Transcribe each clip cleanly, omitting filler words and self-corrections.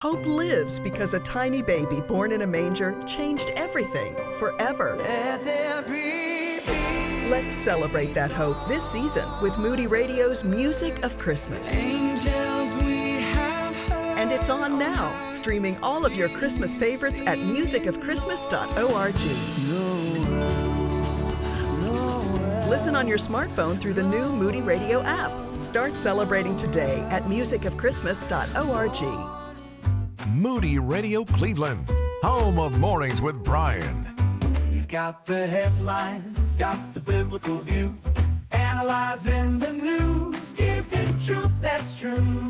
Hope lives because a tiny baby born in a manger changed everything forever. Let there be peace. Let's celebrate that hope this season with Moody Radio's Music of Christmas. Angels we have heard. And it's on now, streaming all of your Christmas favorites at musicofchristmas.org. Listen on your smartphone through the new Moody Radio app. Start celebrating today at musicofchristmas.org. Moody Radio Cleveland, home of Mornings with Brian. He's got the headlines, got the biblical view, analyzing the news, giving truth that's true.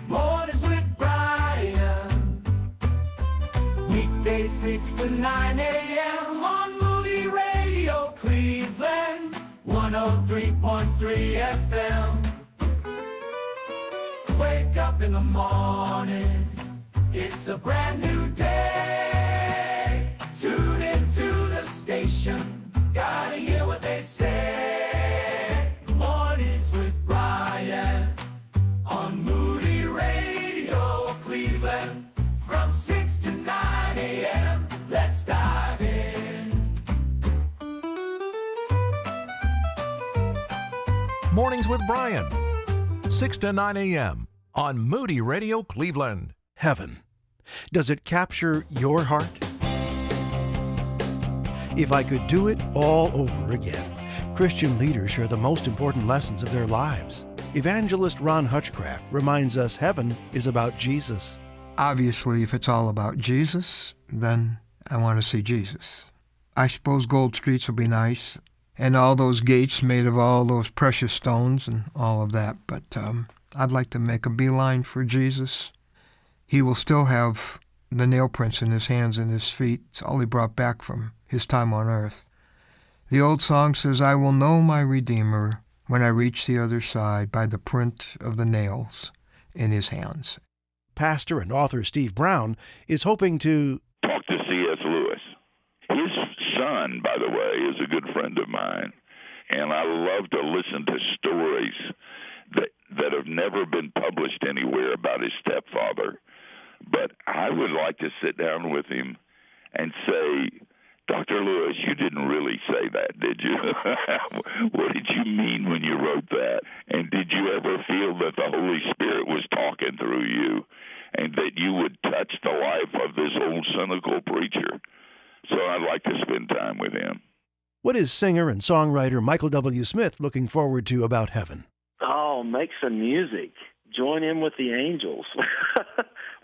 Mornings with Brian, weekdays 6 to 9 a.m. on Moody Radio Cleveland, 103.3 FM. Wake up in the morning, it's a brand new day. Tune into the station, gotta hear what they say. Mornings with Brian on Moody Radio Cleveland, from 6 to 9 a.m. Let's dive in. Mornings with Brian, 6 to 9 a.m. on Moody Radio Cleveland. Heaven. Does it capture your heart? If I could do it all over again. Christian leaders share the most important lessons of their lives. Evangelist Ron Hutchcraft reminds us heaven is about Jesus. Obviously, if it's all about Jesus, then I want to see Jesus. I suppose gold streets will be nice, and all those gates made of all those precious stones and all of that, but I'd like to make a beeline for Jesus. He will still have the nail prints in his hands and his feet. It's all he brought back from his time on earth. The old song says, I will know my Redeemer when I reach the other side by the print of the nails in his hands. Pastor and author Steve Brown is hoping to talk to C.S. Lewis. His son, by the way, is a good friend of mine, and I love to listen to stories that have never been published anywhere about his stepfather. But I would like to sit down with him and say, Dr. Lewis, you didn't really say that, did you? What did you mean when you wrote that? And did you ever feel that the Holy Spirit was talking through you and that you would touch the life of this old cynical preacher? So I'd like to spend time with him. What is singer and songwriter Michael W. Smith looking forward to about heaven? Oh, make some music. Join in with the angels.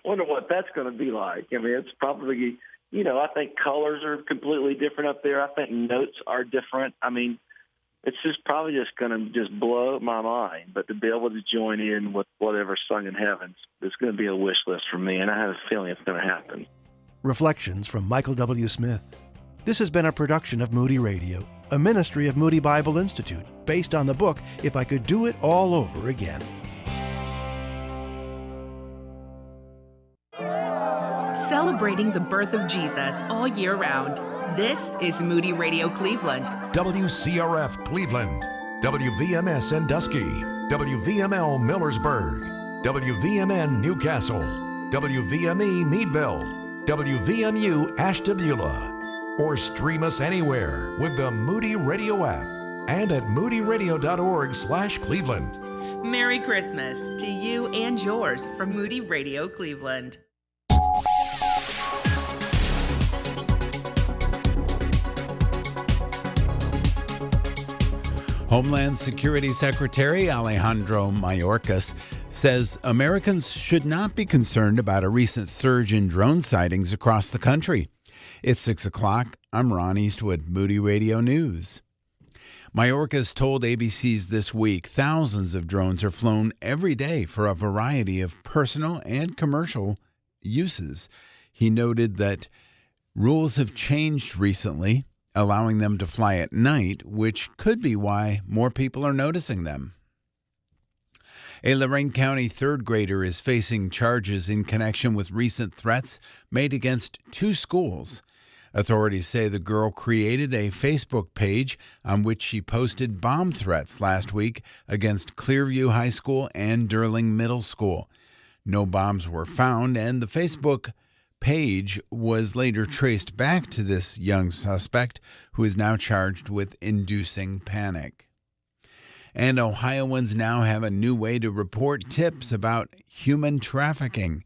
Wonder what that's going to be like. I mean, it's probably, I think colors are completely different up there. I think notes are different. I mean, it's just probably just going to just blow my mind. But to be able to join in with whatever's sung in heaven, it's going to be a wish list for me, and I have a feeling it's going to happen. Reflections from Michael W. Smith. This has been a production of Moody Radio, a ministry of Moody Bible Institute, based on the book, If I Could Do It All Over Again. Celebrating the birth of Jesus all year round. This is Moody Radio Cleveland. WCRF Cleveland, WVMS Sandusky, WVML Millersburg, WVMN Newcastle, WVME Meadville, WVMU Ashtabula, or stream us anywhere with the Moody Radio app and at moodyradio.org/Cleveland. Merry Christmas to you and yours from Moody Radio Cleveland. Homeland Security Secretary Alejandro Mayorkas says Americans should not be concerned about a recent surge in drone sightings across the country. It's 6 o'clock. I'm Ron Eastwood, Moody Radio News. Mayorkas told ABC's This Week thousands of drones are flown every day for a variety of personal and commercial uses. He noted that rules have changed recently, allowing them to fly at night, which could be why more people are noticing them. A Lorraine County third grader is facing charges in connection with recent threats made against two schools. Authorities say the girl created a Facebook page on which she posted bomb threats last week against Clearview High School and Durling Middle School. No bombs were found, and the Facebook page was later traced back to this young suspect, who is now charged with inducing panic. And Ohioans now have a new way to report tips about human trafficking.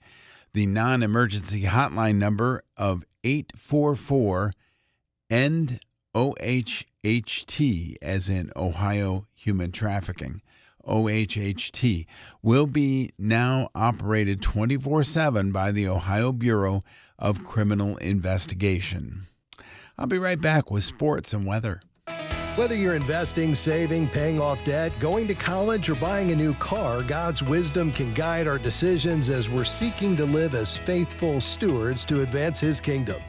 The non-emergency hotline number of 844-END-OHHT, as in Ohio Human Trafficking, OHHT, will be now operated 24/7 by the Ohio Bureau of Criminal Investigation. I'll be right back with sports and weather. Whether you're investing, saving, paying off debt, going to college, or buying a new car, God's wisdom can guide our decisions as we're seeking to live as faithful stewards to advance His kingdom.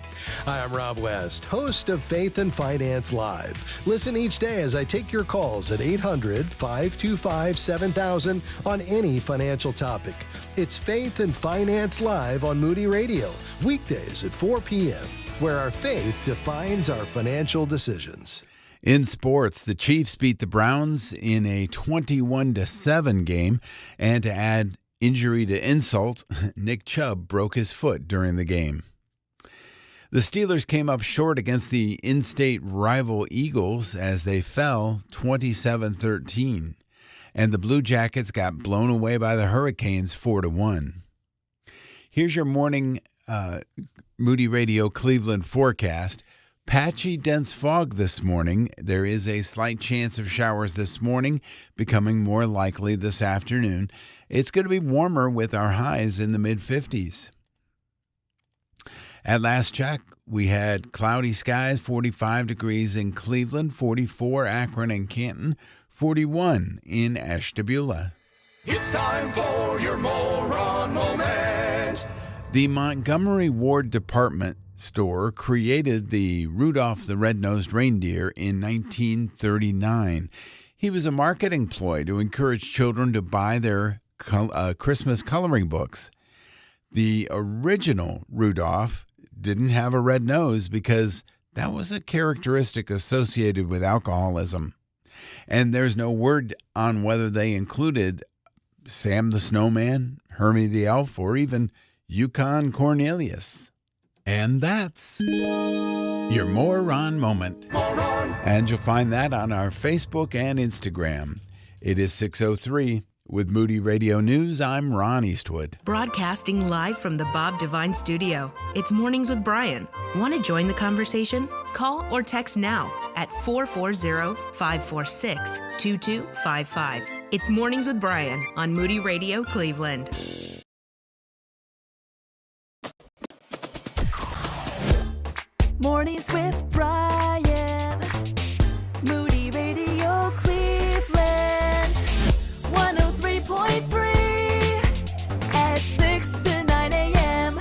Hi, I'm Rob West, host of Faith and Finance Live. Listen each day as I take your calls at 800-525-7000 on any financial topic. It's Faith and Finance Live on Moody Radio, weekdays at 4 p.m., where our faith defines our financial decisions. In sports, the Chiefs beat the Browns in a 21-7 game, and to add injury to insult, Nick Chubb broke his foot during the game. The Steelers came up short against the in-state rival Eagles as they fell 27-13, and the Blue Jackets got blown away by the Hurricanes 4-1. Here's your morning Moody Radio Cleveland forecast. Patchy, dense fog this morning. There is a slight chance of showers this morning, becoming more likely this afternoon. It's going to be warmer with our highs in the mid-50s. At last check, we had cloudy skies, 45 degrees in Cleveland, 44 Akron and Canton, 41 in Ashtabula. It's time for your moron moment. The Montgomery Ward Department Store created the Rudolph the Red-Nosed Reindeer in 1939. He was a marketing ploy to encourage children to buy their Christmas coloring books. The original Rudolph didn't have a red nose because that was a characteristic associated with alcoholism. And there's no word on whether they included Sam the Snowman, Hermie the Elf, or even Yukon Cornelius. And that's your Moron Moment. And you'll find that on our Facebook and Instagram. It is 6:03. With Moody Radio News, I'm Ron Eastwood. Broadcasting live from the Bob Devine Studio. It's Mornings with Brian. Want to join the conversation? Call or text now at 440-546-2255. It's Mornings with Brian on Moody Radio Cleveland. Mornings with Brian, Moody Radio Cleveland, 103.3 at 6 to 9 a.m.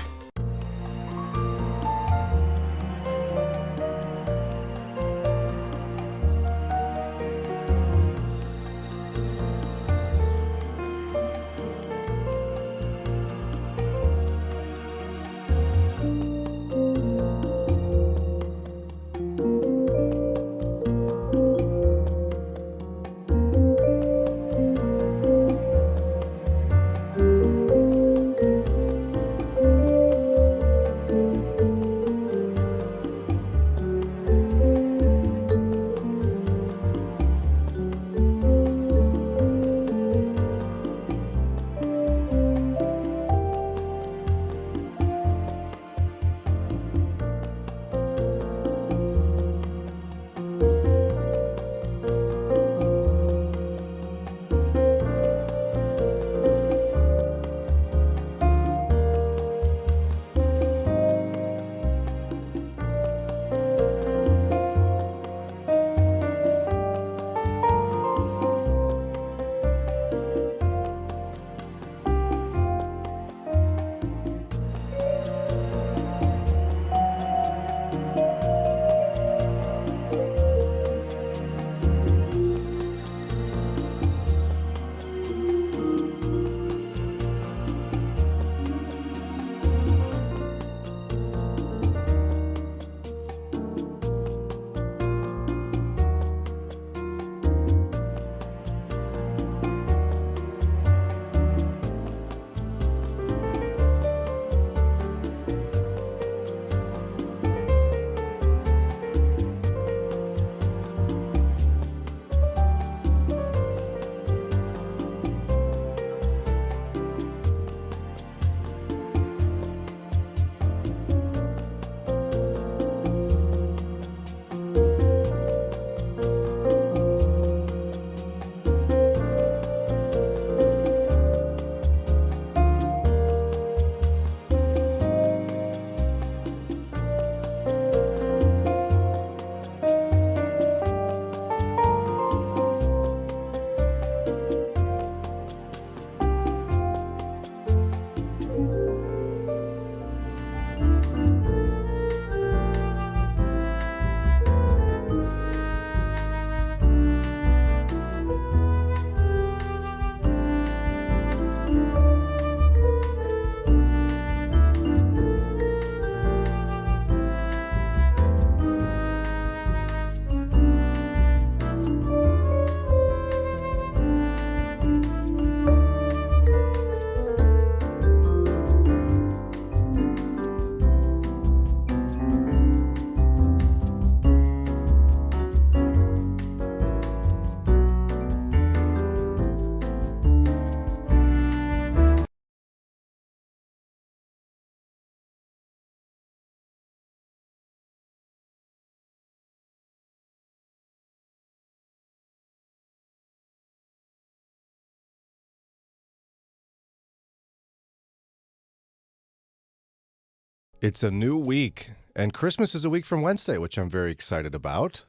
It's a new week, and Christmas is a week from Wednesday, which I'm very excited about.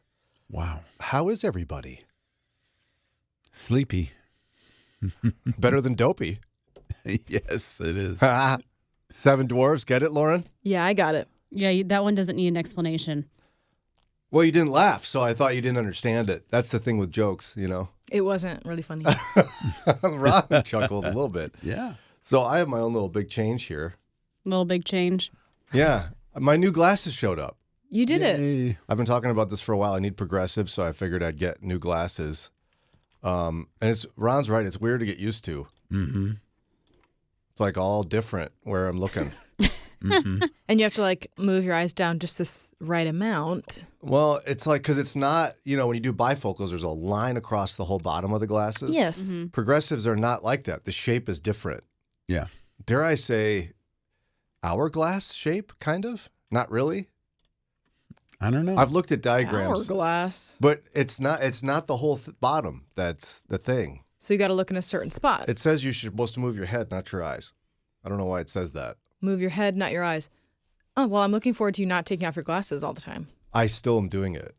Wow. How is everybody? Sleepy. Better than dopey. Yes, it is. Seven Dwarfs, get it, Lauren? Yeah, I got it. Yeah, that one doesn't need an explanation. Well, you didn't laugh, so I thought you didn't understand it. That's the thing with jokes, you know? It wasn't really funny. Ron chuckled a little bit. Yeah. So I have my own little big change here. Little big change. Yeah. My new glasses showed up. You did it. I've been talking about this for a while. I need progressive, so I figured I'd get new glasses. And Ron's right. It's weird to get used to. Mm-hmm. It's like all different where I'm looking. Mm-hmm. And you have to like move your eyes down just this right amount. Well, it's like, because it's not, when you do bifocals, there's a line across the whole bottom of the glasses. Yes. Mm-hmm. Progressives are not like that. The shape is different. Yeah. Dare I say hourglass shape, kind of? Not really. I don't know. I've looked at diagrams. Hourglass. But it's not the whole bottom. That's the thing. So you got to look in a certain spot. It says you're supposed to move your head, not your eyes. I don't know why it says that. Move your head, not your eyes. Oh, well, I'm looking forward to you not taking off your glasses all the time. I still am doing it.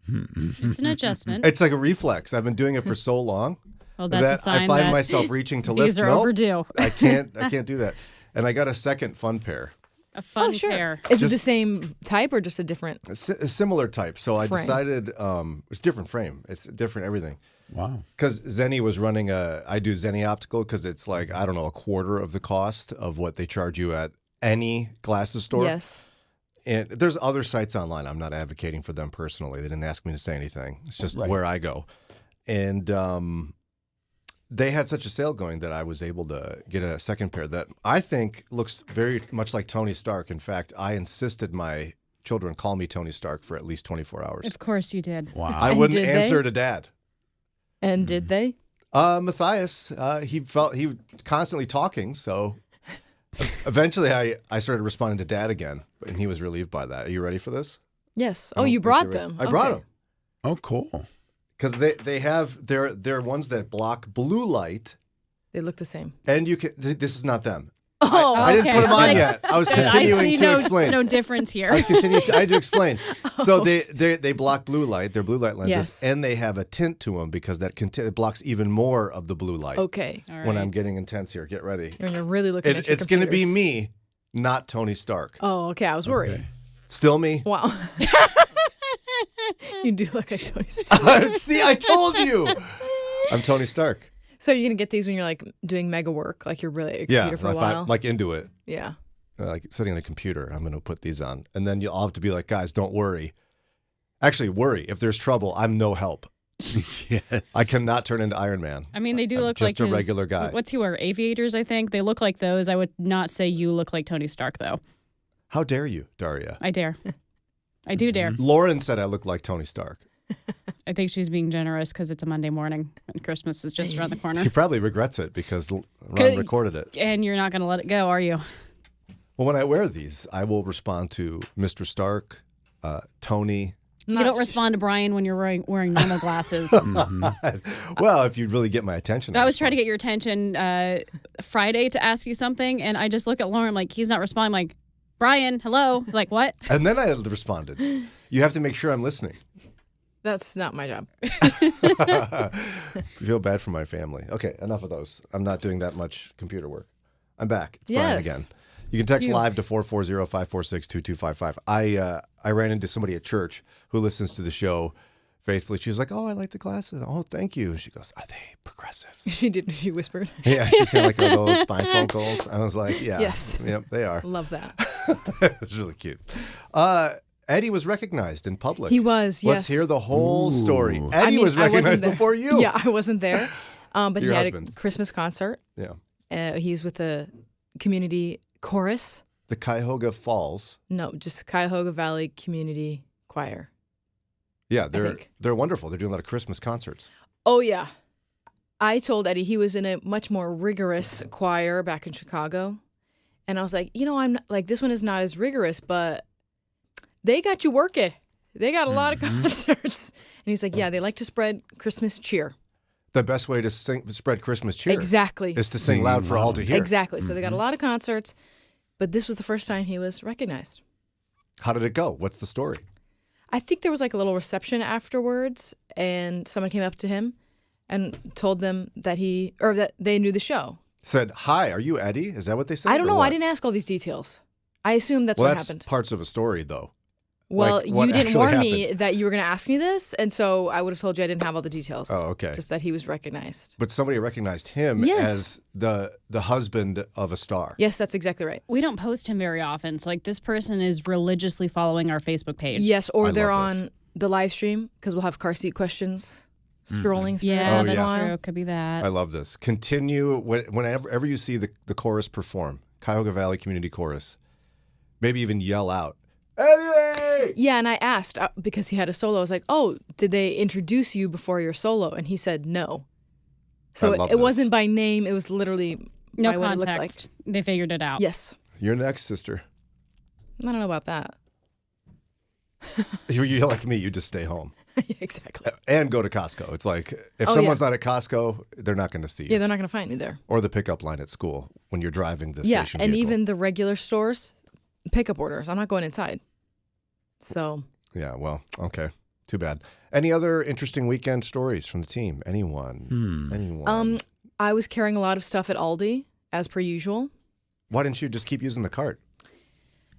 It's an adjustment. It's like a reflex. I've been doing it for so long. Well, that's a sign I find that myself reaching to lift. these are Nope, overdue. I can't do that. And I got a second fun pair. A fun sure. pair. Is it the same type or just a different? A similar type. So I Frame. decided it's different frame. It's different everything. Wow. Because Zenny was running I do Zenny Optical because it's like, I don't know, a quarter of the cost of what they charge you at any glasses store. Yes. And there's other sites online. I'm not advocating for them personally. They didn't ask me to say anything. It's just where I go. And they had such a sale going that I was able to get a second pair that I think looks very much like Tony Stark. In fact, I insisted my children call me Tony Stark for at least 24 hours. Of course you did. Wow. I wouldn't answer to Dad. And did they? Matthias, he was constantly talking, so eventually I started responding to Dad again, and he was relieved by that. Are you ready for this? Yes. Oh, you brought them. I brought them. Oh, cool. Because they're ones that block blue light, They look the same. and you can. This is not them. Oh, I didn't put them on Like, yet. I was I continuing see to explain. no difference here. I had to explain. So they block blue light. They're blue light lenses, Yes. and they have a tint to them because that it blocks even more of the blue light. Okay. All When right. I'm getting intense here, get ready. When you're really looking at your It's going to be computers. me, not Tony Stark. Oh, okay. I was worried. Okay. Still me. Wow. You do look like Tony Stark. See, I told you. I'm Tony Stark. So you're going to get these when you're like doing mega work, like you're really at your computer for a if while? I'm like into it, Yeah. like sitting on a computer, I'm going to put these on. And then you'll have to be like, guys, don't worry. Actually, worry. If there's trouble, I'm no help. Yes. I cannot turn into Iron Man. I mean, they do I'm look just like a regular guy. What's he wear? Aviators, I think. They look like those. I would not say you look like Tony Stark, though. How dare you, Daria? I dare. I do dare. Lauren said I look like Tony Stark. I think she's being generous because it's a Monday morning and Christmas is just around the corner. She probably regrets it because Ron recorded it. And you're not going to let it go, are you? Well, when I wear these, I will respond to Mr. Stark, Tony. You don't respond to Brian when you're wearing normal glasses. Well, if you'd really get my attention. I was trying to get your attention Friday to ask you something, and I just look at Lauren like he's not responding. I'm like, Brian, hello. Like, what? And then I responded. You have to make sure I'm listening. That's not my job. I feel bad for my family. Okay, enough of those. I'm not doing that much computer work. I'm back. It's Brian Yes. again. You can text Phew. live to 440-546-2255. I ran into somebody at church who listens to the show faithfully. She was like, "Oh, I like the glasses. Oh, thank you." She goes, "Are they progressive?" She whispered. Yeah, she's kind of like, "Are those bifocals?" I was like, "Yeah, Yes. Yep, they are." Love that. It's really cute. Eddie was recognized in public. He was, Let's yes. hear the whole story. Eddie I mean, was I wasn't recognized there. before you. Yeah, I wasn't there. But Your he had husband. a Christmas concert. Yeah. He's with a community chorus. The Cuyahoga Falls. No, just Cuyahoga Valley Community Choir. Yeah, think. they're wonderful. They're doing a lot of Christmas concerts. Oh, yeah. I told Eddie he was in a much more rigorous choir back in Chicago. And I was like, I'm not, like, this one is not as rigorous, but they got you working. They got a lot of concerts. And he's like, yeah, they like to spread Christmas cheer. The best way to spread Christmas cheer Exactly. is to sing loud for all to hear. Exactly. So they got a lot of concerts. But this was the first time he was recognized. How did it go? What's the story? I think there was like a little reception afterwards, and someone came up to him and told them that that they knew the show. Said, "Hi, are you Eddie?" Is that what they said? I don't or know. what? I didn't ask all these details. I assume that's well, what that's happened. parts of a story, though. Well, Like, what you didn't actually warn me happened. that you were going to ask me this, and so I would have told you I didn't have all the details. Oh, okay. Just that he was recognized. But somebody recognized him Yes. as the husband of a star. Yes, that's exactly right. We don't post him very often. So, like, this person is religiously following our Facebook page. Yes, or I they're love this. on the live stream because we'll have car seat questions scrolling through. Yeah, Oh, that's yeah. true. Could be that. I love this. Continue whenever you see the chorus perform, Cuyahoga Valley Community Chorus. Maybe even yell out, "Eddie!" Yeah, and I asked because he had a solo. I was like, "Oh, did they introduce you before your solo?" And he said no. So I love it this. wasn't by name. It was literally No by what it looked like. context. They figured it out. Yes. You're next, sister. I don't know about that. You're like me. You just stay home Exactly. and go to Costco. It's like if Oh, someone's yeah. not at Costco, they're not going to see you. Yeah, they're not going to find me there. Or the pickup line at school when you're driving the Yeah, station and vehicle. even the regular stores, pickup orders. I'm not going inside. So Yeah, well, okay. Too bad. Any other interesting weekend stories from the team? Anyone? Anyone? I was carrying a lot of stuff at Aldi, as per usual. Why didn't you just keep using the cart?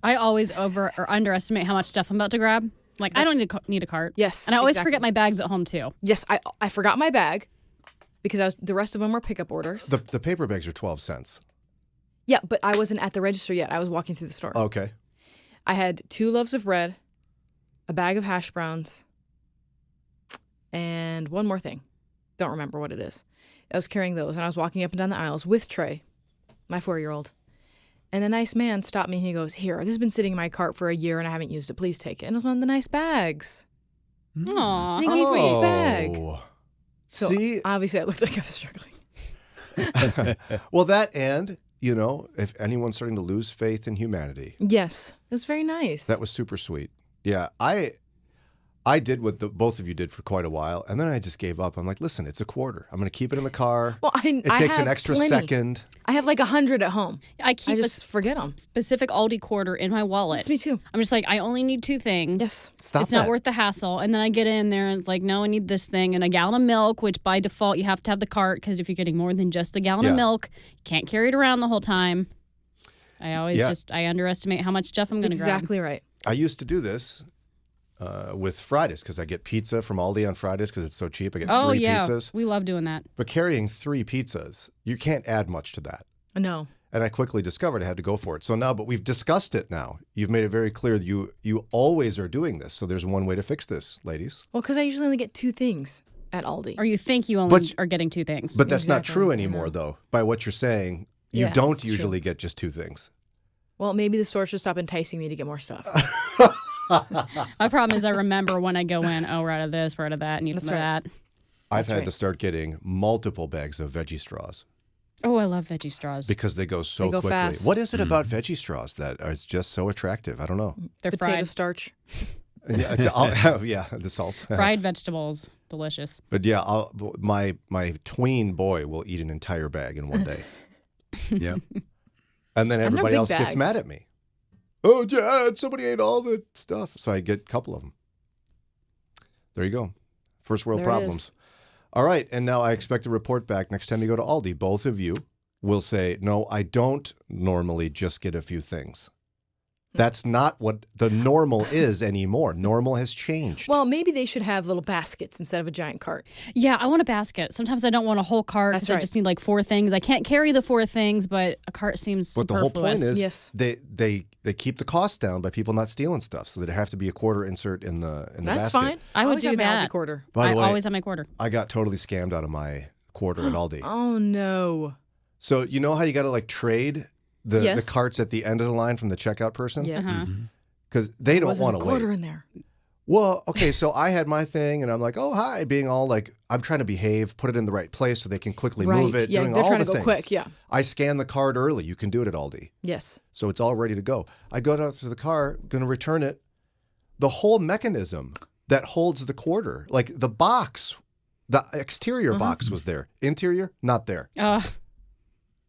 I always over or underestimate how much stuff I'm about to grab. Like, I don't need a cart. Yes. And I always exactly. forget my bags at home, too. Yes, I forgot my bag because the rest of them were pickup orders. The paper bags are 12 cents. Yeah, but I wasn't at the register yet. I was walking through the store. Okay. I had 2 loaves of bread, a bag of hash browns, and one more thing. Don't remember what it is. I was carrying those, and I was walking up and down the aisles with Trey, my 4-year-old. And a nice man stopped me, and he goes, "Here, this has been sitting in my cart for a year, and I haven't used it. Please take it." And it was one of the nice bags. Aww. And he gave me his bag. Oh. So See? obviously, I looked like I was struggling. Well, that and, if anyone's starting to lose faith in humanity, Yes, it was very nice. that was super sweet. Yeah, I did what both of you did for quite a while, and then I just gave up. I'm like, listen, it's a quarter. I'm going to keep it in the car. Well, it I takes an have extra plenty. second. I have like 100 at home. I keep I just forget them. specific Aldi quarter in my wallet. That's me too. I'm just like, I only need 2 things. Yes. Stop It's that. not worth the hassle. And then I get in there and it's like, no, I need this thing and a gallon of milk, which by default you have to have the cart because if you're getting more than just a gallon Yeah. of milk, you can't carry it around the whole time. I always Yeah. I underestimate how much stuff I'm going to grab. Exactly right. I used to do this with Fridays because I get pizza from Aldi on Fridays because it's so cheap. I get Oh, 3 yeah. pizzas. We love doing that. But carrying 3 pizzas, you can't add much to that. No. And I quickly discovered I had to go for it. So now, but we've discussed it now. You've made it very clear that you always are doing this. So there's one way to fix this, ladies. Well, because I usually only get 2 things at Aldi. Or you think you only But- are getting 2 things. But that's not Exactly. true I anymore, know. though. By what you're saying, you Yeah, don't it's true. usually get just 2 things. Well, maybe the store should stop enticing me to get more stuff. My problem is I remember when I go in, oh, we're out of this, we're out of that, need That's some right. of that. I've That's had right. to start getting multiple bags of veggie straws Oh, I love veggie straws. because they go so They go quickly. fast. What is it about veggie straws that is just so attractive? I don't know. They're Potato fried. starch. Yeah, the salt. Fried vegetables. Delicious. But yeah, my tween boy will eat an entire bag in one day. Yeah. And then I've no everybody big else gets bags. mad at me. Oh, Dad, somebody ate all the stuff. So I get a couple of them. There you go. First world There it problems. is. All right. And now I expect a report back next time you go to Aldi. Both of you will say, no, I don't normally just get a few things. That's not what the normal is anymore. Normal has changed. Well, maybe they should have little baskets instead of a giant cart. Yeah, I want a basket. Sometimes I don't want a whole cart. That's 'cause I right. just need like 4 things. I can't carry the 4 things, but a cart seems But the whole point superfluous. is Yes. they keep the cost down by people not stealing stuff. So there have to be a quarter insert in the That's basket. fine. I would always do have my Aldi that. quarter. By the I way, always have my quarter. I got totally scammed out of my quarter at Aldi. Oh, no. So you know how you got to like trade the Yes. carts at the end of the line from the checkout person? Yes. Uh-huh. Because they don't Wasn't want a to quarter wait. in there. Well, okay, so I had my thing, and I'm like, oh, hi, being all like, I'm trying to behave, put it in the right place so they can quickly move Right. it, Yeah, doing they're all trying the to go things. quick, yeah. I scan the card early. You can do it at Aldi. Yes. So it's all ready to go. I go down to the car, going to return it. The whole mechanism that holds the quarter, like the box, the exterior box was there. Interior, not there.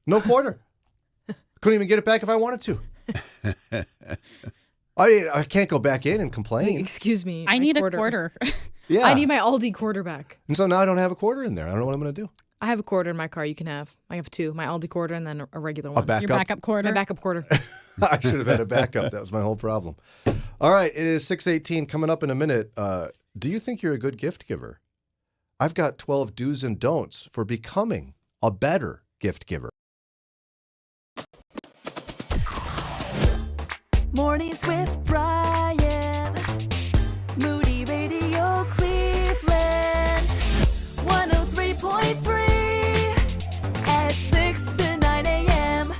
No quarter. Couldn't even get it back if I wanted to. I can't go back in and complain. Excuse me. I my need a quarter. Yeah. I need my Aldi quarter back. And so now I don't have a quarter in there. I don't know what I'm going to do. I have a quarter in my car. You can have. I have two. My Aldi quarter and then a regular one. backup? Your backup quarter. My backup quarter. I should have had a backup. That was my whole problem. All right. It is 6:18 coming up in a minute. Do you think you're a good gift giver? I've got 12 do's and don'ts for becoming a better gift giver. Mornings with Brian. Moody Radio Cleveland. 103.3 at 6 to 9 a.m.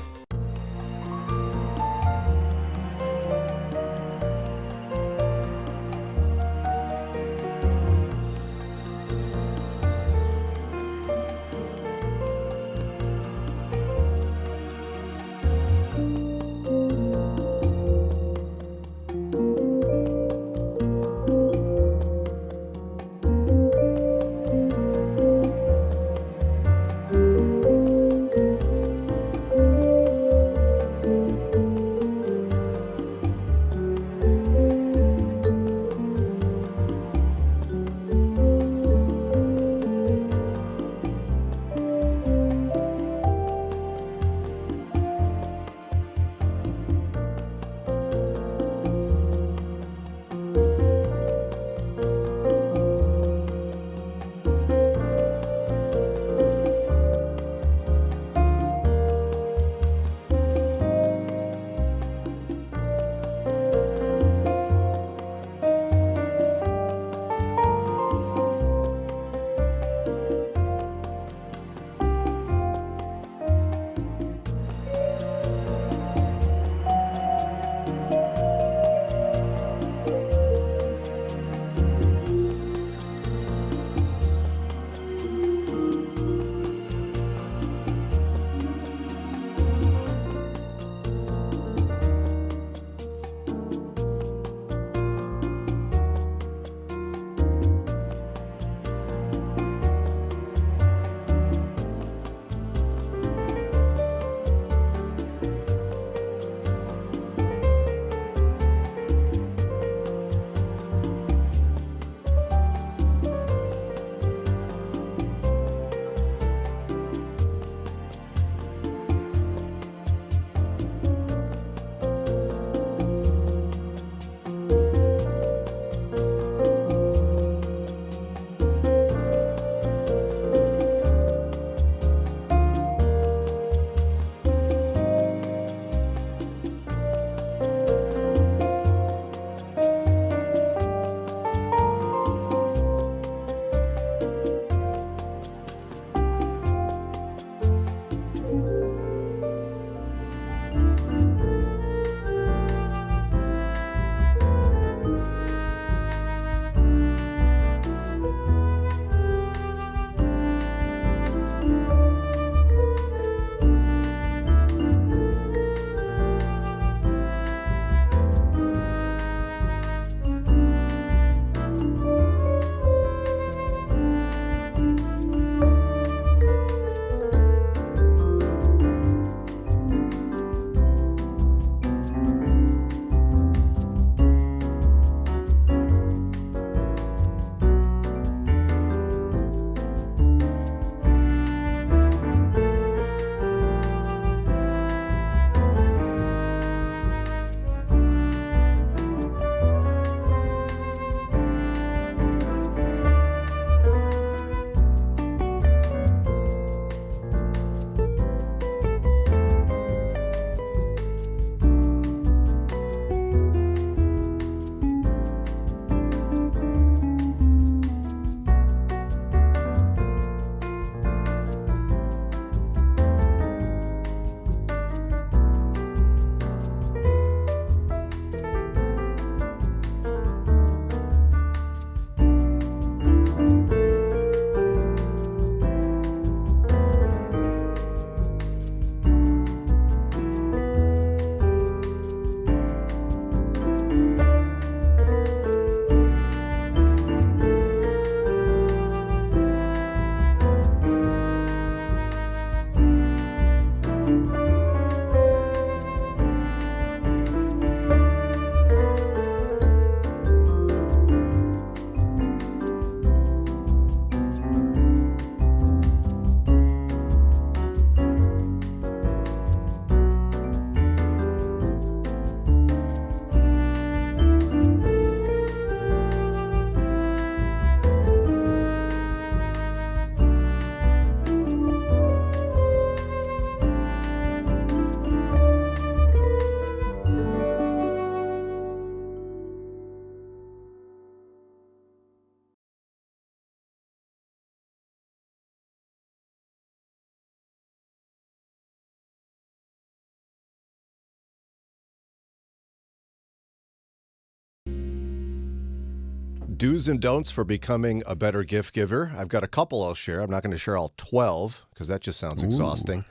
do's and don'ts for becoming a better gift giver. I've got a couple I'll share. I'm not going to share all 12 because that just sounds exhausting.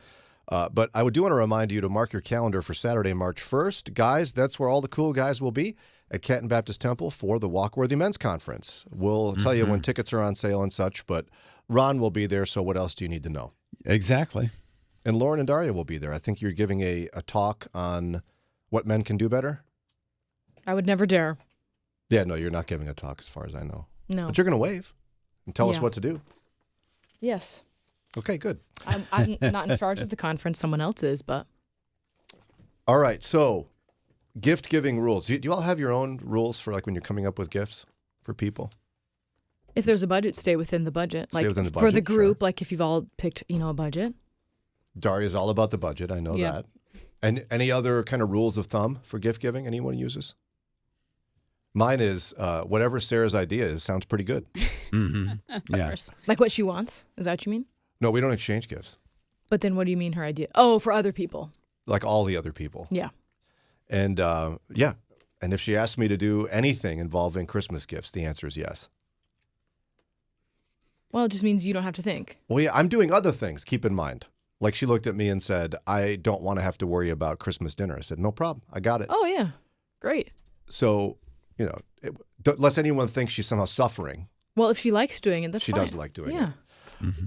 But I do want to remind you to mark your calendar for Saturday, March 1st. Guys, that's where all the cool guys will be at Canton Baptist Temple for the Walkworthy Men's Conference. We'll tell you when tickets are on sale and such, but Ron will be there, so what else do you need to know? Exactly. And Lauren and Daria will be there. I think you're giving a talk on what men can do better. I would never dare. Yeah, no, you're not giving a talk as far as I know. No. But you're going to wave and tell us what to do. Yes. Okay, good. I'm not in charge of the conference. Someone else is, but. All right, so gift giving rules. Do you all have your own rules for like when you're coming up with gifts for people? If there's a budget, stay within the budget. Stay within the for budget, the group, like if you've all picked, a budget. Daria's all about the budget. I know that. And any other kind of rules of thumb for gift giving anyone uses? Mine is whatever Sarah's idea is sounds pretty good. Yeah. Like what she wants? Is that what you mean? No, we don't exchange gifts. But then what do you mean her idea? Oh, for other people. Like all the other people. Yeah. And yeah. And if she asks me to do anything involving Christmas gifts, the answer is yes. Well, it just means you don't have to think. Well, yeah, I'm doing other things, keep in mind. Like she looked at me and said, I don't want to have to worry about Christmas dinner. I said, no problem. I got it. Oh, yeah. Great. So, unless anyone thinks she's somehow suffering. Well, if she likes doing it, that's she fine. does like doing it. Yeah.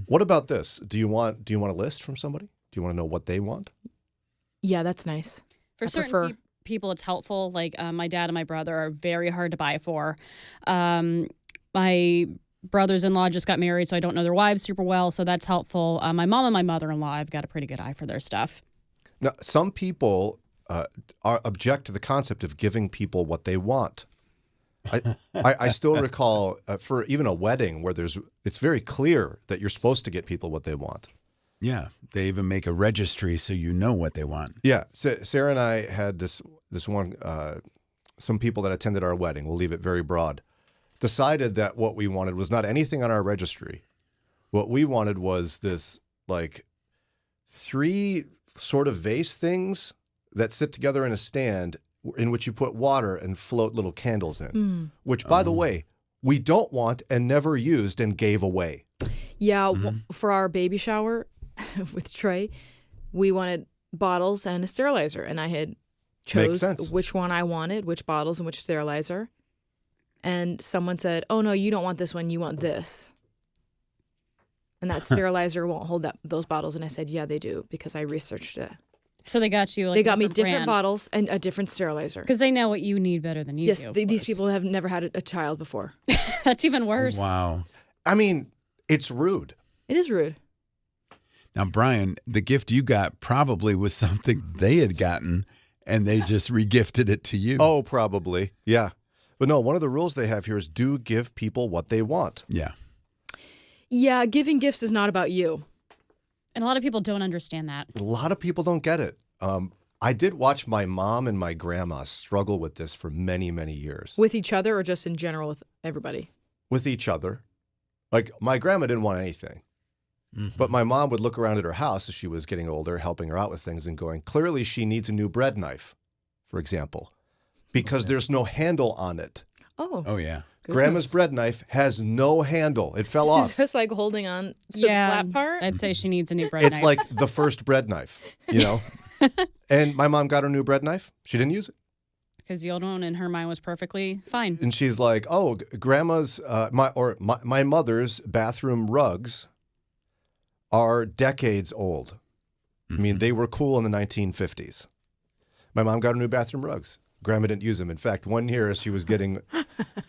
What about this? Do you want a list from somebody? Do you want to know what they want? Yeah, that's nice. For certain people, it's helpful. Like my dad and my brother are very hard to buy for. My brothers-in-law just got married, so I don't know their wives super well, so that's helpful. My mom and my mother-in-law, I've got a pretty good eye for their stuff. Now, some people object to the concept of giving people what they want. I still recall for even a wedding where it's very clear that you're supposed to get people what they want. Yeah, they even make a registry so you know what they want. Yeah, Sarah and I had this one, some people that attended our wedding, we'll leave it very broad, decided that what we wanted was not anything on our registry. What we wanted was this, like, 3 sort of vase things that sit together in a stand in which you put water and float little candles in, which, by the way, we don't want and never used and gave away. Yeah, for our baby shower with Trey, we wanted bottles and a sterilizer, and I had chose which one I wanted, which bottles and which sterilizer. And someone said, oh, no, you don't want this one, you want this. And that sterilizer won't hold those bottles. And I said, yeah, they do, because I researched it. So they got you they got me different bottles and a different sterilizer. Because they know what you need better than you do. Yes, these people have never had a child before. That's even worse. Wow. I mean, it's rude. It is rude. Now, Brian, the gift you got probably was something they had gotten, and they just regifted it to you. Oh, probably. Yeah. But no, one of the rules they have here is do give people what they want. Yeah. Yeah, giving gifts is not about you. And a lot of people don't understand that. A lot of people don't get it. I did watch my mom and my grandma struggle with this for many, many years. With each other or just in general with everybody? With each other. Like, my grandma didn't want anything. But my mom would look around at her house as she was getting older, helping her out with things and going, clearly she needs a new bread knife, for example, because there's no handle on it. Oh, yeah. Grandma's bread knife has no handle. It fell off. She's just like holding on to the flat part. I'd say she needs a new bread knife. It's like the first bread knife, And my mom got her new bread knife. She didn't use it. Because the old one in her mind was perfectly fine. And she's like, oh, grandma's, my mother's bathroom rugs are decades old. I mean, they were cool in the 1950s. My mom got her new bathroom rugs. Grandma didn't use them. In fact, one year as she was getting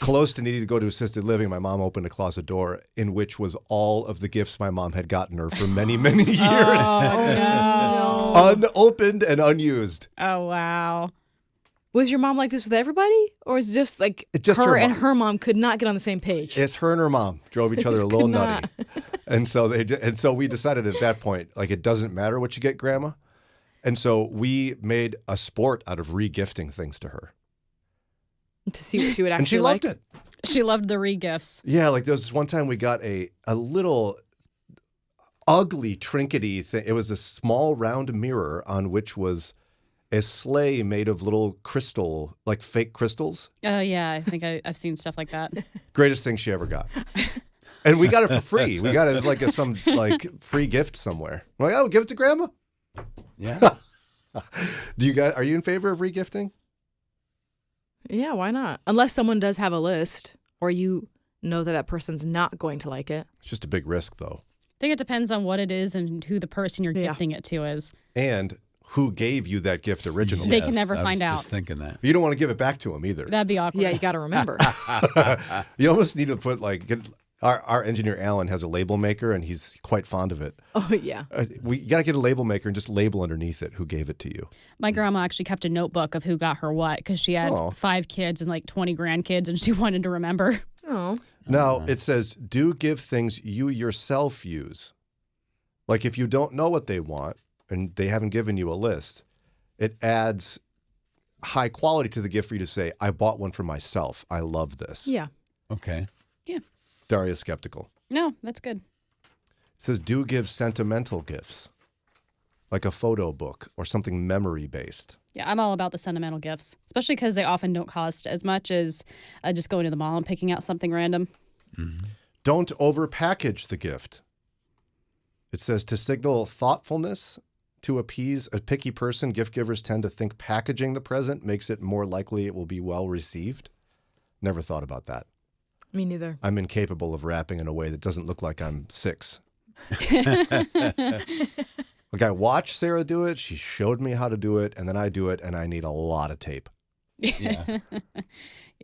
close to needing to go to assisted living, my mom opened a closet door in which was all of the gifts my mom had gotten her for many, many years. Oh, no. Unopened and unused. Oh, wow. Was your mom like this with everybody? Or is it just like her and her mom could not get on the same page? It's her and her mom drove each other a little nutty. And so we decided at that point, like, it doesn't matter what you get grandma. And so we made a sport out of re-gifting things to her. To see what she would actually And she loved it. She loved the re-gifts. Yeah, like there was this one time we got a little ugly trinkety thing. It was a small round mirror on which was a sleigh made of little crystal, like fake crystals. Oh, yeah. I think I've seen stuff like that. Greatest thing she ever got. And we got it for free. We got it as like some free gift somewhere. I'm like, oh, give it to Grandma. Yeah. Are you in favor of regifting? Yeah, why not? Unless someone does have a list or you know that person's not going to like it. It's just a big risk, though. I think it depends on what it is and who the person you're gifting it to is. And who gave you that gift originally. They can never find out. I was just thinking that. You don't want to give it back to them either. That'd be awkward. Yeah, you got to remember. You almost need to put our engineer Alan has a label maker and he's quite fond of it. Oh, yeah. We got to get a label maker and just label underneath it who gave it to you. My grandma actually kept a notebook of who got her what because she had 5 kids and like 20 grandkids and she wanted to remember. Oh. Now, it says, do give things you yourself use. Like if you don't know what they want and they haven't given you a list, it adds high quality to the gift for you to say, I bought one for myself. I love this. Yeah. Okay. Yeah. Daria's skeptical. No, that's good. It says, do give sentimental gifts, like a photo book or something memory-based. Yeah, I'm all about the sentimental gifts, especially because they often don't cost as much as just going to the mall and picking out something random. Mm-hmm. Don't overpackage the gift. It says, to signal thoughtfulness, to appease a picky person, gift givers tend to think packaging the present makes it more likely it will be well received. Never thought about that. Me neither. I'm incapable of rapping in a way that doesn't look like I'm 6. Like I watched Sarah do it. She showed me how to do it, and then I do it, and I need a lot of tape. Yeah.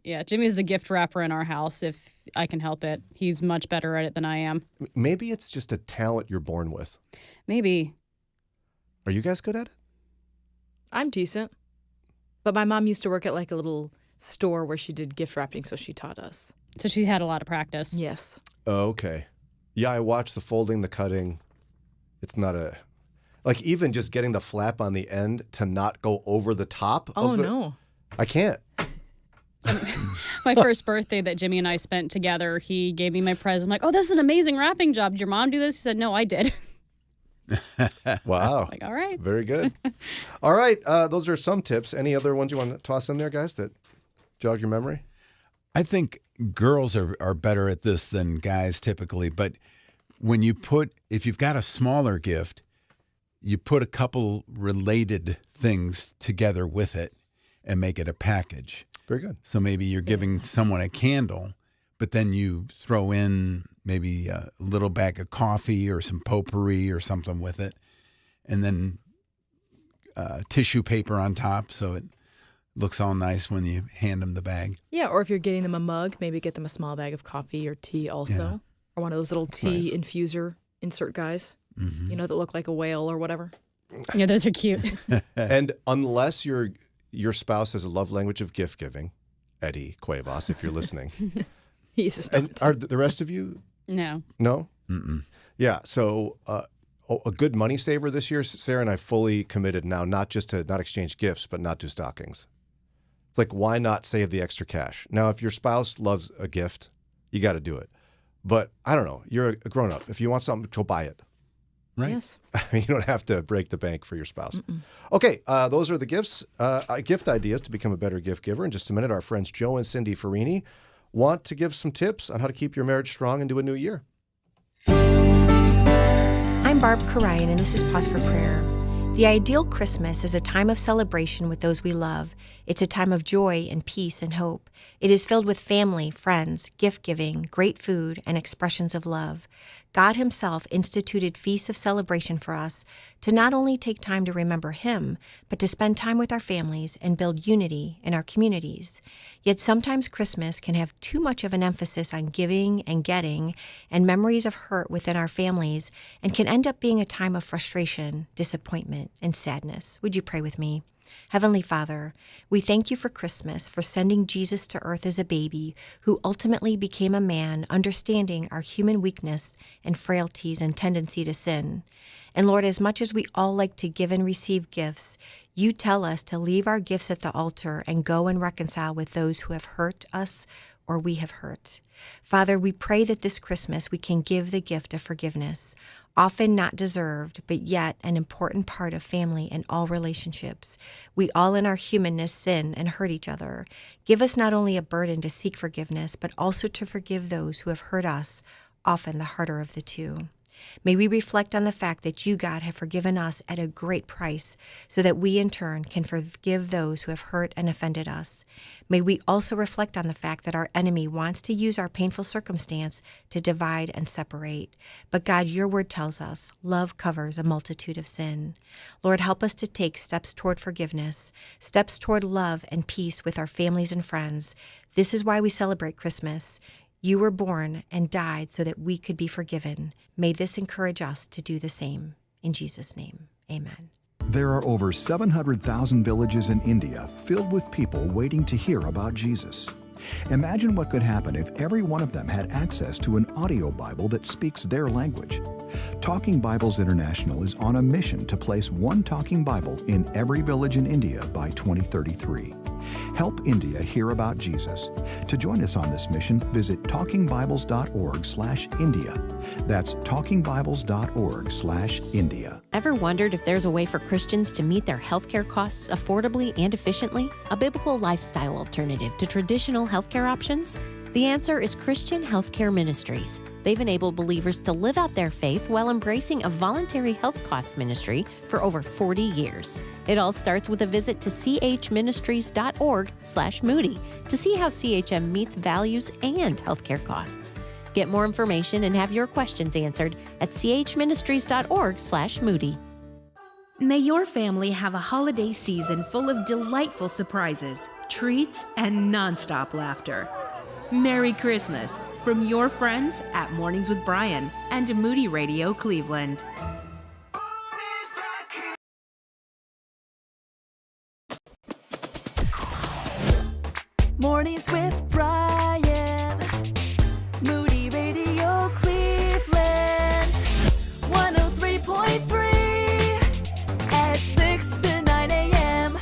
Yeah, Jimmy's the gift wrapper in our house if I can help it. He's much better at it than I am. Maybe it's just a talent you're born with. Maybe. Are you guys good at it? I'm decent. But my mom used to work at like a little store where she did gift wrapping, so she taught us. So she had a lot of practice. Yes. Oh, okay. Yeah, I watched the folding, the cutting. It's not a... Like even just getting the flap on the end to not go over the top of the... no. I can't. My first birthday that Jimmy and I spent together, he gave me my present. I'm like, oh, this is an amazing wrapping job. Did your mom do this? He said, no, I did. Wow. Like, all right. Very good. All right. Those are some tips. Any other ones you want to toss in there, guys, that jog your memory? I think girls are better at this than guys typically, but when if you've got a smaller gift, you put a couple related things together with it and make it a package. Very good. So maybe you're giving someone a candle, but then you throw in maybe a little bag of coffee or some potpourri or something with it, and then tissue paper on top so it looks all nice when you hand them the bag. Yeah, or if you're getting them a mug, maybe get them a small bag of coffee or tea also. Yeah. Or one of those little tea infuser insert guys, Mm-hmm. that look like a whale or whatever. Yeah, those are cute. And unless your spouse has a love language of gift giving, Eddie Cuevas, if you're listening. He's not. And are the rest of you? No. No? Mm-mm. Yeah, so a good money saver this year, Sarah and I fully committed now, not just to not exchange gifts, but not do stockings. It's like, why not save the extra cash? Now, if your spouse loves a gift, you got to do it. But I don't know. You're a grown-up. If you want something, go buy it. Right. Yes. You don't have to break the bank for your spouse. Okay, those are the gifts, gift ideas to become a better gift giver. In just a minute, our friends Joe and Cindi Ferrini want to give some tips on how to keep your marriage strong into a new year. I'm Barb Karayan, and this is Pause for Prayer. The ideal Christmas is a time of celebration with those we love. It's a time of joy and peace and hope. It is filled with family, friends, gift-giving, great food, and expressions of love. God Himself instituted feasts of celebration for us to not only take time to remember Him, but to spend time with our families and build unity in our communities. Yet sometimes Christmas can have too much of an emphasis on giving and getting and memories of hurt within our families, and can end up being a time of frustration, disappointment, and sadness. Would you pray with me? Heavenly Father, we thank you for Christmas, for sending Jesus to earth as a baby who ultimately became a man, understanding our human weakness and frailties and tendency to sin. And Lord, as much as we all like to give and receive gifts, you tell us to leave our gifts at the altar and go and reconcile with those who have hurt us or we have hurt. Father, we pray that this Christmas we can give the gift of forgiveness, often not deserved, but yet an important part of family and all relationships. We all in our humanness sin and hurt each other. Give us not only a burden to seek forgiveness, but also to forgive those who have hurt us, often the harder of the two. May we reflect on the fact that you, God, have forgiven us at a great price so that we in turn can forgive those who have hurt and offended us. May we also reflect on the fact that our enemy wants to use our painful circumstance to divide and separate. But God, your word tells us love covers a multitude of sin. Lord, help us to take steps toward forgiveness, steps toward love and peace with our families and friends. This is why we celebrate Christmas. You were born and died so that we could be forgiven. May this encourage us to do the same. In Jesus' name, amen. There are over 700,000 villages in India filled with people waiting to hear about Jesus. Imagine what could happen if every one of them had access to an audio Bible that speaks their language. Talking Bibles International is on a mission to place one Talking Bible in every village in India by 2033. Help India hear about Jesus. To join us on this mission, visit talkingbibles.org/India. That's talkingbibles.org/India. Ever wondered if there's a way for Christians to meet their healthcare costs affordably and efficiently? A biblical lifestyle alternative to traditional healthcare options? The answer is Christian Healthcare Ministries. They've enabled believers to live out their faith while embracing a voluntary health cost ministry for over 40 years. It all starts with a visit to chministries.org/Moody to see how CHM meets values and healthcare costs. Get more information and have your questions answered at chministries.org/Moody. May your family have a holiday season full of delightful surprises, treats, and nonstop laughter. Merry Christmas from your friends at Mornings with Brian and Moody Radio Cleveland. Mornings with Brian. Moody Radio Cleveland. 103.3 at 6 to 9 a.m.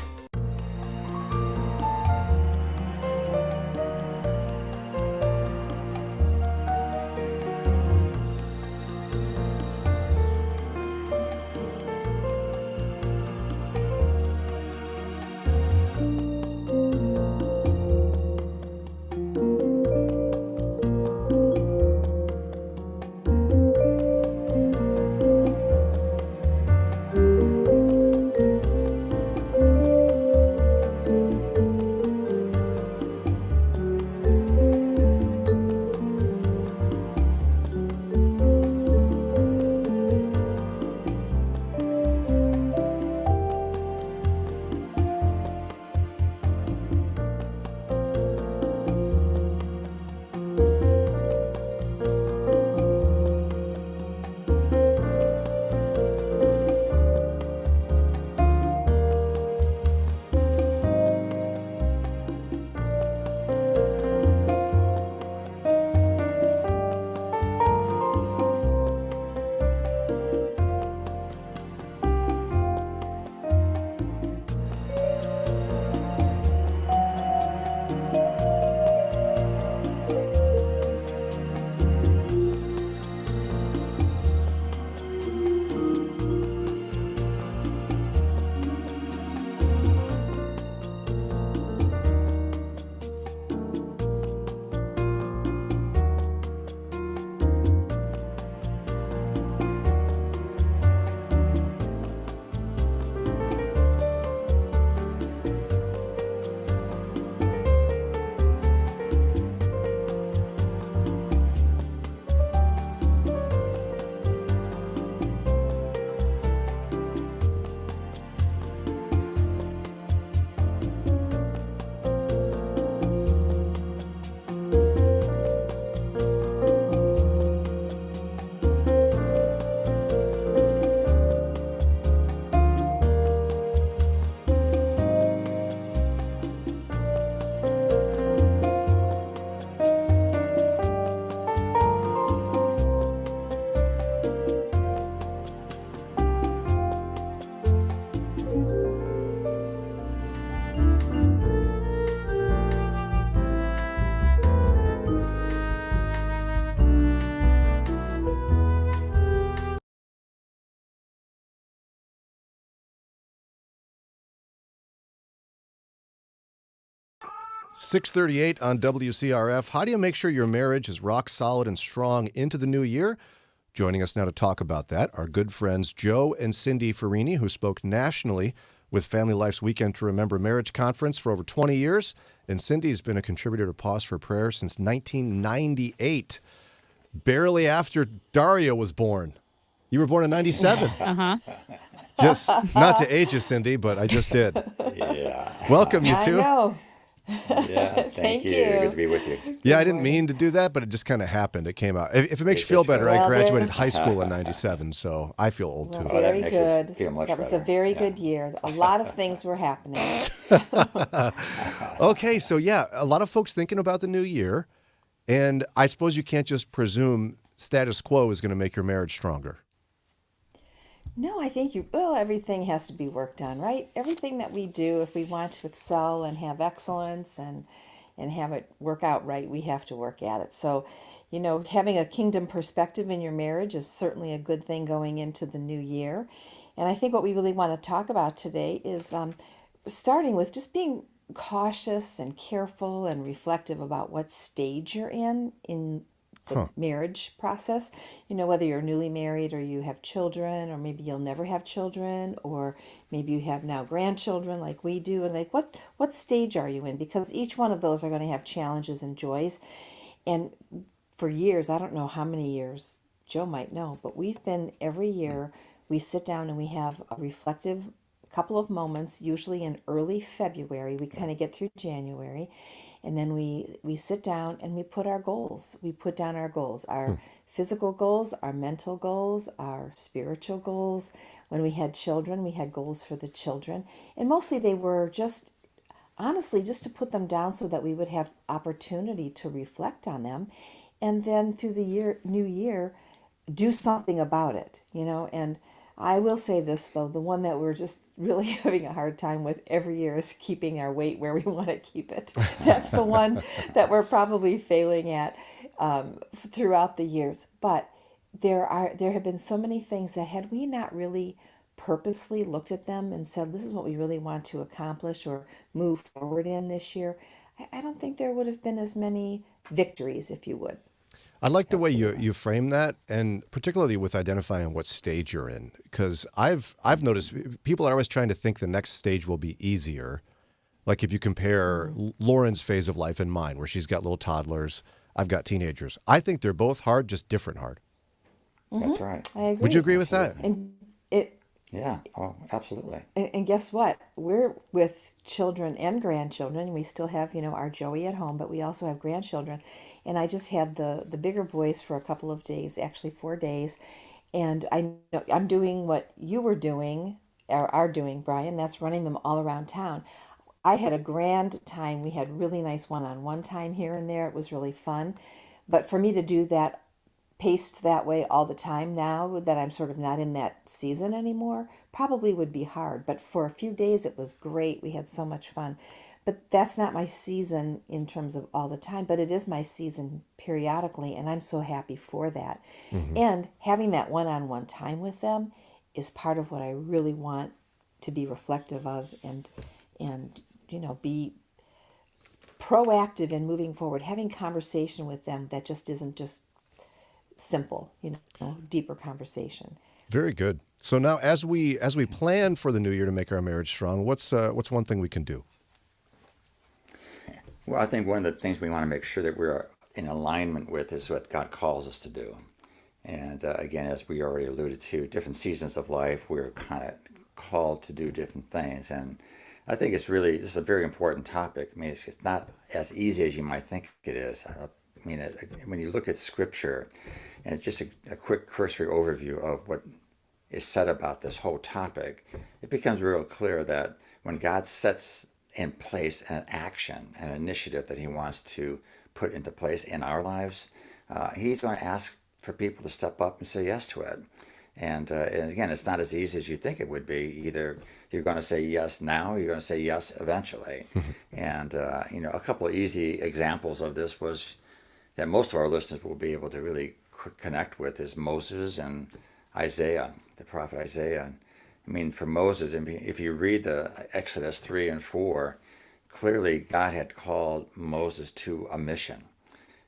6:38 on WCRF. How do you make sure your marriage is rock solid and strong into the new year? Joining us now to talk about that are good friends Joe and Cindi Ferrini, who spoke nationally with Family Life's Weekend to Remember Marriage Conference for over 20 years. And Cindy's been a contributor to Pause for Prayer since 1998, barely after Dario was born. You were born in 97. Uh-huh. Just not to age you, Cindi, but I just did. Yeah. Welcome, you two. I know. Yeah, thank you. Good to be with you. Yeah, I didn't mean to do that, but it just kind of happened. It came out. If it makes you feel better, I graduated high school in 97, so I feel old too. Well, Very good. Feel That was a very good year. A lot of things were happening. Okay, so yeah, a lot of folks thinking about the new year, and I suppose you can't just presume status quo is going to make your marriage stronger. No, I think everything has to be worked on, right? Everything that we do, if we want to excel and have excellence and have it work out right, we have to work at it. So, having a kingdom perspective in your marriage is certainly a good thing going into the new year. And I think what we really want to talk about today is starting with just being cautious and careful and reflective about what stage you're in the marriage process. Whether you're newly married or you have children, or maybe you'll never have children, or maybe you have now grandchildren like we do, and like what stage are you in? Because each one of those are going to have challenges and joys. And for years, I don't know how many years, Joe might know, but we've been every year, we sit down and we have a reflective couple of moments, usually in early February. We kind of get through January. And then we sit down and we put our goals. We put down our goals, our physical goals, our mental goals, our spiritual goals. When we had children, we had goals for the children. And mostly they were just, honestly, just to put them down so that we would have opportunity to reflect on them. And then through the new year, do something about it, And I will say this, though, the one that we're just really having a hard time with every year is keeping our weight where we want to keep it. That's the one that we're probably failing at throughout the years. But there have been so many things that had we not really purposely looked at them and said, this is what we really want to accomplish or move forward in this year, I don't think there would have been as many victories, if you would. I like the way you frame that, and particularly with identifying what stage you're in, because I've noticed people are always trying to think the next stage will be easier. Like if you compare Lauren's phase of life and mine, where she's got little toddlers, I've got teenagers. I think they're both hard, just different hard. That's right. I agree. Would you agree with that? And Yeah, absolutely. And guess what? We're with children and grandchildren. We still have, our Joey at home, but we also have grandchildren. And I just had the bigger boys for a couple of days, actually 4 days. And I'm doing what you were doing, or are doing, Brian. That's running them all around town. I had a grand time. We had really nice one-on-one time here and there. It was really fun. But for me to do that paced that way all the time now that I'm sort of not in that season anymore, probably would be hard. But for a few days, it was great. We had so much fun. But that's not my season in terms of all the time, but it is my season periodically, and I'm so happy for that. Mm-hmm. And having that one-on-one time with them is part of what I really want to be reflective of and be proactive in moving forward, having conversation with them that just isn't just simple, deeper conversation. Very good. So now as we plan for the new year to make our marriage strong, what's one thing we can do? Well, I think one of the things we want to make sure that we're in alignment with is what God calls us to do. And again, as we already alluded to, different seasons of life, we're kind of called to do different things. And I think this is a very important topic. I mean, it's not as easy as you might think it is. When you look at Scripture, and it's just a quick cursory overview of what is said about this whole topic, it becomes real clear that when God sets in place an action, an initiative that he wants to put into place in our lives, he's going to ask for people to step up and say yes to it. And again, it's not as easy as you think it would be. Either you're going to say yes now, or you're going to say yes eventually. And a couple of easy examples of this was that most of our listeners will be able to really connect with is Moses and Isaiah, the prophet Isaiah. I mean, for Moses, if you read the Exodus 3 and 4, clearly God had called Moses to a mission.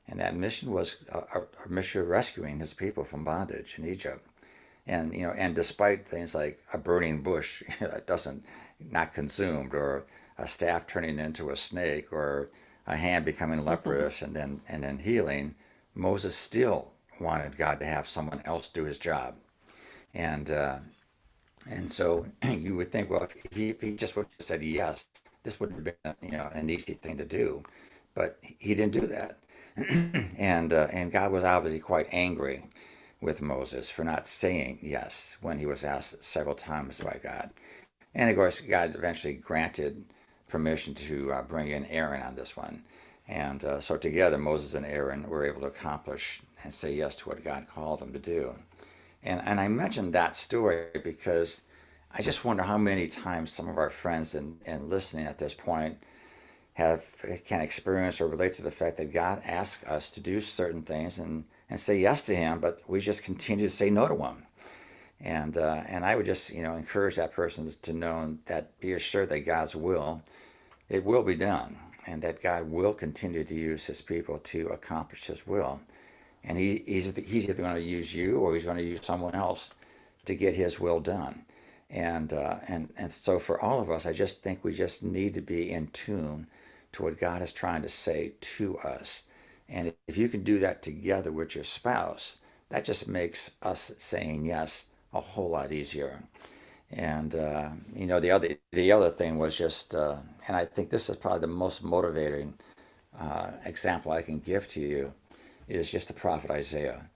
And that mission was a mission of rescuing his people from bondage in Egypt. And, and despite things like a burning bush that doesn't, not consumed, or a staff turning into a snake, or a hand becoming leprous and then healing, Moses still wanted God to have someone else do his job. And so you would think, well, if he just would have said yes, this would have been an easy thing to do. But he didn't do that. And God was obviously quite angry with Moses for not saying yes when he was asked several times by God. And of course, God eventually granted permission to bring in Aaron on this one. And so together, Moses and Aaron were able to accomplish and say yes to what God called them to do. And I mentioned that story because I just wonder how many times some of our friends and listening at this point can experience or relate to the fact that God asks us to do certain things and say yes to him, but we just continue to say no to him. And I would just encourage that person to know that, be assured that God's will, it will be done, and that God will continue to use his people to accomplish his will. And he's either going to use you or he's going to use someone else to get his will done. And so for all of us, I just think we just need to be in tune to what God is trying to say to us. And if you can do that together with your spouse, that just makes us saying yes a whole lot easier. And the other thing was just, and I think this is probably the most motivating example I can give to you, is just the prophet Isaiah.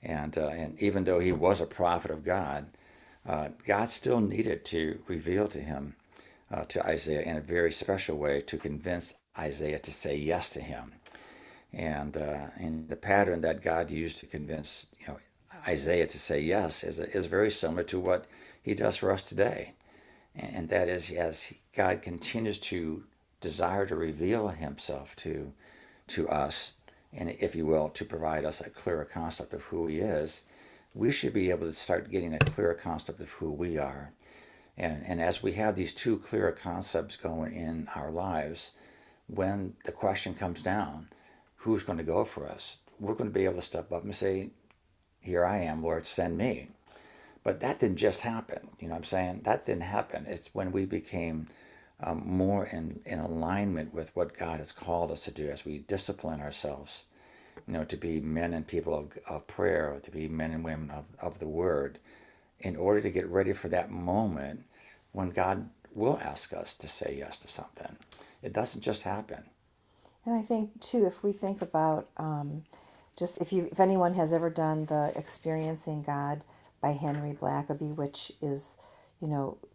And even though he was a prophet of God, God still needed to reveal to him, to Isaiah in a very special way, to convince Isaiah to say yes to him. And the pattern that God used to convince Isaiah to say yes is very similar to what he does for us today. And that is, as God continues to desire to reveal himself to us, and if you will, to provide us a clearer concept of who he is, we should be able to start getting a clearer concept of who we are. And as we have these two clearer concepts going in our lives, when the question comes down, who's going to go for us? We're going to be able to step up and say, here I am, Lord, send me. But that didn't just happen. You know what I'm saying? That didn't happen. It's when we became more in alignment with what God has called us to do, as we discipline ourselves, to be men and people of prayer, to be men and women of the Word, in order to get ready for that moment when God will ask us to say yes to something. It doesn't just happen. And I think, too, if we think about if anyone has ever done the Experiencing God by Henry Blackaby, which is,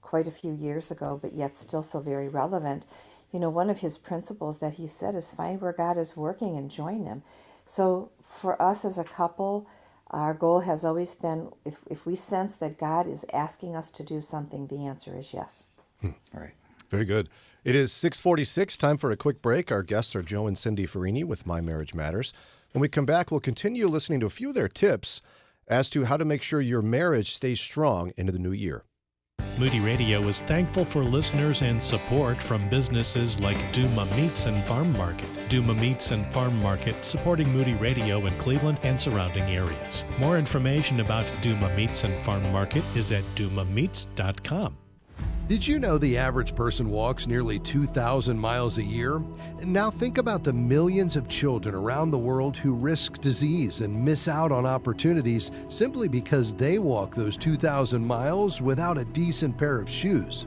quite a few years ago, but yet still so very relevant, one of his principles that he said is find where God is working and join him. So for us as a couple, our goal has always been, if we sense that God is asking us to do something, the answer is yes. All right. Very good. It is 6:46, time for a quick break. Our guests are Joe and Cindi Ferrini with My Marriage Matters. When we come back, we'll continue listening to a few of their tips as to how to make sure your marriage stays strong into the new year. Moody Radio is thankful for listeners and support from businesses like Duma Meats and Farm Market. Duma Meats and Farm Market, supporting Moody Radio in Cleveland and surrounding areas. More information about Duma Meats and Farm Market is at dumameats.com. Did you know the average person walks nearly 2,000 miles a year? Now think about the millions of children around the world who risk disease and miss out on opportunities simply because they walk those 2,000 miles without a decent pair of shoes.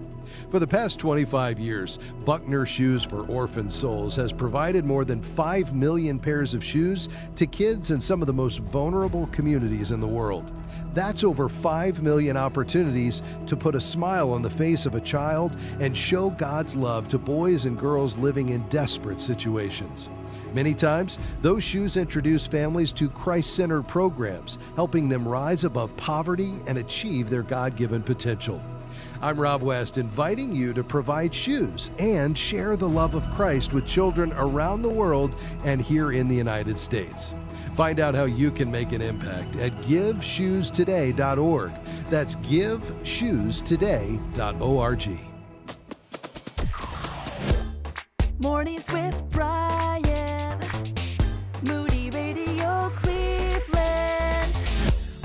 For the past 25 years, Buckner Shoes for Orphan Souls has provided more than 5 million pairs of shoes to kids in some of the most vulnerable communities in the world. That's over 5 million opportunities to put a smile on the face of a child and show God's love to boys and girls living in desperate situations. Many times, those shoes introduce families to Christ-centered programs, helping them rise above poverty and achieve their God-given potential. I'm Rob West, inviting you to provide shoes and share the love of Christ with children around the world and here in the United States. Find out how you can make an impact at GiveShoesToday.org. That's GiveShoesToday.org. Mornings with Brian. Moody Radio Cleveland.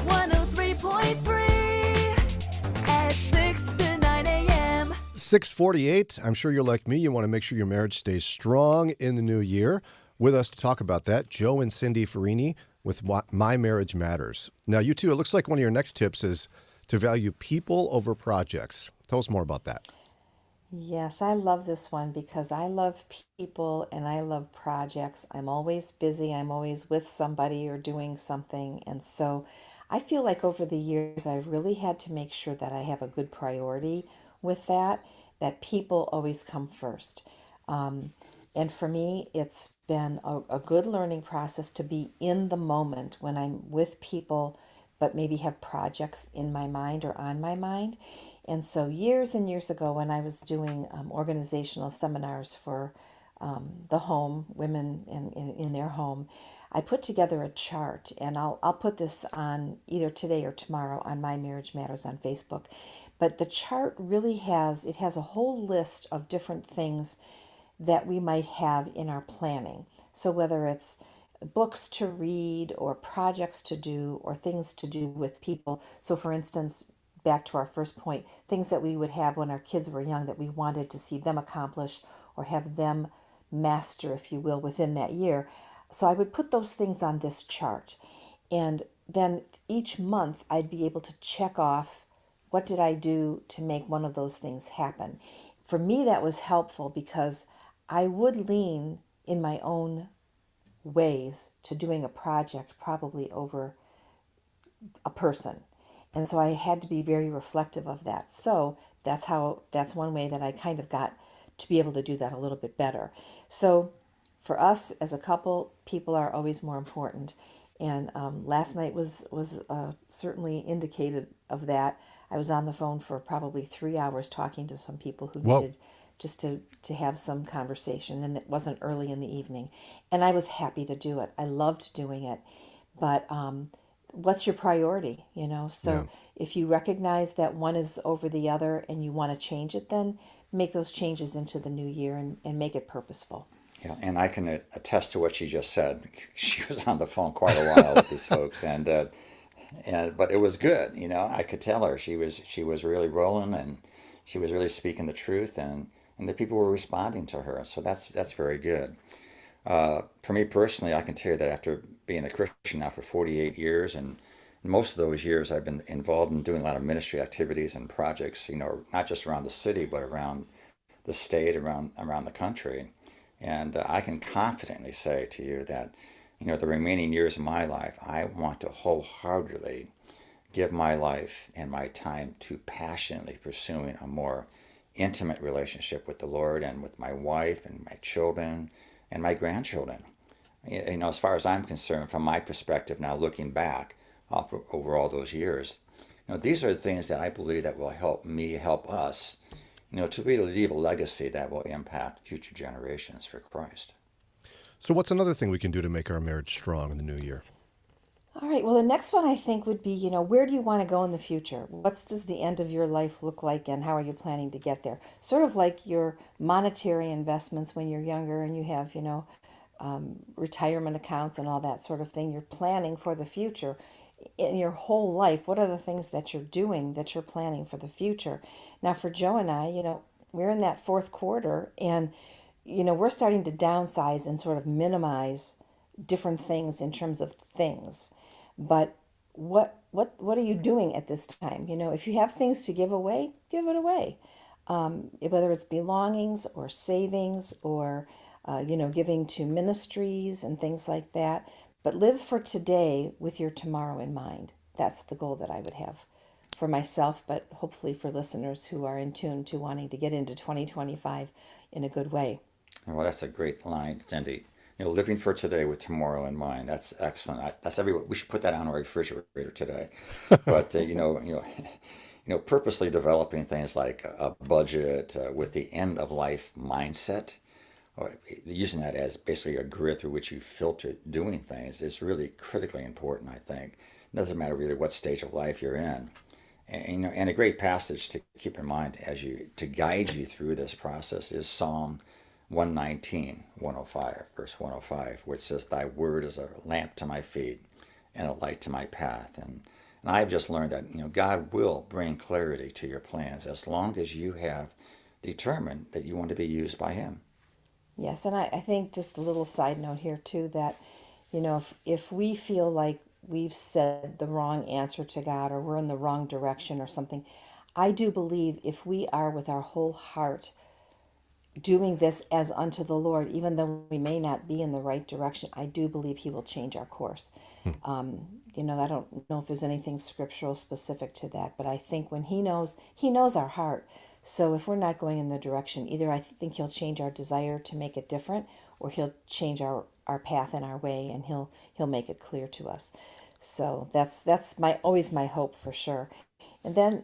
103.3 at 6 to 9 a.m. 6:48. I'm sure you're like me. You want to make sure your marriage stays strong in the new year. With us to talk about that, Joe and Cindi Ferrini with My Marriage Matters. Now, you two, it looks like one of your next tips is to value people over projects. Tell us more about that. Yes, I love this one because I love people and I love projects. I'm always busy. I'm always with somebody or doing something. And so I feel like over the years, I've really had to make sure that I have a good priority with that people always come first. And for me, it's been a good learning process to be in the moment when I'm with people, but maybe have projects in my mind or on my mind. And so years and years ago, when I was doing organizational seminars for the home, women in their home, I put together a chart, and I'll put this on either today or tomorrow on My Marriage Matters on Facebook. But the chart really has a whole list of different things that we might have in our planning. So whether it's books to read or projects to do or things to do with people. So for instance, back to our first point, things that we would have when our kids were young that we wanted to see them accomplish or have them master, if you will, within that year. So I would put those things on this chart. And then each month I'd be able to check off what did I do to make one of those things happen. For me, that was helpful because I would lean in my own ways to doing a project probably over a person. And so I had to be very reflective of that. So that's one way that I kind of got to be able to do that a little bit better. So for us as a couple, people are always more important. And last night was certainly indicated of that. I was on the phone for probably 3 hours talking to some people who needed just to have some conversation, and it wasn't early in the evening. And I was happy to do it. I loved doing it. But what's your priority, So if you recognize that one is over the other and you want to change it, then make those changes into the new year and make it purposeful. Yeah, and I can attest to what she just said. She was on the phone quite a while with these folks, but it was good. I could tell her she was really rolling, and she was really speaking the truth, and the people were responding to her. So that's very good. For me personally, I can tell you that after being a Christian now for 48 years, and most of those years I've been involved in doing a lot of ministry activities and projects, not just around the city, but around the state, around the country. And I can confidently say to you that, the remaining years of my life, I want to wholeheartedly give my life and my time to passionately pursuing a more intimate relationship with the Lord and with my wife and my children and my grandchildren. As far as I'm concerned, from my perspective now, looking back over all those years, these are the things that I believe that will help me, help us, to really leave a legacy that will impact future generations for Christ. So what's another thing we can do to make our marriage strong in the new year? All right. Well, the next one I think would be, where do you want to go in the future? What does the end of your life look like, and how are you planning to get there? Sort of like your monetary investments when you're younger and you have, retirement accounts and all that sort of thing. You're planning for the future. In your whole life, what are the things that you're doing that you're planning for the future? Now, for Joe and I, we're in that fourth quarter, and, we're starting to downsize and sort of minimize different things in terms of things. But what are you doing at this time? If you have things to give away, give it away. Whether it's belongings or savings or, giving to ministries and things like that. But live for today with your tomorrow in mind. That's the goal that I would have for myself, but hopefully for listeners who are in tune to wanting to get into 2025 in a good way. Well, that's a great line, Cindi. Living for today with tomorrow in mind. That's excellent. We should put that on our refrigerator today. But purposely developing things like a budget with the end of life mindset, or using that as basically a grid through which you filter doing things, is really critically important. I think it doesn't matter really what stage of life you're in. And a great passage to keep in mind to guide you through this process is Psalm 105, verse 105, which says, "Thy word is a lamp to my feet and a light to my path." And I've just learned that, God will bring clarity to your plans as long as you have determined that you want to be used by Him. Yes, and I think just a little side note here too, that, if we feel like we've said the wrong answer to God, or we're in the wrong direction or something, I do believe if we are with our whole heart doing this as unto the Lord, even though we may not be in the right direction, I do believe He will change our course. I don't know if there's anything scriptural specific to that, but I think when He knows our heart. So if we're not going in the direction, either I think He'll change our desire to make it different, or He'll change our path and our way, and He'll make it clear to us. So that's always my hope, for sure. And then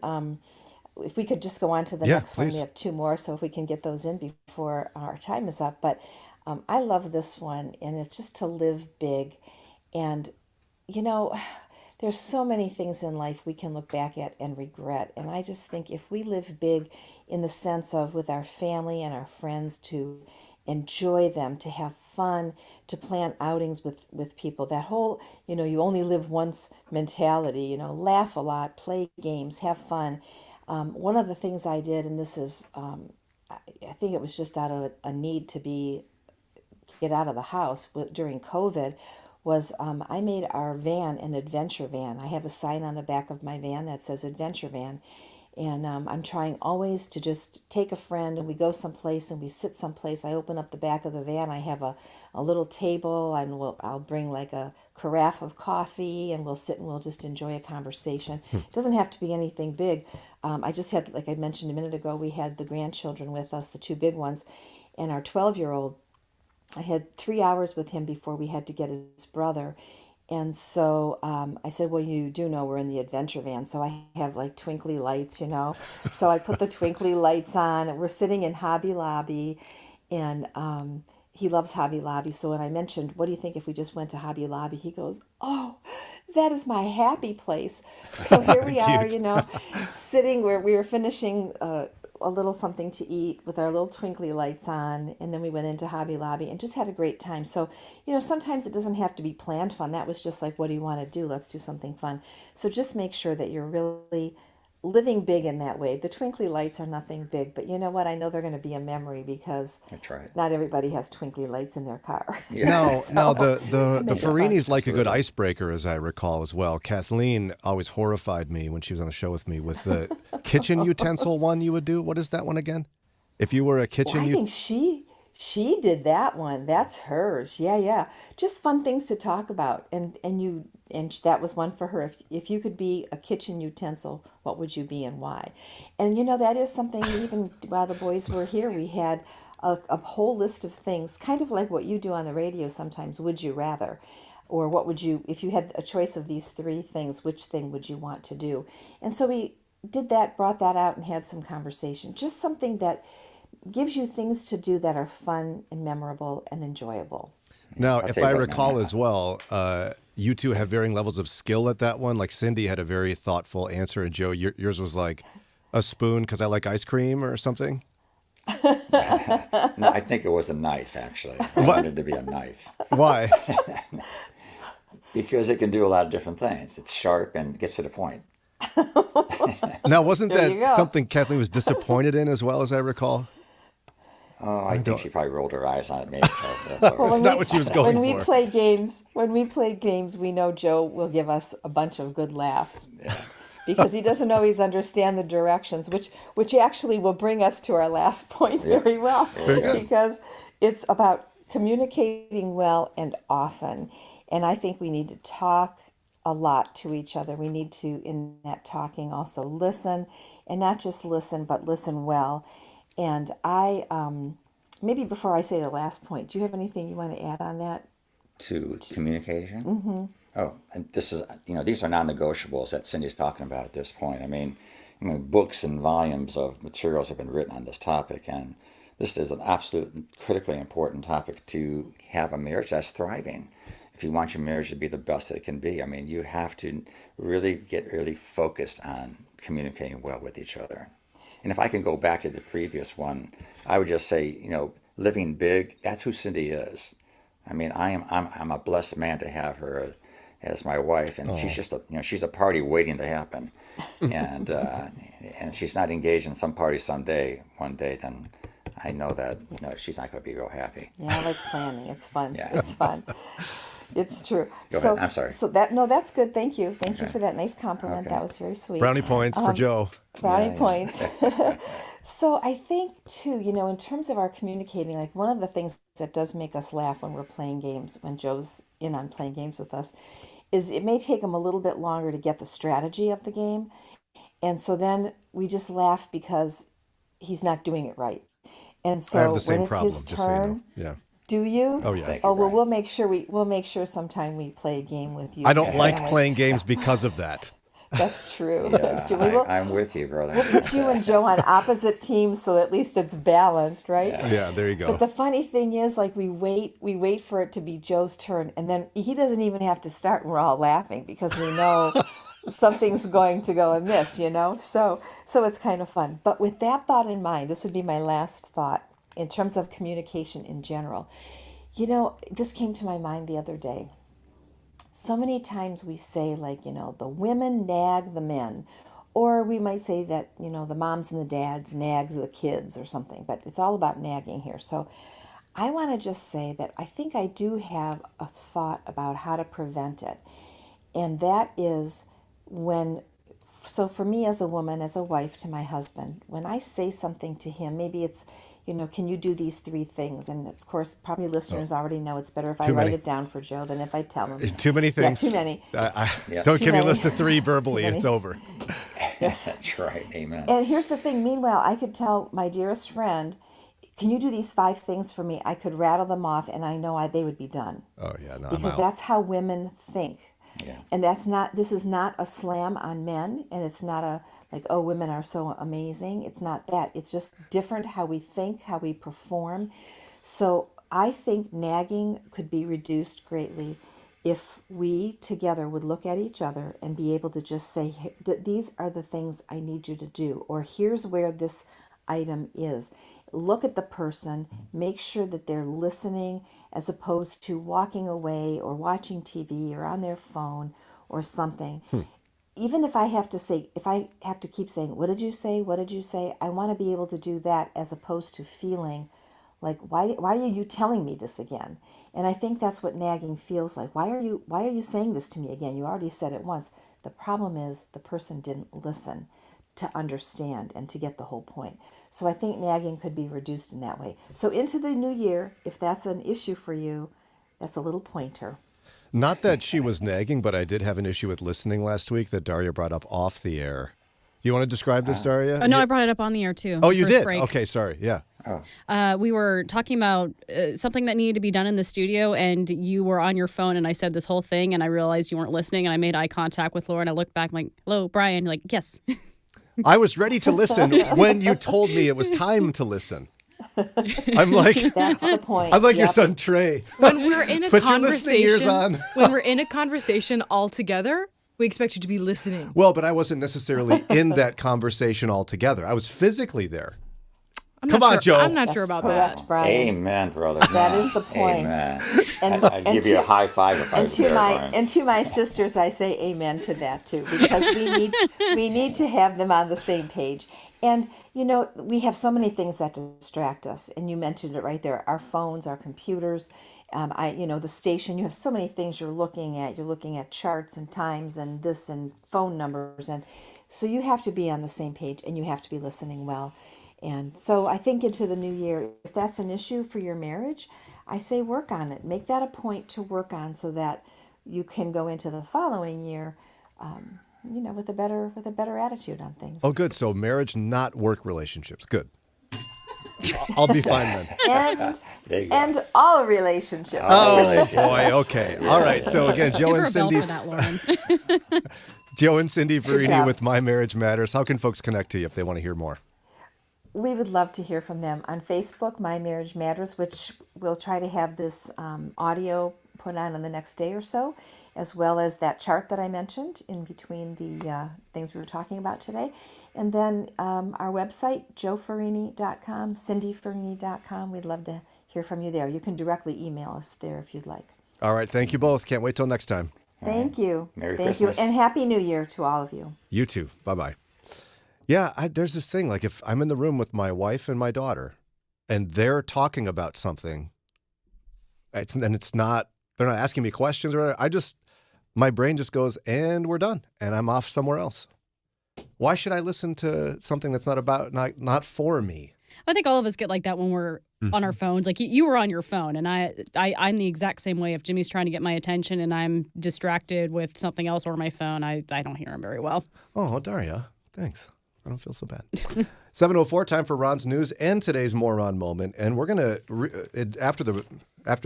if we could just go on to the next one, we have two more, so if we can get those in before our time is up. But I love this one, and it's just to live big. And there's so many things in life we can look back at and regret. And I just think if we live big in the sense of with our family and our friends, to enjoy them, to have fun, to plan outings with people, that whole, you only live once mentality, laugh a lot, play games, have fun. One of the things I did, and this is, I think it was just out of a need to get out of the house during COVID, was I made our van an adventure van. I have a sign on the back of my van that says adventure van. And I'm trying always to just take a friend and we go someplace and we sit someplace. I open up the back of the van. I have a little table, and I'll bring like a carafe of coffee, and we'll sit and we'll just enjoy a conversation. It doesn't have to be anything big. I just had, like I mentioned a minute ago, we had the grandchildren with us, the two big ones, and our 12-year-old. I had 3 hours with him before we had to get his brother. And so I said, well, you do know we're in the adventure van. So I have like twinkly lights, So I put the twinkly lights on, and we're sitting in Hobby Lobby, and he loves Hobby Lobby. So when I mentioned, what do you think if we just went to Hobby Lobby? He goes, oh, that is my happy place. So here we are, sitting where we were finishing a little something to eat with our little twinkly lights on, and then we went into Hobby Lobby and just had a great time. So, sometimes it doesn't have to be planned fun. That was just like, what do you want to do? Let's do something fun. So just make sure that you're really living big in that way. The twinkly lights are nothing big, but you know what? I know they're going to be a memory, because that's right. Not everybody has twinkly lights in their car. Yeah. No, the Ferrini's like a good icebreaker, as I recall as well. Kathleen always horrified me when she was on the show with me with the kitchen utensil one you would do. What is that one again? If you were a kitchen I think she did that one. That's hers. Yeah. Just fun things to talk about. And that was one for her. If you could be a kitchen utensil, what would you be and why? And that is something, even while the boys were here, we had a whole list of things, kind of like what you do on the radio sometimes. Would you rather? Or what would you, if you had a choice of these three things, which thing would you want to do? And so we did that, brought that out, and had some conversation. Just something that gives you things to do that are fun and memorable and enjoyable. Now, if I recall as well, you two have varying levels of skill at that one. Like Cindi had a very thoughtful answer, and Joe, yours was like a spoon because I like ice cream or something. No, I think it was a knife, actually. I wanted it to be a knife. Why? Because it can do a lot of different things. It's sharp and gets to the point. Now, wasn't that something Kathleen was disappointed in as well, as I recall? Oh, I think she probably rolled her eyes on it. Maybe so. That's not what she was going for. When we play games, we know Joe will give us a bunch of good laughs. Yeah. Because he doesn't always understand the directions, which actually will bring us to our last point very well. Very good. Because it's about communicating well and often. And I think we need to talk a lot to each other. We need to, in that talking, also listen, and not just listen, but listen well. And I, maybe before I say the last point, do you have anything you want to add on that? To communication? Mm-hmm. Oh, and this is, these are non-negotiables that Cindy's talking about at this point. I mean, books and volumes of materials have been written on this topic, and this is an absolute critically important topic to have a marriage that's thriving. If you want your marriage to be the best that it can be, you have to really get really focused on communicating well with each other. And if I can go back to the previous one, I would just say, living big. That's who Cindi is. I mean, I'm a blessed man to have her as my wife, and she's just she's a party waiting to happen, and she's not engaged in some party one day, then I know that she's not going to be real happy. Yeah, I like planning. It's fun. Yeah. It's fun. It's true. Go ahead. I'm sorry. So that's good. Thank you. Thank you for that nice compliment. Okay. That was very sweet. Brownie points for Joe. Brownie points. So I think too, in terms of our communicating, like one of the things that does make us laugh when we're playing games, when Joe's in on playing games with us, is it may take him a little bit longer to get the strategy of the game. And so then we just laugh because he's not doing it right. And so I have the same when it's problem, his just so you turn, know. Yeah. do you? Oh, yeah. Thank Oh, well, we'll make sure sometime we play a game with you. I don't like family. playing games because of that. That's true. Yeah, That's true. I'm with you, brother. We'll put you and Joe on opposite teams so at least it's balanced, right? Yeah, there you go. But the funny thing is, like, we wait for it to be Joe's turn, and then he doesn't even have to start, and we're all laughing because we know something's going to go amiss, So it's kind of fun. But with that thought in mind, this would be my last thought in terms of communication in general. This came to my mind the other day. So many times we say, like, the women nag the men, or we might say that, the moms and the dads nags the kids or something, but it's all about nagging here. So I want to just say that I think I do have a thought about how to prevent it. And that is so for me as a woman, as a wife to my husband, when I say something to him, maybe it's, can you do these 3 things? And of course, probably listeners already know it's better if I write it down for Joe than if I tell him. Too many things. Yeah, too many. Don't give me a list of 3 verbally. It's over. Yes, that's right. Amen. And here's the thing. Meanwhile, I could tell my dearest friend, can you do these 5 things for me? I could rattle them off, and I know they would be done. Oh, yeah. No, because that's how women think. Yeah. And this is not a slam on men, and it's not a like, oh, women are so amazing. It's not that. It's just different how we think, how we perform. So I think nagging could be reduced greatly if we together would look at each other and be able to just say that these are the things I need you to do, or here's where this item is. Look at the person, make sure that they're listening as opposed to walking away or watching TV or on their phone or something. Even if I have to keep saying, what did you say? What did you say? I want to be able to do that as opposed to feeling like, why are you telling me this again? And I think that's what nagging feels like. Why are you saying this to me again? You already said it once. The problem is the person didn't listen to understand and to get the whole point. So I think nagging could be reduced in that way. So into the new year, if that's an issue for you, that's a little pointer. Not that she was nagging, but I did have an issue with listening last week that Daria brought up off the air. Do you want to describe this, Daria? No, I brought it up on the air too. Oh, you did? Break. Okay, sorry. Yeah. We were talking about something that needed to be done in the studio, and you were on your phone, and I said this whole thing, and I realized you weren't listening, and I made eye contact with Laura, and I looked back, I'm like, hello, Brian. You're like, yes. I was ready to listen when you told me it was time to listen. I'm like, that's the point. I'm like your son Trey. When we're in a Put your listening ears conversation, on. when we're in a conversation all together, we expect you to be listening. Well, but I wasn't necessarily in that conversation altogether. I was physically there. Come on, Joe. I'm not sure about that. Brian. Amen, brother. That is the point. Amen. And, I'd give you a high five if I was there, Brian. And to my sisters, I say amen to that too, because we need to have them on the same page. And we have so many things that distract us, and you mentioned it right there: our phones, our computers, the station. You have so many things you're looking at. You're looking at charts and times and this and phone numbers, and so you have to be on the same page, and you have to be listening well. And so I think into the new year, if that's an issue for your marriage, I say work on it. Make that a point to work on so that you can go into the following year, with a better attitude on things. Oh, good. So marriage, not work relationships. Good. I'll be fine then. And all relationships. Oh, boy. Okay. All right. So again, Joe and Cindi. Joe and Cindi Ferrini with My Marriage Matters. How can folks connect to you if they want to hear more? We would love to hear from them on Facebook, My Marriage Matters, which we'll try to have this audio put on in the next day or so, as well as that chart that I mentioned in between the things we were talking about today. And then our website, joeferrini.com, cindyferrini.com. We'd love to hear from you there. You can directly email us there if you'd like. All right. Thank you both. Can't wait till next time. Thank you. Merry Thank Christmas. you. And Happy New Year to all of you. You too. Bye-bye. Yeah, there's this thing, like if I'm in the room with my wife and my daughter and they're talking about something, they're not asking me questions or whatever, my brain just goes, and we're done, and I'm off somewhere else. Why should I listen to something that's not for me? I think all of us get like that when we're on our phones. Like you were on your phone, and I'm the exact same way. If Jimmy's trying to get my attention and I'm distracted with something else or my phone, I don't hear him very well. Oh, Daria, thanks. I don't feel so bad. 7:04, time for Ron's news and today's Moron Moment. And we're going to, after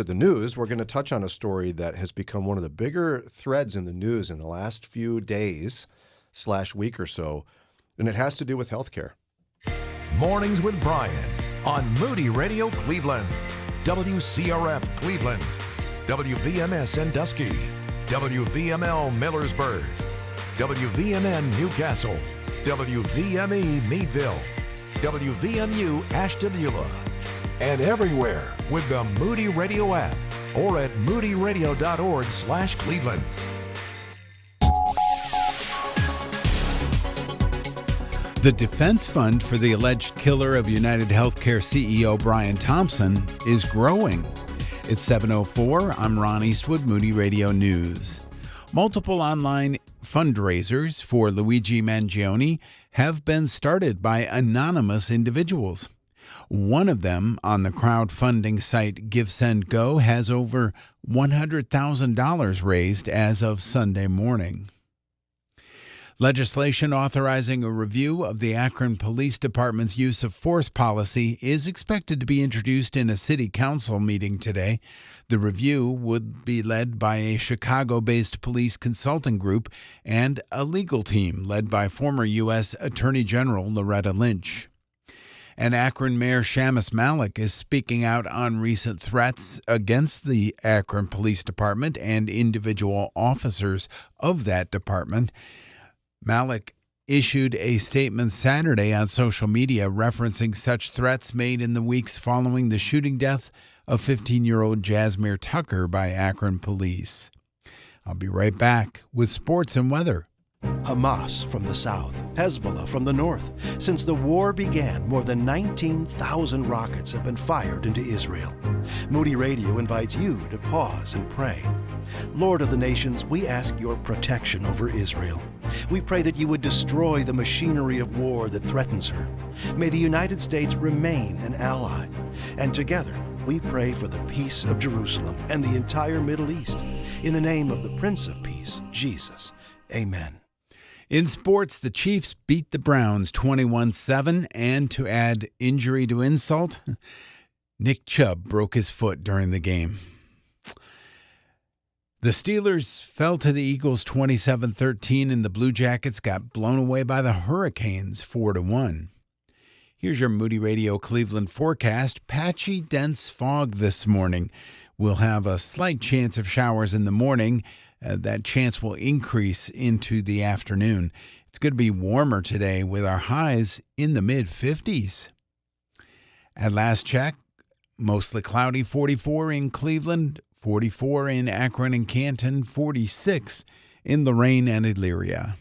the news, we're going to touch on a story that has become one of the bigger threads in the news in the last few days / week or so. And it has to do with healthcare. Mornings with Brian on Moody Radio Cleveland, WCRF Cleveland, WVMS Sandusky, WVML Millersburg, WVMN Newcastle, WVME Meadville, WVMU Ashtabula, and everywhere with the Moody Radio app or at moodyradio.org/Cleveland. The defense fund for the alleged killer of United Healthcare CEO Brian Thompson is growing. It's 7:04. I'm Ron Eastwood, Moody Radio News. Multiple online fundraisers for Luigi Mangione have been started by anonymous individuals. One of them, on the crowdfunding site GiveSendGo, has over $100,000 raised as of Sunday morning. Legislation authorizing a review of the Akron Police Department's use of force policy is expected to be introduced in a city council meeting today. The review would be led by a Chicago-based police consulting group and a legal team led by former U.S. Attorney General Loretta Lynch. And Akron Mayor Shamus Malik is speaking out on recent threats against the Akron Police Department and individual officers of that department. Malik issued a statement Saturday on social media referencing such threats made in the weeks following the shooting death of 15-year-old Jasmine Tucker by Akron police. I'll be right back with sports and weather. Hamas from the south, Hezbollah from the north. Since the war began, more than 19,000 rockets have been fired into Israel. Moody Radio invites you to pause and pray. Lord of the nations, we ask your protection over Israel. We pray that you would destroy the machinery of war that threatens her. May the United States remain an ally. And together, we pray for the peace of Jerusalem and the entire Middle East. In the name of the Prince of Peace, Jesus. Amen. In sports, the Chiefs beat the Browns 21-7, and to add injury to insult, Nick Chubb broke his foot during the game. The Steelers fell to the Eagles 27-13, and the Blue Jackets got blown away by the Hurricanes 4-1. Here's your Moody Radio Cleveland forecast. Patchy, dense fog this morning. We'll have a slight chance of showers in the morning. That chance will increase into the afternoon. It's going to be warmer today with our highs in the mid-50s. At last check, mostly cloudy, 44 in Cleveland, 44 in Akron and Canton, 46 in Lorain and Elyria.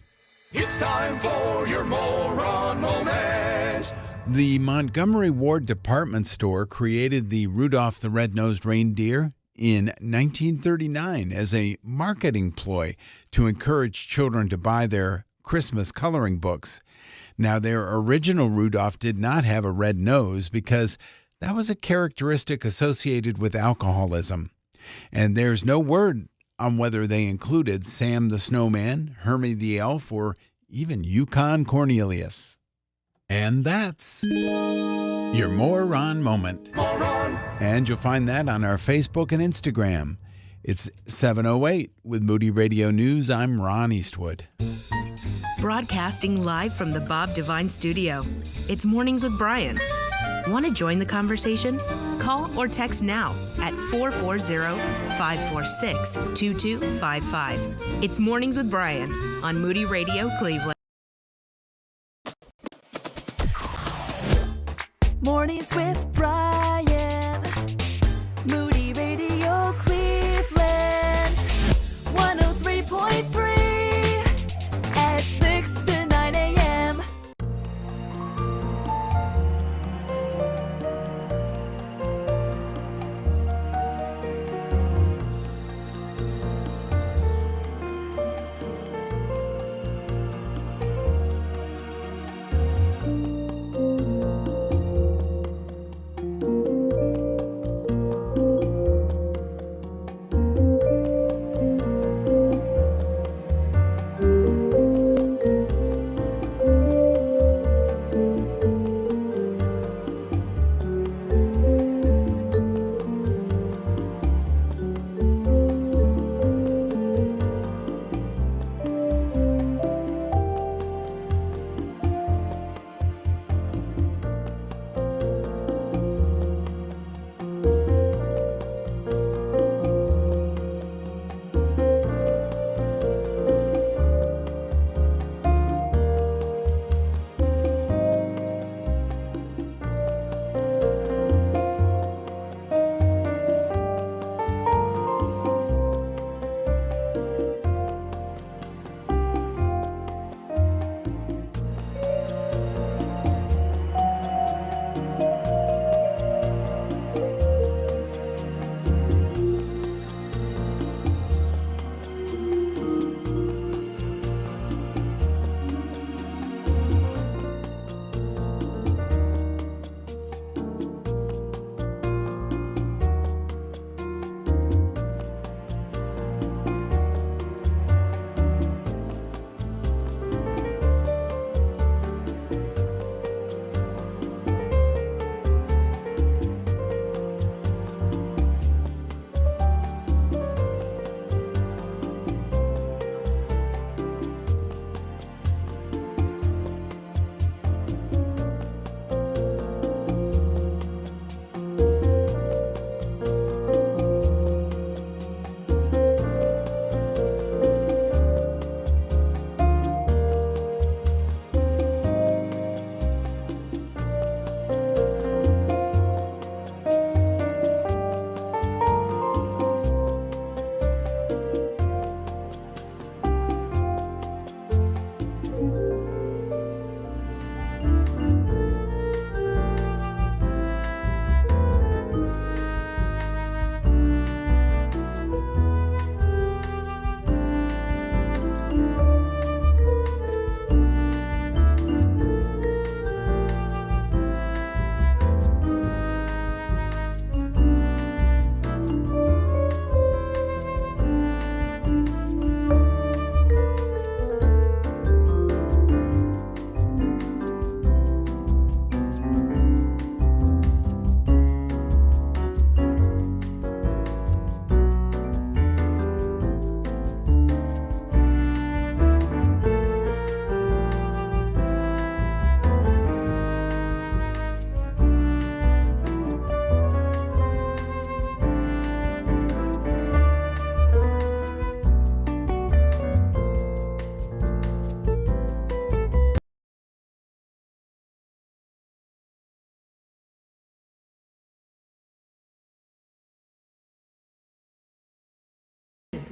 It's time for your Moron Moment. The Montgomery Ward department store created the Rudolph the Red-Nosed Reindeer in 1939 as a marketing ploy to encourage children to buy their Christmas coloring books. Now, their original Rudolph did not have a red nose because that was a characteristic associated with alcoholism. And there's no word on whether they included Sam the Snowman, Hermie the Elf, or even Yukon Cornelius. And that's your Moron Moment. And you'll find that on our Facebook and Instagram. It's 7:08 with Moody Radio News. I'm Ron Eastwood. Broadcasting live from the Bob Devine Studio. It's Mornings with Brian. Want to join the conversation? Call or text now at 440-546-2255. It's Mornings with Brian on Moody Radio Cleveland. Mornings with Brian.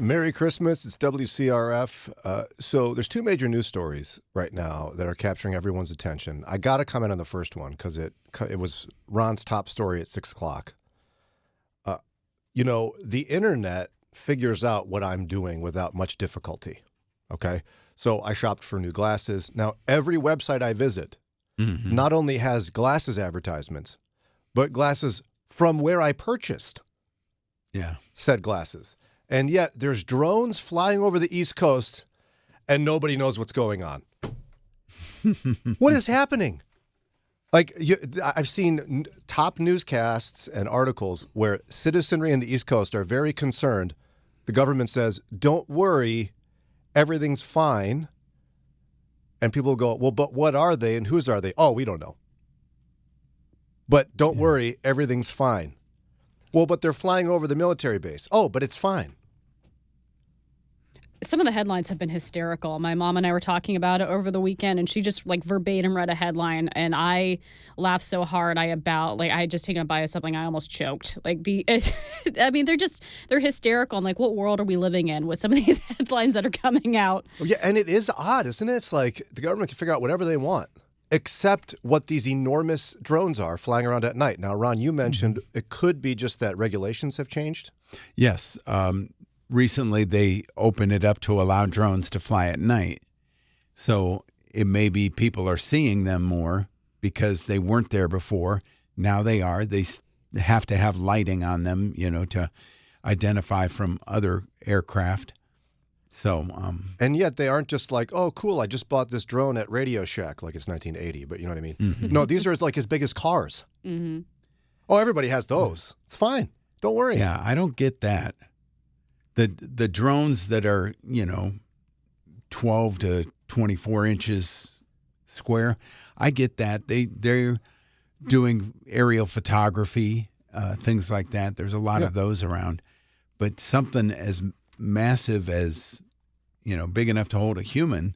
Merry Christmas. It's WCRF. So there's two major news stories right now that are capturing everyone's attention. I got to comment on the first one because it was Ron's top story at 6 o'clock. The internet figures out what I'm doing without much difficulty. Okay? So I shopped for new glasses. Now, every website I visit not only has glasses advertisements, but glasses from where I purchased said glasses. And yet there's drones flying over the East Coast and nobody knows what's going on. What is happening? I've seen top newscasts and articles where citizenry in the East Coast are very concerned. The government says, don't worry, everything's fine. And people go, well, but what are they and whose are they? Oh, we don't know. But don't worry, everything's fine. Well, but they're flying over the military base. Oh, but it's fine. Some of the headlines have been hysterical. My mom and I were talking about it over the weekend, and she just verbatim read a headline, and I laughed so hard I had just taken a bite of something, I almost choked. They're hysterical. I'm like, what world are we living in with some of these headlines that are coming out? Well, yeah, and it is odd, isn't it? It's like the government can figure out whatever they want, except what these enormous drones are flying around at night. Now, Ron, you mentioned it could be just that regulations have changed. Yes. Recently, they opened it up to allow drones to fly at night. So it may be people are seeing them more because they weren't there before. Now they are. They have to have lighting on them, to identify from other aircraft. So, and yet they aren't just like, oh, cool, I just bought this drone at Radio Shack, like it's 1980, but you know what I mean? No, these are like as big as cars. Oh, everybody has those. It's fine. Don't worry. Yeah, I don't get that. The drones that are, 12 to 24 inches square, I get that. They're doing aerial photography, things like that. There's a lot of those around. But something as massive as, big enough to hold a human,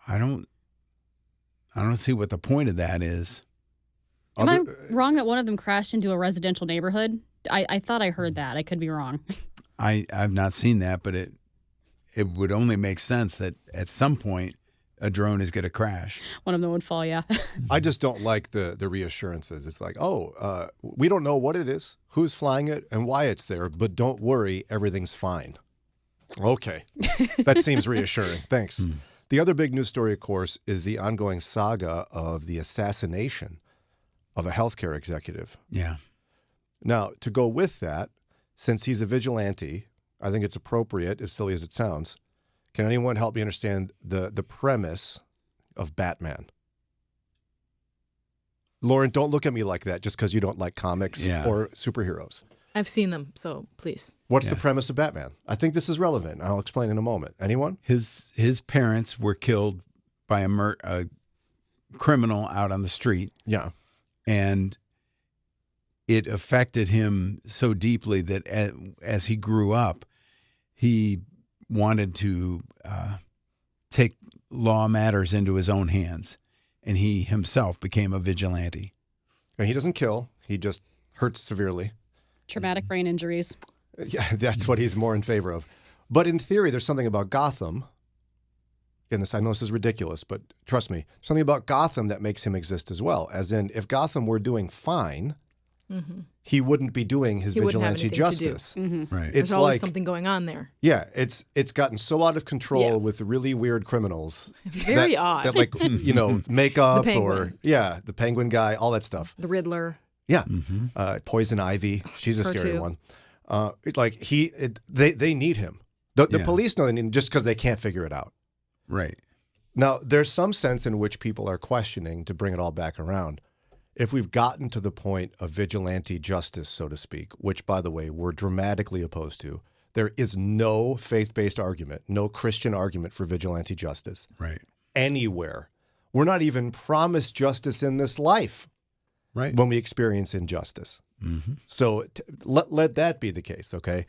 I don't see what the point of that is. Am I wrong that one of them crashed into a residential neighborhood? I thought I heard that. I could be wrong. I've not seen that, but it would only make sense that at some point a drone is going to crash. One of them would fall, yeah. I just don't like the reassurances. It's like, we don't know what it is, who's flying it, and why it's there, but don't worry, everything's fine. Okay. That seems reassuring. Thanks. The other big news story, of course, is the ongoing saga of the assassination of a healthcare executive. Yeah. Now, to go with that, since he's a vigilante, I think it's appropriate, as silly as it sounds. Can anyone help me understand the premise of Batman? Lauren, don't look at me like that just because you don't like comics or superheroes. I've seen them, so please. What's the premise of Batman? I think this is relevant. I'll explain in a moment. Anyone? His parents were killed by a criminal out on the street. Yeah. And it affected him so deeply that as he grew up, he wanted to take law matters into his own hands, and he himself became a vigilante. And he doesn't kill; he just hurts severely. Traumatic brain injuries. Yeah, that's what he's more in favor of. But in theory, there's something about Gotham. And I know this is ridiculous, but trust me, something about Gotham that makes him exist as well. As in, if Gotham were doing fine, he wouldn't be doing his vigilante justice. Right. There's always something going on there. Yeah, it's gotten so out of control with really weird criminals. Very odd. That makeup The or the Penguin guy, all that stuff. The Riddler. Yeah, Poison Ivy. She's a scary one. They need him. The police know they need him just because they can't figure it out. Right. Now, there's some sense in which people are questioning, to bring it all back around, if we've gotten to the point of vigilante justice, so to speak, which, by the way, we're dramatically opposed to. There is no faith-based argument, no Christian argument for vigilante justice. Right. Anywhere. We're not even promised justice in this life. Right. When we experience injustice. So let that be the case, okay?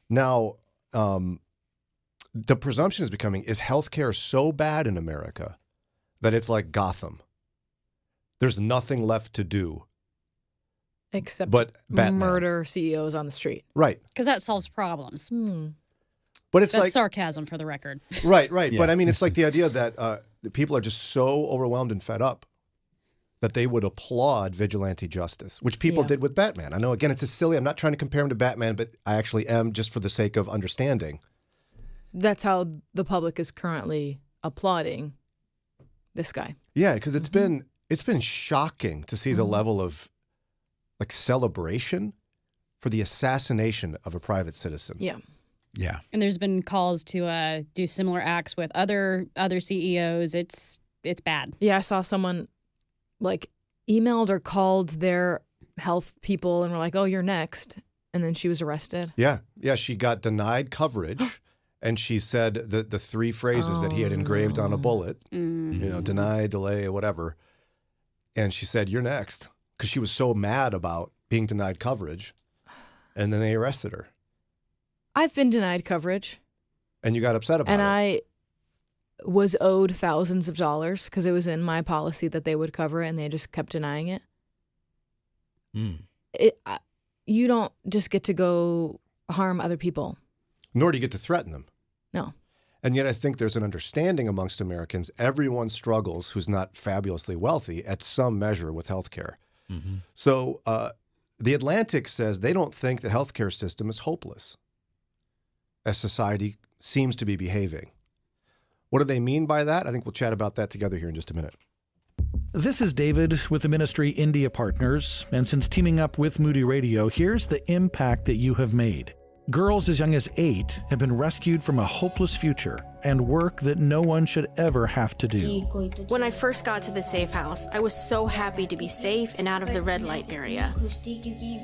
Now, the presumption is becoming, is healthcare so bad in America that it's like Gotham? There's nothing left to do. Except Batman. murder CEOs on the street. Right. Because that solves problems. But it's That's like sarcasm for the record. Right. Yeah. But I mean, it's like the idea that the people are just so overwhelmed and fed up that they would applaud vigilante justice, which people did with Batman. I know, again, it's a silly, I'm not trying to compare him to Batman, but I actually am just for the sake of understanding. That's how the public is currently applauding this guy. Yeah, because it's been shocking to see the level of like celebration for the assassination of a private citizen. Yeah. Yeah. And there's been calls to do similar acts with other CEOs. It's bad. Yeah, I saw someone like emailed or called their health people and were like, "Oh, you're next," and then she was arrested. Yeah, she got denied coverage, and she said the three phrases that he had engraved on a bullet, deny, delay, whatever, and she said, "You're next," because she was so mad about being denied coverage, and then they arrested her. I've been denied coverage. And you got upset about and it. I was owed thousands of dollars because it was in my policy that they would cover it, and they just kept denying it. You don't just get to go harm other people. Nor do you get to threaten them. No. And yet I think there's an understanding amongst Americans. Everyone struggles who's not fabulously wealthy at some measure with healthcare. So The Atlantic says they don't think the healthcare system is hopeless, as society seems to be behaving. What do they mean by that? I think we'll chat about that together here in just a minute. This is David with the ministry India Partners, and since teaming up with Moody Radio, here's the impact that you have made. Girls as young as 8 have been rescued from a hopeless future and work that no one should ever have to do. When I first got to the safe house, I was so happy to be safe and out of the red light area.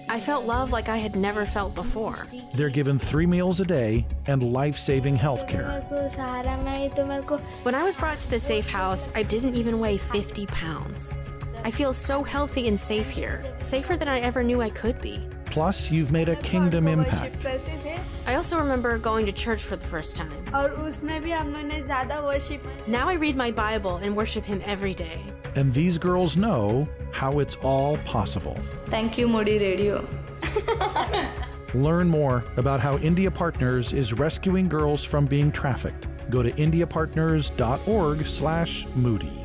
I felt love like I had never felt before. They're given 3 meals a day and life-saving health care. When I was brought to the safe house, I didn't even weigh 50 pounds. I feel so healthy and safe here, safer than I ever knew I could be. Plus, you've made a kingdom impact. I also remember going to church for the first time. Now I read my Bible and worship Him every day. And these girls know how it's all possible. Thank you, Moody Radio. Learn more about how India Partners is rescuing girls from being trafficked. Go to indiapartners.org/Moody.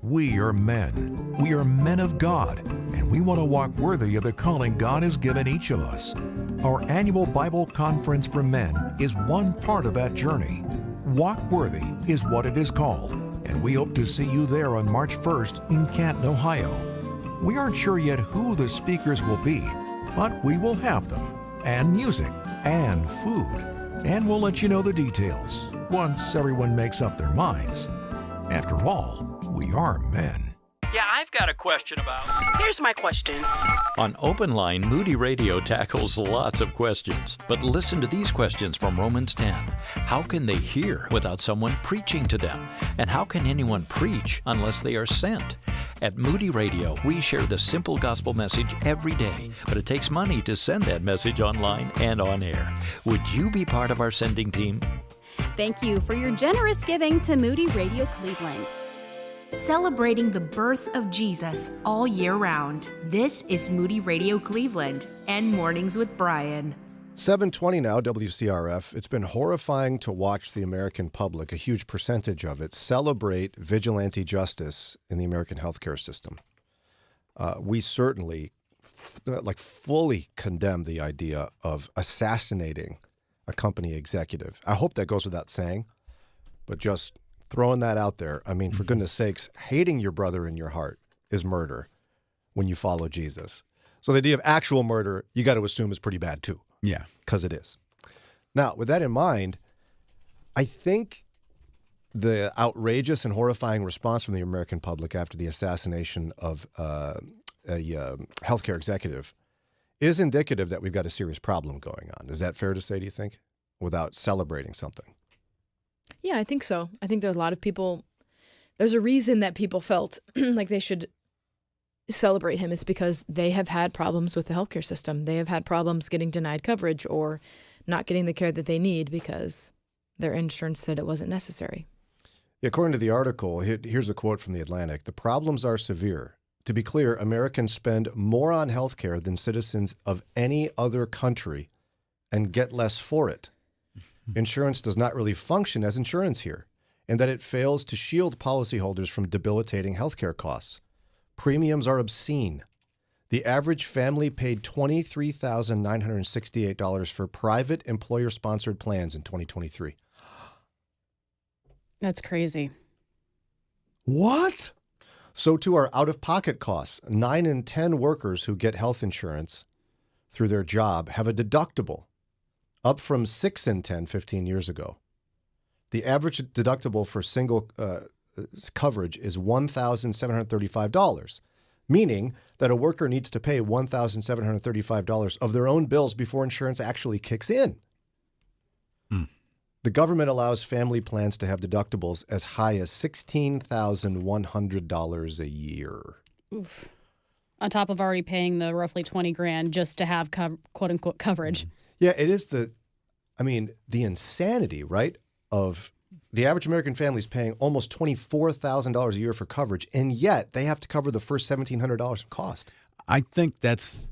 We are men. We are men of God, and we want to walk worthy of the calling God has given each of us. Our annual Bible Conference for Men is one part of that journey. Walk Worthy is what it is called, and we hope to see you there on March 1st in Canton, Ohio. We aren't sure yet who the speakers will be, but we will have them, and music, and food. And we'll let you know the details once everyone makes up their minds. After all, we are men. Yeah, I've got a question about... Here's my question. On Open Line, Moody Radio tackles lots of questions. But listen to these questions from Romans 10. How can they hear without someone preaching to them? And how can anyone preach unless they are sent? At Moody Radio, we share the simple gospel message every day, but it takes money to send that message online and on air. Would you be part of our sending team? Thank you for your generous giving to Moody Radio Cleveland. Celebrating the birth of Jesus all year round. This is Moody Radio Cleveland and Mornings with Brian. 7:20 now, WCRF. It's been horrifying to watch the American public, a huge percentage of it, celebrate vigilante justice in the American healthcare system. We certainly fully condemn the idea of assassinating a company executive. I hope that goes without saying, but just throwing that out there. I mean, for goodness sakes, hating your brother in your heart is murder when you follow Jesus. So the idea of actual murder, you got to assume is pretty bad too. Yeah. Because it is. Now, with that in mind, I think the outrageous and horrifying response from the American public after the assassination of a healthcare executive is indicative that we've got a serious problem going on. Is that fair to say, do you think, without celebrating something? Yeah, I think so. I think there's a lot of people, there's a reason that people felt like they should celebrate him is because they have had problems with the healthcare system. They have had problems getting denied coverage or not getting the care that they need because their insurance said it wasn't necessary. Yeah, according to the article, here's a quote from The Atlantic. The problems are severe. To be clear, Americans spend more on healthcare than citizens of any other country and get less for it. insurance does not really function as insurance here, and that it fails to shield policyholders from debilitating healthcare costs. Premiums are obscene. The average family paid $23,968 for private employer-sponsored plans in 2023. That's crazy. What? So to our out-of-pocket costs, 9 in 10 workers who get health insurance through their job have a deductible, up from 6 in 10 15 years ago. The average deductible for single coverage is $1,735, meaning that a worker needs to pay $1,735 of their own bills before insurance actually kicks in. The government allows family plans to have deductibles as high as $16,100 a year. Oof. On top of already paying the roughly $20,000 just to have quote unquote coverage. Yeah, it is the insanity, right? Of the average American family is paying almost $24,000 a year for coverage, and yet they have to cover the first $1,700 in cost. I think that's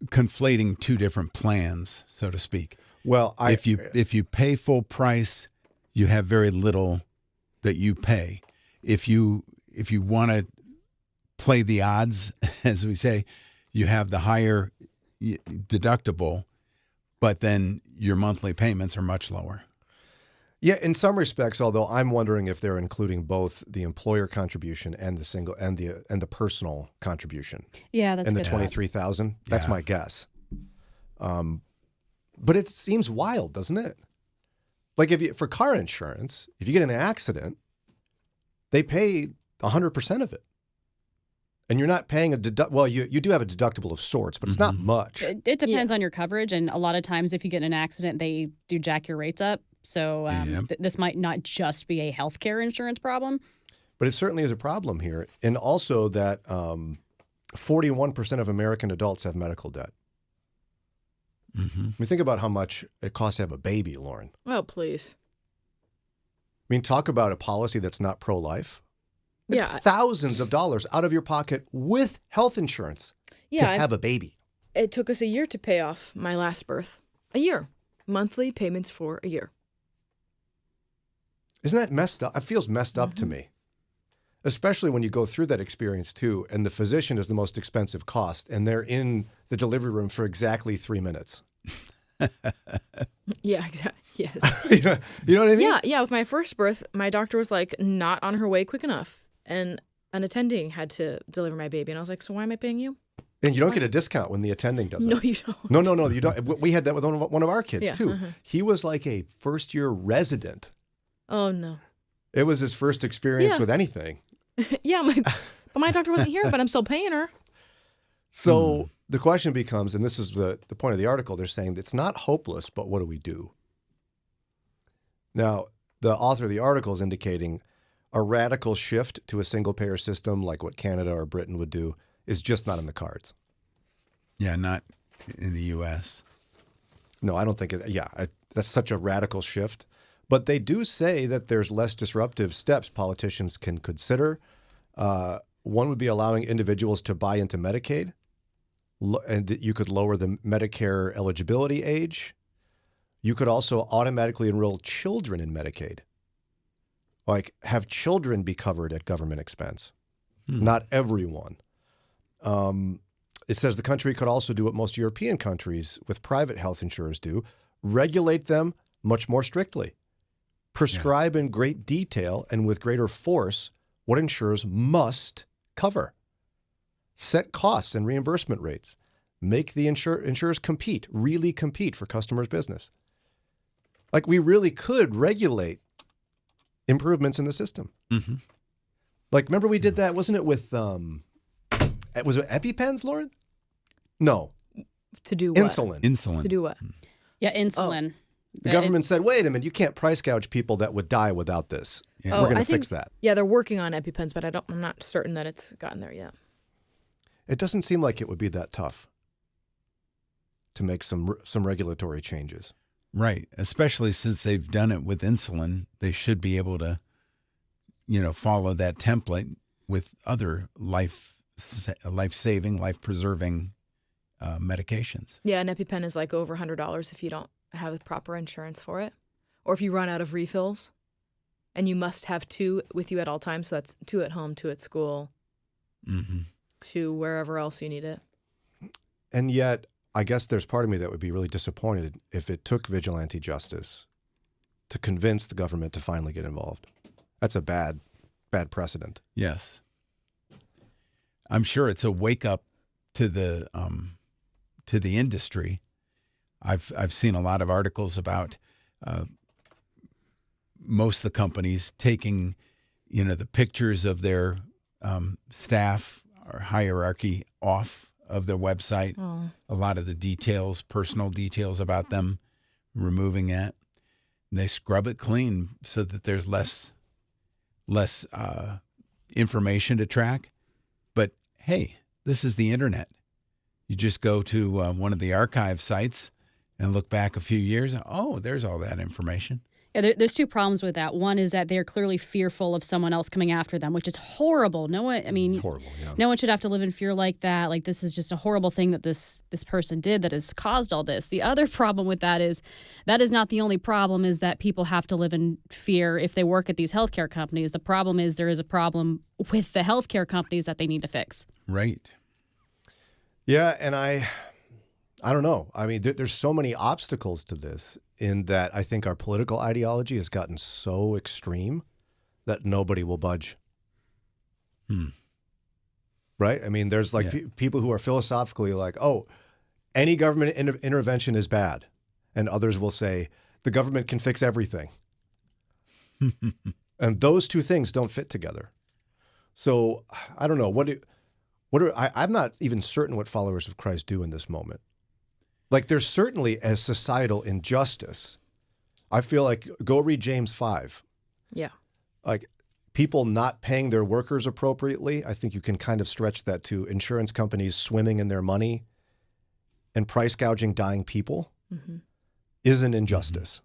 conflating two different plans, so to speak. Well, if you pay full price, you have very little that you pay. If you want to play the odds, as we say, you have the higher deductible, but then your monthly payments are much lower. Yeah, in some respects, although I'm wondering if they're including both the employer contribution and the single and the personal contribution. Yeah, that's and good. The 23,000. That's my guess. But it seems wild, doesn't it? Like for car insurance, if you get in an accident, they pay 100% of it. And you're not paying you do have a deductible of sorts, but it's not much. It depends on your coverage. And a lot of times if you get in an accident, they do jack your rates up. So this might not just be a healthcare insurance problem. But it certainly is a problem here. And also that 41% of American adults have medical debt. Mm-hmm. I mean, think about how much it costs to have a baby, Lauren. Oh, please. I mean, talk about a policy that's not pro-life. It's Yeah. thousands of dollars out of your pocket with health insurance to have a baby. It took us a year to pay off my last birth. A year. Monthly payments for a year. Isn't that messed up? It feels messed up to me. Especially when you go through that experience too, and the physician is the most expensive cost, and they're in the delivery room for exactly 3 minutes. Yeah, exactly. Yes. You know what I mean? Yeah. With my first birth, my doctor was like, not on her way quick enough. And an attending had to deliver my baby. And I was like, so why am I paying you? And you don't get a discount when the attending does it. No, you don't. No, you don't. We had that with one of our kids Yeah, too. He was like a first-year resident. Oh, no. It was his first experience Yeah. with anything. Yeah, but my doctor wasn't here, but I'm still paying her. So the question becomes, and this is the point of the article, they're saying it's not hopeless, but what do we do? Now, the author of the article is indicating a radical shift to a single-payer system like what Canada or Britain would do is just not in the cards. Yeah, not in the U.S. No, I don't think it. Yeah, that's such a radical shift. But they do say that there's less disruptive steps politicians can consider. One would be allowing individuals to buy into Medicaid, and you could lower the Medicare eligibility age. You could also automatically enroll children in Medicaid, like have children be covered at government expense. Not everyone. It says the country could also do what most European countries with private health insurers do, regulate them much more strictly. Prescribe in great detail and with greater force what insurers must cover. Set costs and reimbursement rates. Make the insurers really compete for customers' business. Like we really could regulate improvements in the system. Mm-hmm. Like, remember we did that, wasn't it with, was it EpiPens, Lauren? No. To do what? Insulin. To do what? Yeah, insulin. The government said, wait a minute, you can't price gouge people that would die without this. Yeah. We're going to fix that. Yeah, they're working on EpiPens, but I'm not certain that it's gotten there yet. It doesn't seem like it would be that tough to make some regulatory changes. Right. Especially since they've done it with insulin, they should be able to, follow that template with other life-saving, life-preserving medications. Yeah, an EpiPen is like over $100 if you don't have proper insurance for it, or if you run out of refills and you must have 2 with you at all times. So that's 2 at home, 2 at school, 2 wherever else you need it. And yet, I guess there's part of me that would be really disappointed if it took vigilante justice to convince the government to finally get involved. That's a bad precedent. Yes. I'm sure it's a wake up to the industry. I've seen a lot of articles about most of the companies taking, the pictures of their staff or hierarchy off of their website. Oh. A lot of the details, personal details about them, removing that. And they scrub it clean so that there's less information to track. But hey, this is the internet. You just go to one of the archive sites and look back a few years. Oh, there's all that information. Yeah, there's 2 problems with that. One is that they're clearly fearful of someone else coming after them, which is horrible. No one, horrible, yeah. No one should have to live in fear like that. Like, this is just a horrible thing that this person did that has caused all this. The other problem with that is not the only problem, is that people have to live in fear if they work at these healthcare companies. The problem is there is a problem with the healthcare companies that they need to fix. Right. Yeah, and I don't know. I mean, there's so many obstacles to this, in that I think our political ideology has gotten so extreme that nobody will budge. Right? I mean, there's like people who are philosophically like, oh, any government intervention is bad. And others will say, the government can fix everything. And those 2 things don't fit together. So I don't know. I'm not even certain what followers of Christ do in this moment. Like, there's certainly a societal injustice. I feel like, go read James 5. Yeah. Like, people not paying their workers appropriately, I think you can kind of stretch that to insurance companies swimming in their money and price gouging dying people is an injustice.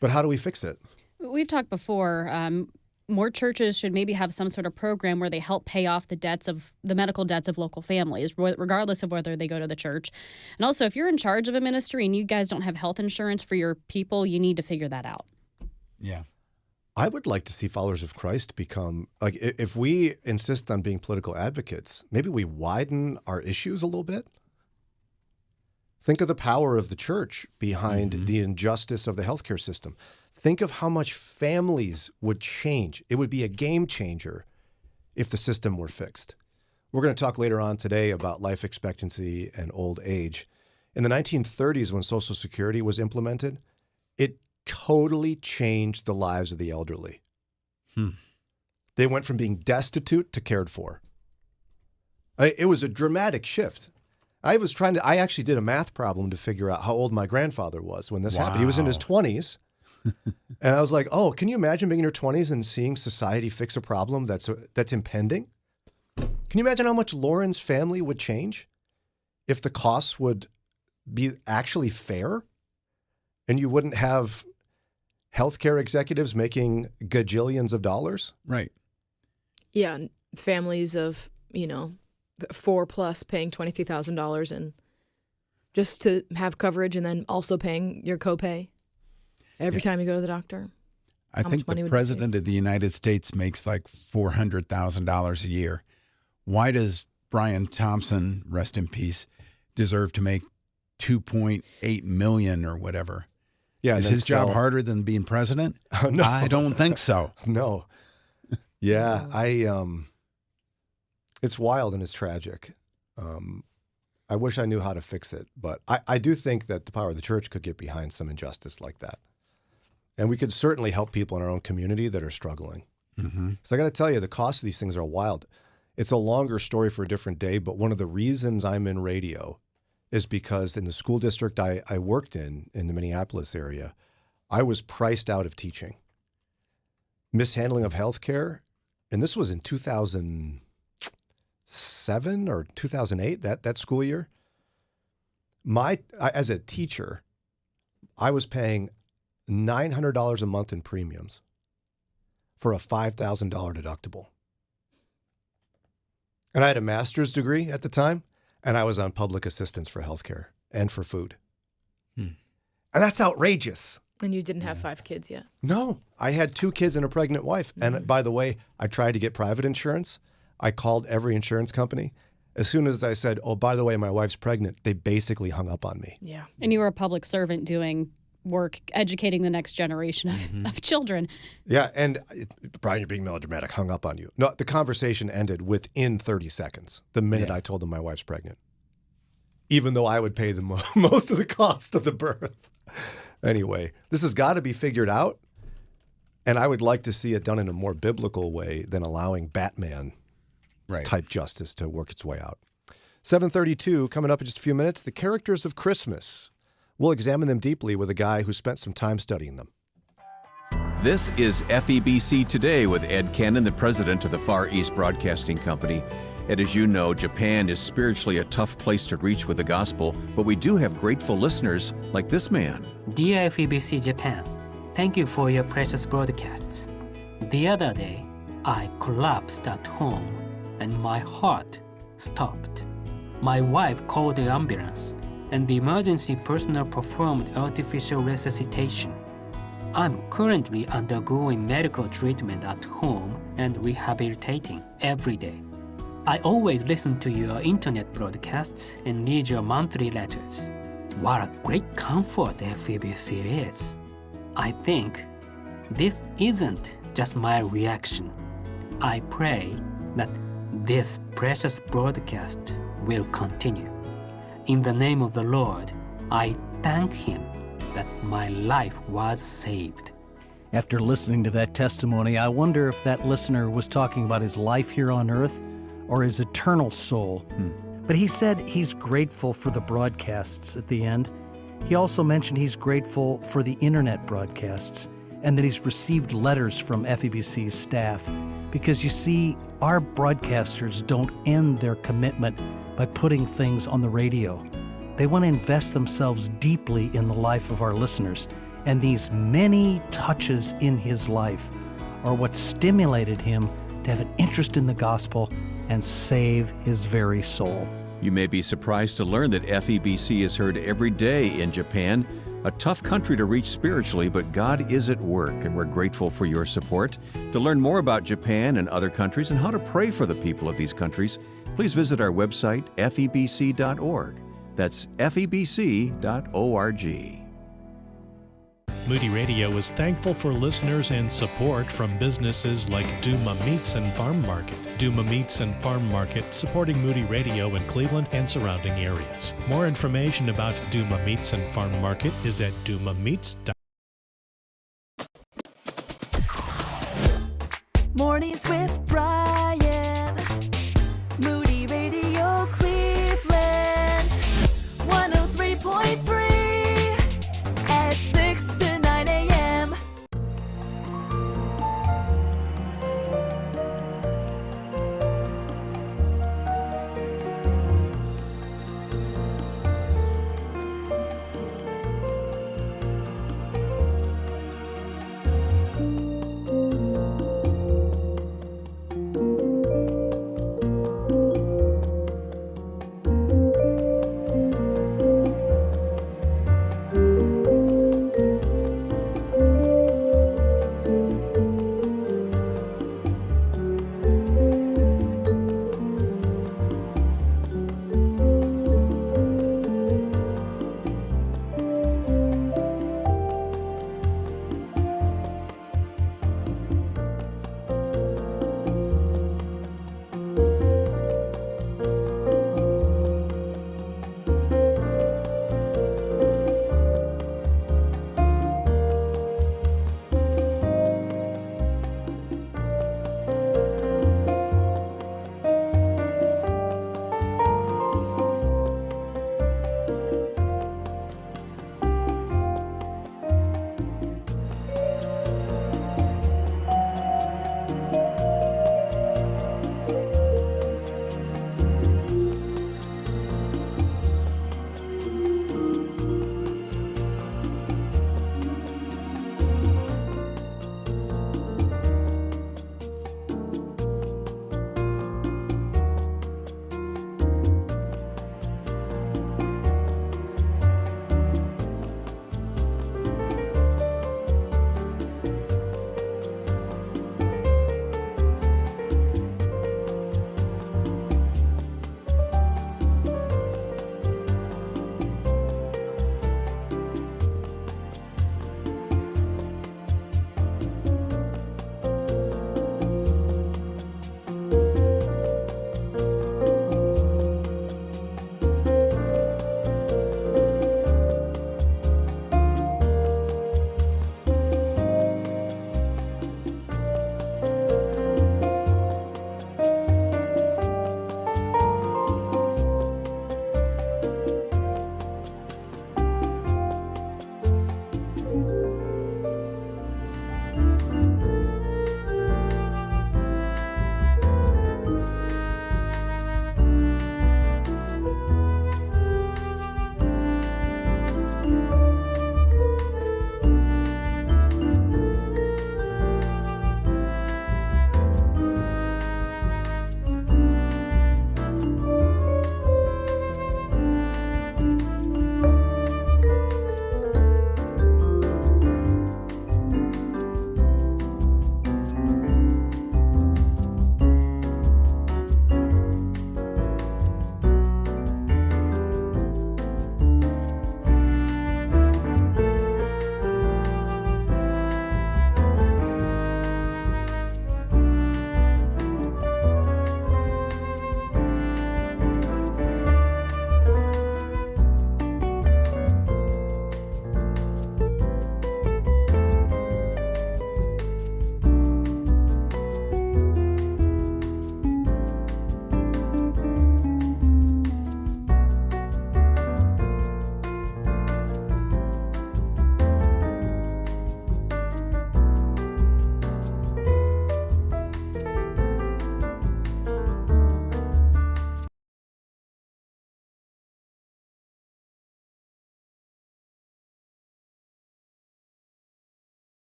But how do we fix it? We've talked before. More churches should maybe have some sort of program where they help pay off the medical debts of local families, regardless of whether they go to the church. And also, if you're in charge of a ministry and you guys don't have health insurance for your people, you need to figure that out. Yeah. I would like to see followers of Christ become, like, if we insist on being political advocates, maybe we widen our issues a little bit. Think of the power of the church behind the injustice of the healthcare system. Think of how much families would change. It would be a game changer if the system were fixed. We're going to talk later on today about life expectancy and old age. In the 1930s, when Social Security was implemented, it totally changed the lives of the elderly. They went from being destitute to cared for. It was a dramatic shift. I actually did a math problem to figure out how old my grandfather was when this happened. He was in his 20s. And I was like, oh, can you imagine being in your 20s and seeing society fix a problem that's impending? Can you imagine how much Lauren's family would change if the costs would be actually fair and you wouldn't have healthcare executives making gajillions of dollars? Right. Yeah, and families of, 4+ paying $23,000 and just to have coverage, and then also paying your copay every time you go to the doctor. I think the president of the United States makes like $400,000 a year. Why does Brian Thompson, rest in peace, deserve to make $2.8 million or whatever? Yeah, is his job harder than being president? No. I don't think so. No. Yeah, it's wild and it's tragic. I wish I knew how to fix it, but I do think that the power of the church could get behind some injustice like that. And we could certainly help people in our own community that are struggling. So I got to tell you, the cost of these things are wild. It's a longer story for a different day, but one of the reasons I'm in radio is because in the school district I worked in the Minneapolis area, I was priced out of teaching. Mishandling of healthcare, and this was in 2007 or 2008, that school year. As a teacher, I was paying $900 a month in premiums for a $5,000 deductible. And I had a master's degree at the time, and I was on public assistance for healthcare and for food. And that's outrageous. And you didn't have 5 kids yet? No, I had 2 kids and a pregnant wife. And by the way, I tried to get private insurance. I called every insurance company. As soon as I said, oh, by the way, my wife's pregnant, they basically hung up on me. Yeah. And you were a public servant doing work, educating the next generation of children. Yeah, and Brian, you're being melodramatic, hung up on you. No, the conversation ended within 30 seconds, the minute I told them my wife's pregnant. Even though I would pay them most of the cost of the birth. Anyway, this has got to be figured out. And I would like to see it done in a more biblical way than allowing Batman type justice to work its way out. 7:32, coming up in just a few minutes, the characters of Christmas. We'll examine them deeply with a guy who spent some time studying them. This is FEBC Today with Ed Cannon, the president of the Far East Broadcasting Company. And as you know, Japan is spiritually a tough place to reach with the gospel, but we do have grateful listeners like this man. Dear FEBC Japan, thank you for your precious broadcasts. The other day, I collapsed at home and my heart stopped. My wife called the ambulance and the emergency personnel performed artificial resuscitation. I'm currently undergoing medical treatment at home and rehabilitating every day. I always listen to your internet broadcasts and read your monthly letters. What a great comfort FEBC is. I think this isn't just my reaction. I pray that this precious broadcast will continue. In the name of the Lord, I thank Him that my life was saved. After listening to that testimony, I wonder if that listener was talking about his life here on earth or his eternal soul. But he said he's grateful for the broadcasts at the end. He also mentioned he's grateful for the internet broadcasts and that he's received letters from FEBC's staff. Because you see, our broadcasters don't end their commitment by putting things on the radio. They want to invest themselves deeply in the life of our listeners. And these many touches in his life are what stimulated him to have an interest in the gospel and save his very soul. You may be surprised to learn that FEBC is heard every day in Japan, a tough country to reach spiritually, but God is at work, and we're grateful for your support. To learn more about Japan and other countries and how to pray for the people of these countries, please visit our website, febc.org. That's febc.org. Moody Radio is thankful for listeners and support from businesses like Duma Meats and Farm Market. Duma Meats and Farm Market, supporting Moody Radio in Cleveland and surrounding areas. More information about Duma Meats and Farm Market is at dumameats.com. Mornings with Brian. Moody Radio Cleveland. 103.3 at 6 to 9 a.m.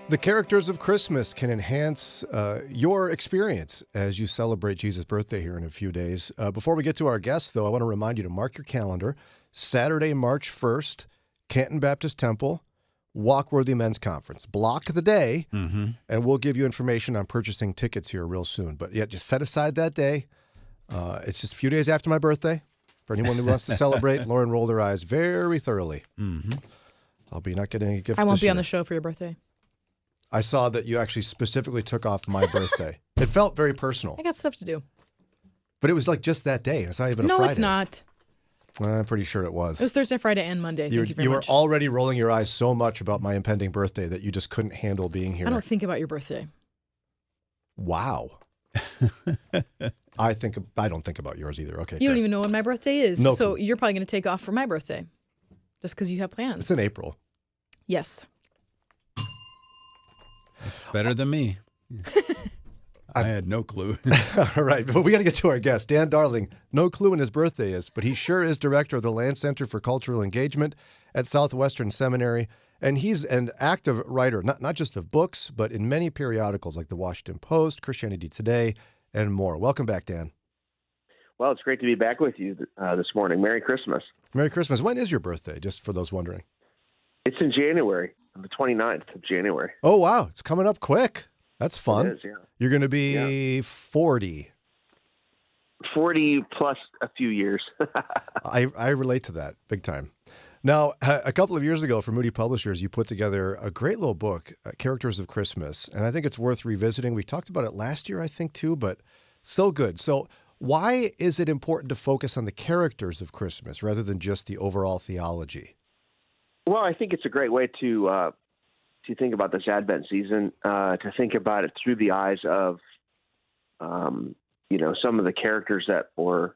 The characters of Christmas can enhance your experience as you celebrate Jesus' birthday here in a few days. Before we get to our guests, though, I want to remind you to mark your calendar. Saturday, March 1st, Canton Baptist Temple, Walkworthy Men's Conference. Block the day, and we'll give you information on purchasing tickets here real soon. But yeah, just set aside that day. It's just a few days after my birthday. For anyone who wants to celebrate, Lauren rolled her eyes very thoroughly. I'll be not getting a gift I won't this be on year. the show for your birthday. I saw that you actually specifically took off my birthday. It felt very personal. I got stuff to do. But it was like just that day. It's not even a Friday. No, it's not. I'm pretty sure it was. It was Thursday, Friday, and Monday. Thank you very were much. already rolling your eyes so much about my impending birthday that you just couldn't handle being here. I don't think about your birthday. Wow. I don't think about yours either. Okay. You don't even know when my birthday is. No So clue. you're probably going to take off for my birthday just because you have plans. It's in April. Yes. It's better than me. I had no clue. All right, but we got to get to our guest. Dan Darling, no clue when his birthday is, but he sure is director of the Land Center for Cultural Engagement at Southwestern Seminary. And he's an active writer, not just of books, but in many periodicals like the Washington Post, Christianity Today, and more. Welcome back, Dan. Well, it's great to be back with you this morning. Merry Christmas. Merry Christmas. When is your birthday, just for those wondering? It's in January, the 29th of January. Oh, wow. It's coming up quick. That's fun. It is, yeah. You're going to be 40. 40 plus a few years. I relate to that big time. Now, a couple of years ago for Moody Publishers, you put together a great little book, Characters of Christmas, and I think it's worth revisiting. We talked about it last year, I think, too, but so good. So why is it important to focus on the characters of Christmas rather than just the overall theology? Well, I think it's a great way to think about this Advent season, to think about it through the eyes of, some of the characters that were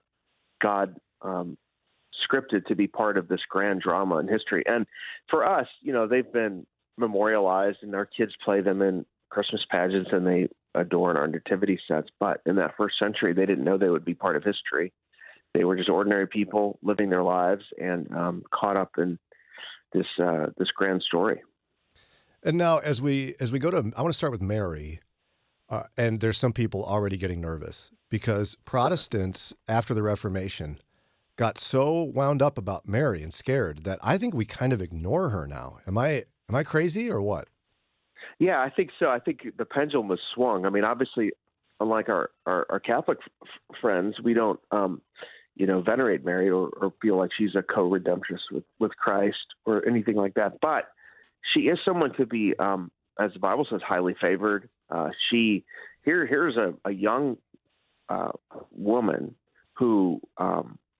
God scripted to be part of this grand drama in history. And for us, they've been memorialized, and our kids play them in Christmas pageants, and they adorn our nativity sets. But in that first century, they didn't know they would be part of history. They were just ordinary people living their lives and caught up in this grand story. And now, as we go to, I want to start with Mary, and there's some people already getting nervous because Protestants after the Reformation got so wound up about Mary and scared that I think we kind of ignore her now. Am I crazy or what? Yeah, I think so. I think the pendulum was swung. I mean, obviously, unlike our Catholic friends, we don't venerate Mary or feel like she's a co-redemptress with Christ or anything like that. But she is someone to be, as the Bible says, highly favored. Here's a young woman who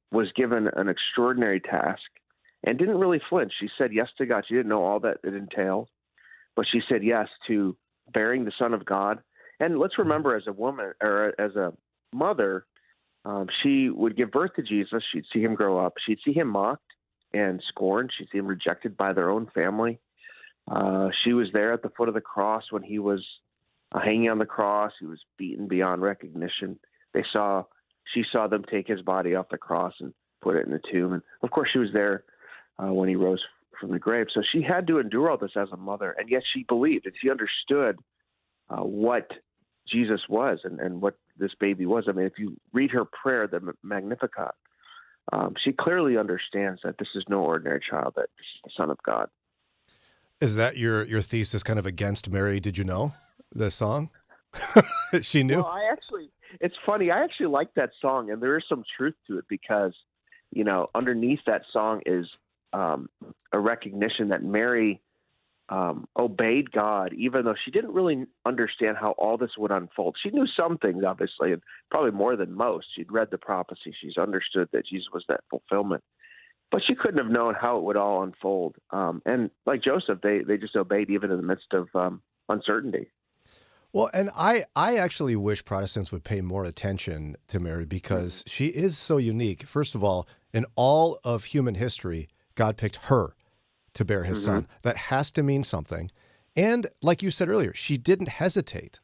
was given an extraordinary task and didn't really flinch. She said yes to God. She didn't know all that it entailed, but she said yes to bearing the Son of God. And let's remember, as a woman or as a mother, she would give birth to Jesus. She'd see him grow up. She'd see him mocked and scorned. She'd see him rejected by their own family. She was there at the foot of the cross when he was hanging on the cross. He was beaten beyond recognition. She saw them take his body off the cross and put it in a tomb. And of course, she was there when he rose from the grave. So she had to endure all this as a mother, and yet she believed and she understood what Jesus was and what this baby was. I mean, if you read her prayer, the Magnificat, she clearly understands that this is no ordinary child, that this is the Son of God. Is that your thesis kind of against Mary? Did you know the song? She knew? Well, it's funny. I actually like that song, and there is some truth to it because, underneath that song is a recognition that Mary obeyed God, even though she didn't really understand how all this would unfold. She knew some things, obviously, and probably more than most. She'd read the prophecy. She's understood that Jesus was that fulfillment. But she couldn't have known how it would all unfold. And like Joseph, they just obeyed even in the midst of uncertainty. Well, and I actually wish Protestants would pay more attention to Mary because she is so unique. First of all, in all of human history, God picked her to bear his son. That has to mean something. And like you said earlier, she didn't hesitate.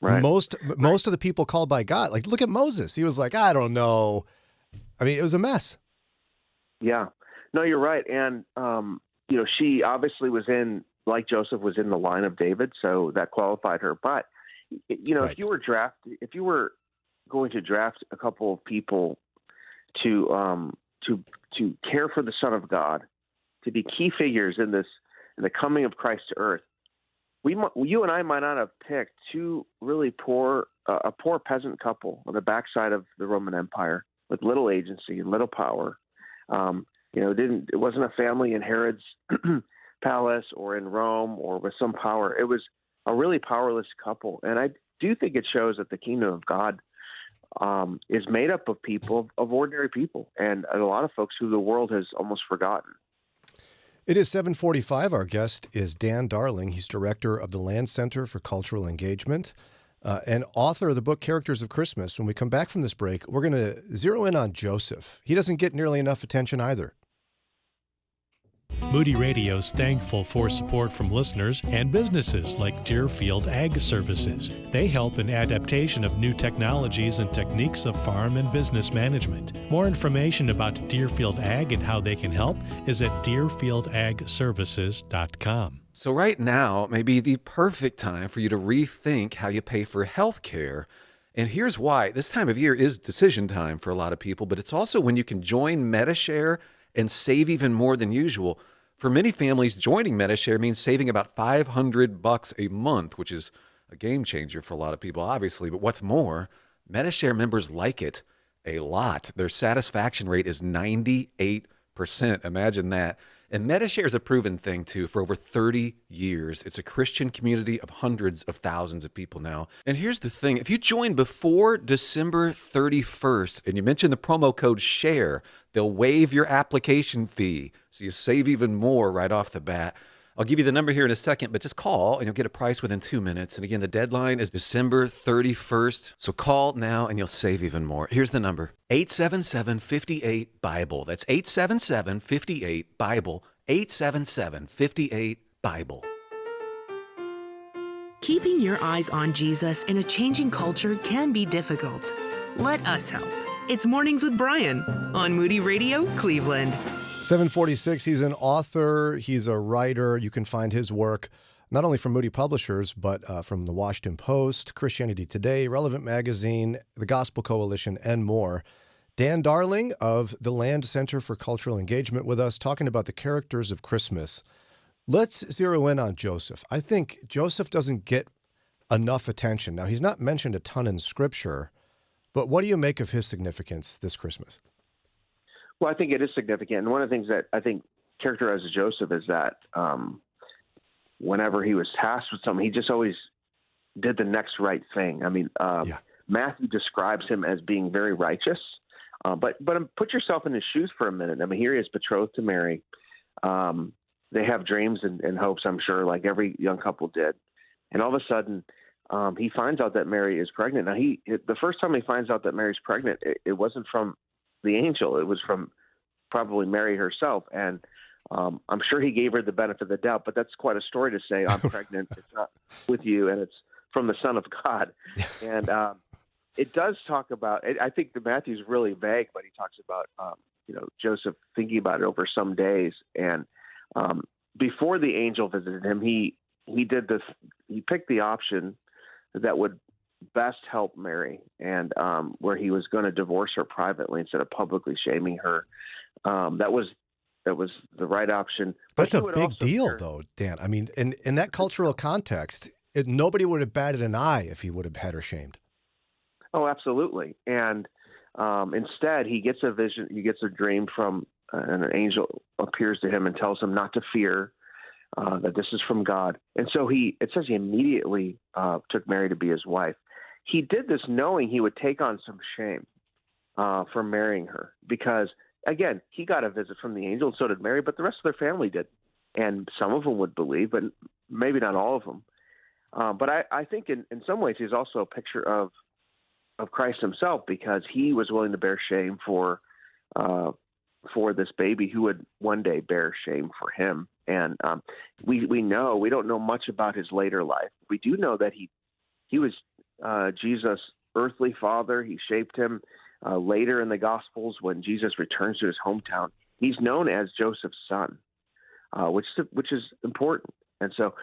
Right. Most of the people called by God, like look at Moses. He was like, I don't know. I mean, it was a mess. Yeah. No, you're right. And, she obviously was in like Joseph, was in the line of David, so that qualified her. But Right. if you were going to draft a couple of people to care for the Son of God, to be key figures in the coming of Christ to earth, you and I might not have picked two really a poor peasant couple on the backside of the Roman Empire with little agency and little power. It wasn't a family in Herod's palace or in Rome or with some power. It was a really powerless couple. And I do think it shows that the kingdom of God is made up of people, of ordinary people, and a lot of folks who the world has almost forgotten. It is 7:45. Our guest is Dan Darling. He's director of the Land Center for Cultural Engagement and author of the book Characters of Christmas. When we come back from this break, we're going to zero in on Joseph. He doesn't get nearly enough attention either. Moody Radio's thankful for support from listeners and businesses like Deerfield Ag Services. They help in adaptation of new technologies and techniques of farm and business management. More information about Deerfield Ag and how they can help is at deerfieldagservices.com. So right now may be the perfect time for you to rethink how you pay for health care. And here's why. This time of year is decision time for a lot of people, but it's also when you can join Medi-Share and save even more than usual. For many families, joining Medi-Share means saving about $500 a month, which is a game changer for a lot of people, obviously. But what's more, Medi-Share members like it a lot. Their satisfaction rate is 98%. Imagine that. And Medi-Share is a proven thing, too, for over 30 years. It's a Christian community of hundreds of thousands of people now. And here's the thing. If you join before December 31st and you mention the promo code SHARE, they'll waive your application fee, so you save even more right off the bat. I'll give you the number here in a second, but just call and you'll get a price within 2 minutes. And again, the deadline is December 31st. So call now and you'll save even more. Here's the number, 877-58-BIBLE. That's 877-58-BIBLE, 877-58-BIBLE. Keeping your eyes on Jesus in a changing culture can be difficult. Let us help. It's Mornings with Brian on Moody Radio, Cleveland. 7:46. He's an author. He's a writer. You can find his work not only from Moody Publishers, but from the Washington Post, Christianity Today, Relevant Magazine, the Gospel Coalition, and more. Dan Darling of the Land Center for Cultural Engagement with us, talking about the characters of Christmas. Let's zero in on Joseph. I think Joseph doesn't get enough attention. Now, he's not mentioned a ton in Scripture, but what do you make of his significance this Christmas? Well, I think it is significant. And one of the things that I think characterizes Joseph is that whenever he was tasked with something, he just always did the next right thing. I mean, Matthew describes him as being very righteous. But put yourself in his shoes for a minute. I mean, here he is betrothed to Mary. They have dreams and hopes, I'm sure, like every young couple did. And all of a sudden, he finds out that Mary is pregnant. Now, the first time he finds out that Mary's pregnant, it wasn't from the angel. It was from probably Mary herself. And I'm sure he gave her the benefit of the doubt, but that's quite a story to say, I'm pregnant, it's not with you, and it's from the Son of God. And it does talk about, I think the Matthew's really vague, but he talks about, Joseph thinking about it over some days. And before the angel visited him, he did this, he picked the option that would best help Mary, and where he was going to divorce her privately instead of publicly shaming her. That was the right option. But that's a big deal, though, Dan. I mean, in that cultural context, nobody would have batted an eye if he would have had her shamed. Oh, absolutely. And instead, he gets a vision. He gets a dream from an angel appears to him and tells him not to fear, that this is from God. And so it says he immediately took Mary to be his wife. He did this knowing he would take on some shame for marrying her because, again, he got a visit from the angel, and so did Mary, but the rest of their family did. And some of them would believe, but maybe not all of them. But I think in some ways he's also a picture of Christ himself, because he was willing to bear shame for this baby who would one day bear shame for him. And we don't know much about his later life. We do know that he was Jesus' earthly father. He shaped him. Later in the Gospels, when Jesus returns to his hometown, he's known as Joseph's son, which is important. so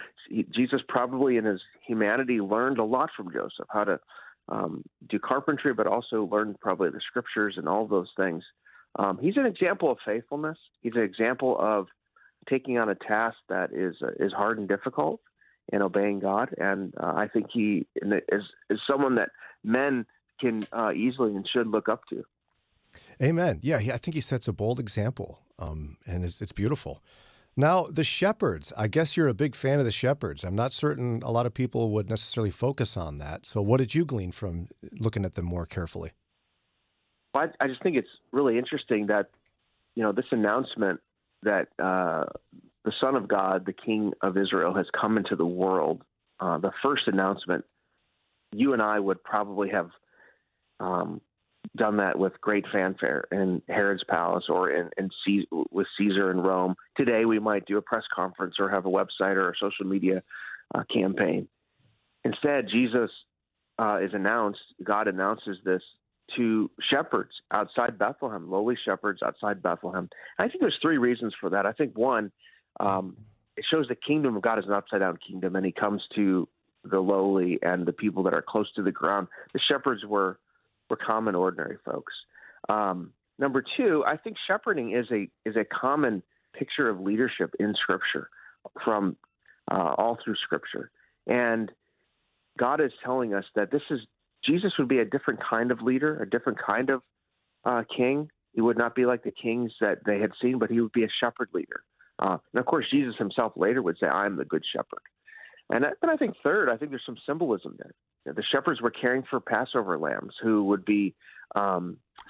Jesus probably in his humanity learned a lot from Joseph, how to do carpentry, but also learned probably the scriptures and all those things. He's an example of faithfulness. He's an example of taking on a task that is hard and difficult and obeying God. And I think he is someone that men can easily and should look up to. Amen. Yeah, I think he sets a bold example, and it's beautiful. Now, the shepherds, I guess you're a big fan of the shepherds. I'm not certain a lot of people would necessarily focus on that. So what did you glean from looking at them more carefully? Well, I just think it's really interesting that, this announcement that the Son of God, the King of Israel, has come into the world. The first announcement, you and I would probably have done that with great fanfare in Herod's palace or with Caesar in Rome. Today, we might do a press conference or have a website or a social media campaign. Instead, Jesus is announced. God announces this to shepherds outside Bethlehem, lowly shepherds outside Bethlehem. And I think there's three reasons for that. I think one, it shows the kingdom of God is an upside-down kingdom, and he comes to the lowly and the people that are close to the ground. The shepherds were common, ordinary folks. Number two, I think shepherding is a common picture of leadership in Scripture, from all through Scripture. And God is telling us that Jesus would be a different kind of leader, a different kind of king. He would not be like the kings that they had seen, but he would be a shepherd leader. And of course, Jesus himself later would say, "I am the good shepherd." And then I think third, I think there's some symbolism there. The shepherds were caring for Passover lambs who would be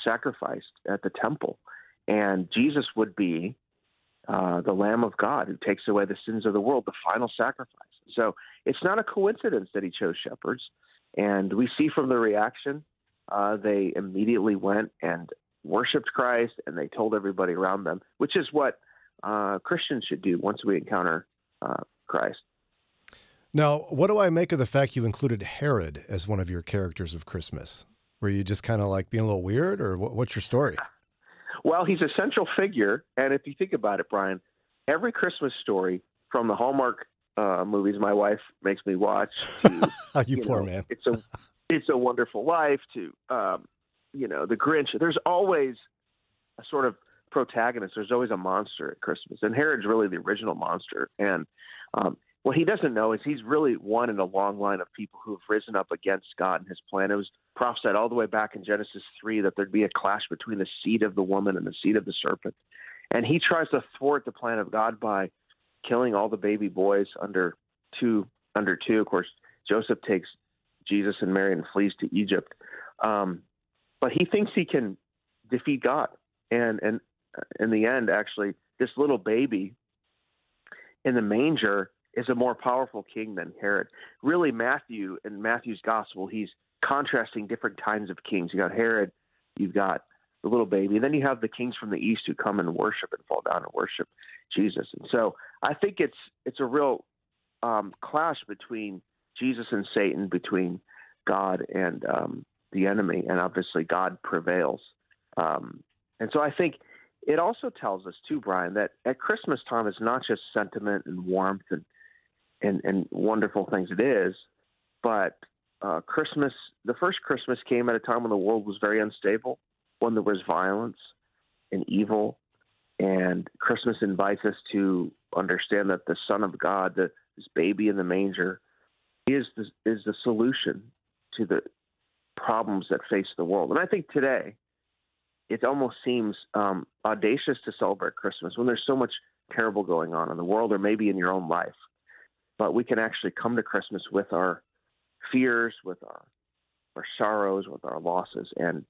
sacrificed at the temple. And Jesus would be the Lamb of God who takes away the sins of the world, the final sacrifice. So it's not a coincidence that he chose shepherds. And we see from the reaction, they immediately went and worshiped Christ, and they told everybody around them, which is what Christians should do once we encounter Christ. Now, what do I make of the fact you included Herod as one of your characters of Christmas? Were you just kind of like being a little weird, or what's your story? Well, he's a central figure, and if you think about it, Brian, every Christmas story from the Hallmark movies my wife makes me watch to, you poor man. It's a Wonderful Life to, The Grinch. There's always a sort of protagonist. There's always a monster at Christmas, and Herod's really the original monster. And what he doesn't know is he's really one in a long line of people who have risen up against God and his plan. It was prophesied all the way back in Genesis 3 that there'd be a clash between the seed of the woman and the seed of the serpent. And he tries to thwart the plan of God by killing all the baby boys under two. Of course, Joseph takes Jesus and Mary and flees to Egypt. But he thinks he can defeat God. And in the end, actually, this little baby in the manger is a more powerful king than Herod. Really, in Matthew's gospel, he's contrasting different kinds of kings. You got Herod, you've got the little baby, and then you have the kings from the east who come and worship and fall down and worship Jesus. And so I think it's a real clash between Jesus and Satan, between God and the enemy, and obviously God prevails. And so I think it also tells us too, Brian, that at Christmas time it's not just sentiment and warmth and wonderful things it is, but Christmas, the first Christmas came at a time when the world was very unstable, when there was violence and evil, and Christmas invites us to understand that the Son of God, this baby in the manger, is the solution to the problems that face the world. And I think today it almost seems audacious to celebrate Christmas when there's so much terrible going on in the world, or maybe in your own life. But we can actually come to Christmas with our fears, with our sorrows, with our losses, and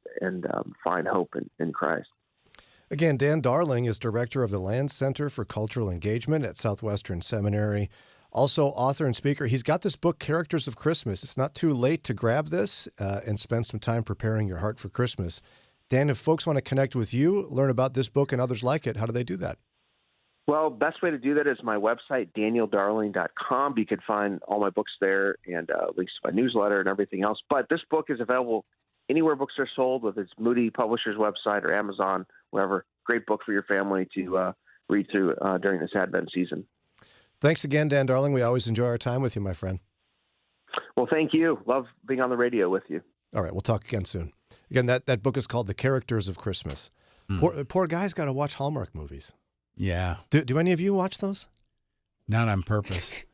find hope in Christ. Again, Dan Darling is director of the Land Center for Cultural Engagement at Southwestern Seminary. Also, author and speaker. He's got this book, Characters of Christmas. It's not too late to grab this and spend some time preparing your heart for Christmas. Dan, if folks want to connect with you, learn about this book and others like it, how do they do that? Well, best way to do that is my website, danieldarling.com. You can find all my books there and links to my newsletter and everything else. But this book is available anywhere books are sold, whether it's Moody Publishers website or Amazon, wherever. Great book for your family to read through during this Advent season. Thanks again, Dan Darling. We always enjoy our time with you, my friend. Well, thank you. Love being on the radio with you. All right, we'll talk again soon. Again, that book is called The Characters of Christmas. Poor guy's got to watch Hallmark movies. Yeah. Do any of you watch those? Not on purpose.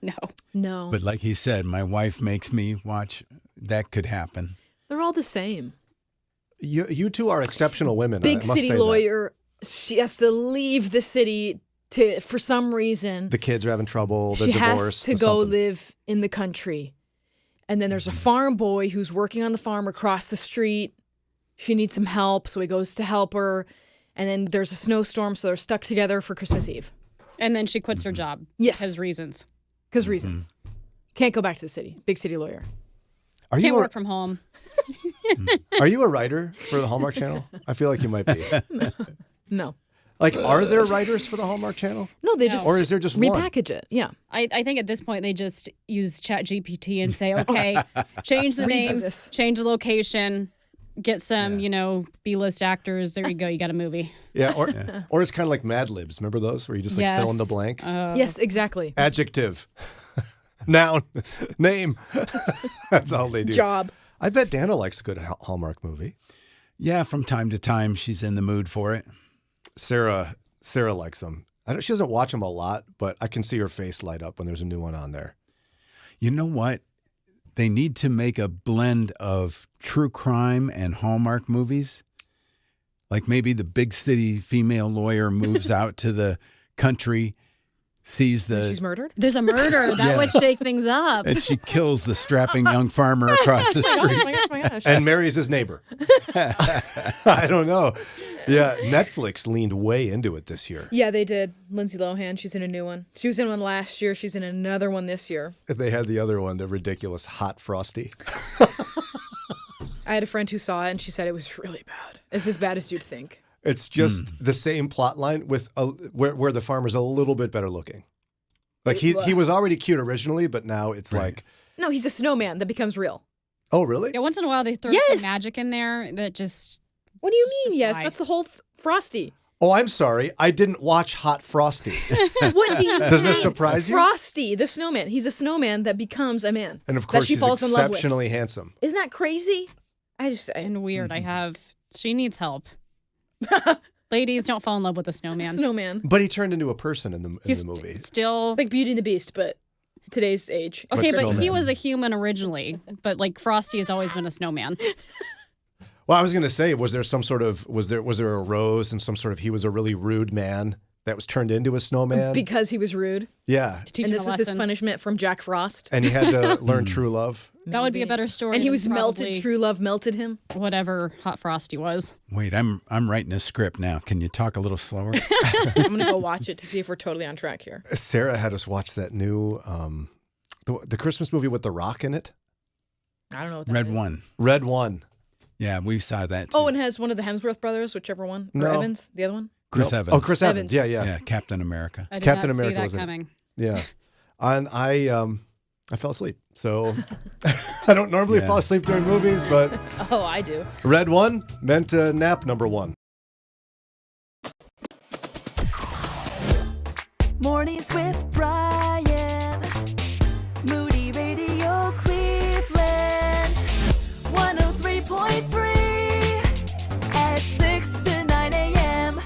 No. But like he said, my wife makes me watch. That could happen. They're all the same. You two are exceptional women. Big I must city say lawyer. She has to leave the city for some reason. The kids are having trouble. The She divorce. has to the go something. live in the country. And then there's a farm boy who's working on the farm across the street. She needs some help, so he goes to help her. And then there's a snowstorm, so they're stuck together for Christmas Eve. And then she quits her job. Yes. Because reasons. Because reasons. Can't go back to the city. Big city lawyer. Can't work from home. Are you a writer for the Hallmark Channel? I feel like you might be. No. Like, are there writers for the Hallmark Channel? No, they just Or is there just one? repackage it. Yeah. I think at this point they just use ChatGPT and say, okay, change the Redo names, this. change the location, get some, B-list actors. There you go. You got a movie. Yeah, or it's kind of like Mad Libs. Remember those where you just like fill in the Yes. blank? Yes, exactly. Adjective, noun, name. That's all they do. Job. I bet Dana likes a good Hallmark movie. Yeah, from time to time she's in the mood for it. Sarah likes them. She doesn't watch them a lot, but I can see her face light up when there's a new one on there. You know what? They need to make a blend of true crime and Hallmark movies. Like maybe the big city female lawyer moves out to the country, sees the... She's murdered? There's a murder. That Yeah. would shake things up. And she kills the strapping young farmer across the Oh street. my gosh, my gosh. And marries his neighbor. I don't know. Yeah, Netflix leaned way into it this year. Yeah, they did. Lindsay Lohan, she's in a new one. She was in one last year. She's in another one this year. They had the other one, the ridiculous Hot Frosty. I had a friend who saw it, and she said it was really bad. It's as bad as you'd think. It's just the same plot line with where the farmer's a little bit better looking. Like he was already cute originally, but now it's like, No, he's a snowman that becomes real. oh really? Yeah, once in a while they throw Yes. some magic in there that just... What do you mean? just Yes, why? that's the whole Frosty. Oh, I'm sorry. I didn't watch Hot Frosty. What do you Does this mean? surprise you? Frosty, the snowman. He's a snowman that becomes a man. And of course, that she he's falls in love with. exceptionally handsome. Isn't that crazy? And weird. I have... She needs help. Ladies, don't fall in love with a snowman. Snowman. But he turned into a person in the He's movie. still... Like Beauty and the Beast, but today's age. Okay, but snowman. he was a human originally. But like Frosty has always been a snowman. Well, I was going to say, was there a rose and some sort of he was a really rude man that was turned into a snowman? Because he was rude. Yeah. Teach And him this a was his lesson. punishment from Jack Frost. And he had to learn true love. That would be a better story. And he than was melted. probably True love melted him. Whatever Hot Frosty was. Wait, I'm writing a script now. Can you talk a little slower? I'm going to go watch it to see if we're totally on track here. Sarah had us watch that new the Christmas movie with The Rock in it. I don't know what that Red is. One. Red One. Yeah, we saw that too. Oh, and has one of the Hemsworth brothers, whichever one. Or No. Evans, the other one. Chris No. Evans. Oh, Chris Evans. Yeah, yeah. Yeah, Captain America. I did Captain not America see was that in it. coming. Yeah. And I fell asleep. So I don't normally fall asleep during movies, but Oh, I do. Red One meant nap number one. Mornings with Brian. Moody Radio Cleveland. 103.3 at 6 to 9 a.m.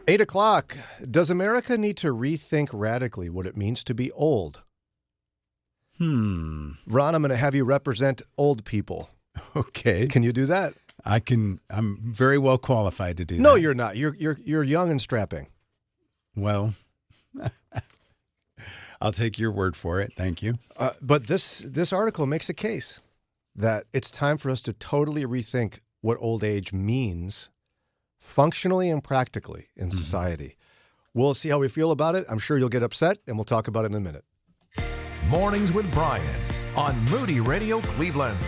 8 o'clock. Does America need to rethink radically what it means to be old? Ron, I'm going to have you represent old people. Okay. Can you do that? I can. I'm very well qualified to do that. No, you're not. You're young and strapping. Well, I'll take your word for it. Thank you. But this article makes a case that it's time for us to totally rethink what old age means functionally and practically in society. We'll see how we feel about it. I'm sure you'll get upset, and we'll talk about it in a minute. Mornings with Brian on Moody Radio Cleveland,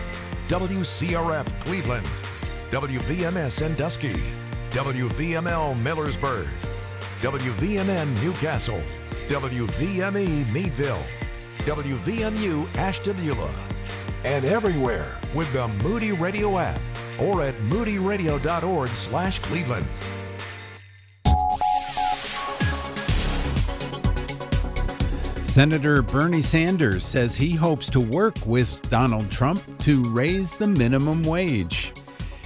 WCRF Cleveland, WVMS Sandusky, WVML Millersburg, WVMN Newcastle, WVME Meadville, WVMU Ashtabula, and everywhere with the Moody Radio app or at moodyradio.org/Cleveland. Senator Bernie Sanders says he hopes to work with Donald Trump to raise the minimum wage.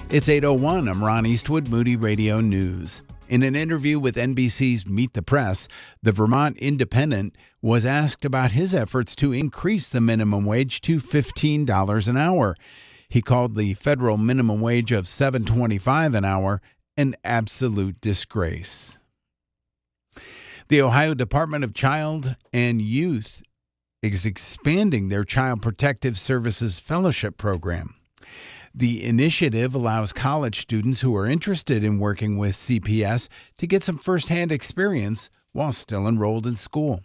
It's 8:01. I'm Ron Eastwood, Moody Radio News. In an interview with NBC's Meet the Press, the Vermont Independent was asked about his efforts to increase the minimum wage to $15 an hour. He called the federal minimum wage of $7.25 an hour an absolute disgrace. The Ohio Department of Child and Youth is expanding their Child Protective Services Fellowship Program. The initiative allows college students who are interested in working with CPS to get some firsthand experience while still enrolled in school.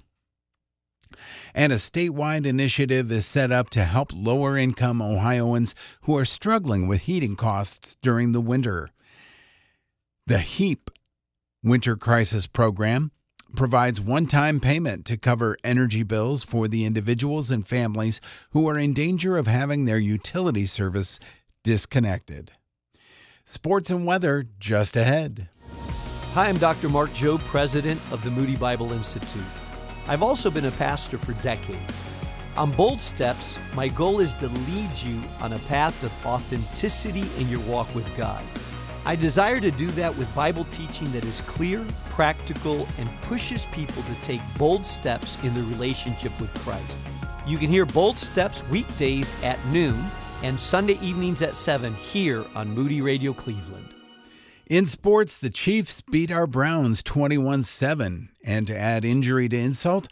And a statewide initiative is set up to help lower-income Ohioans who are struggling with heating costs during the winter. The HEAP Winter Crisis Program provides one-time payment to cover energy bills for the individuals and families who are in danger of having their utility service disconnected. Sports and weather just ahead. Hi, I'm Dr. Mark Jobe, president of the Moody Bible Institute. I've also been a pastor for decades. On Bold Steps, my goal is to lead you on a path of authenticity in your walk with God. I desire to do that with Bible teaching that is clear, practical, and pushes people to take bold steps in their relationship with Christ. You can hear Bold Steps weekdays at noon and Sunday evenings at 7 here on Moody Radio Cleveland. In sports, the Chiefs beat our Browns 21-7, and to add injury to insult,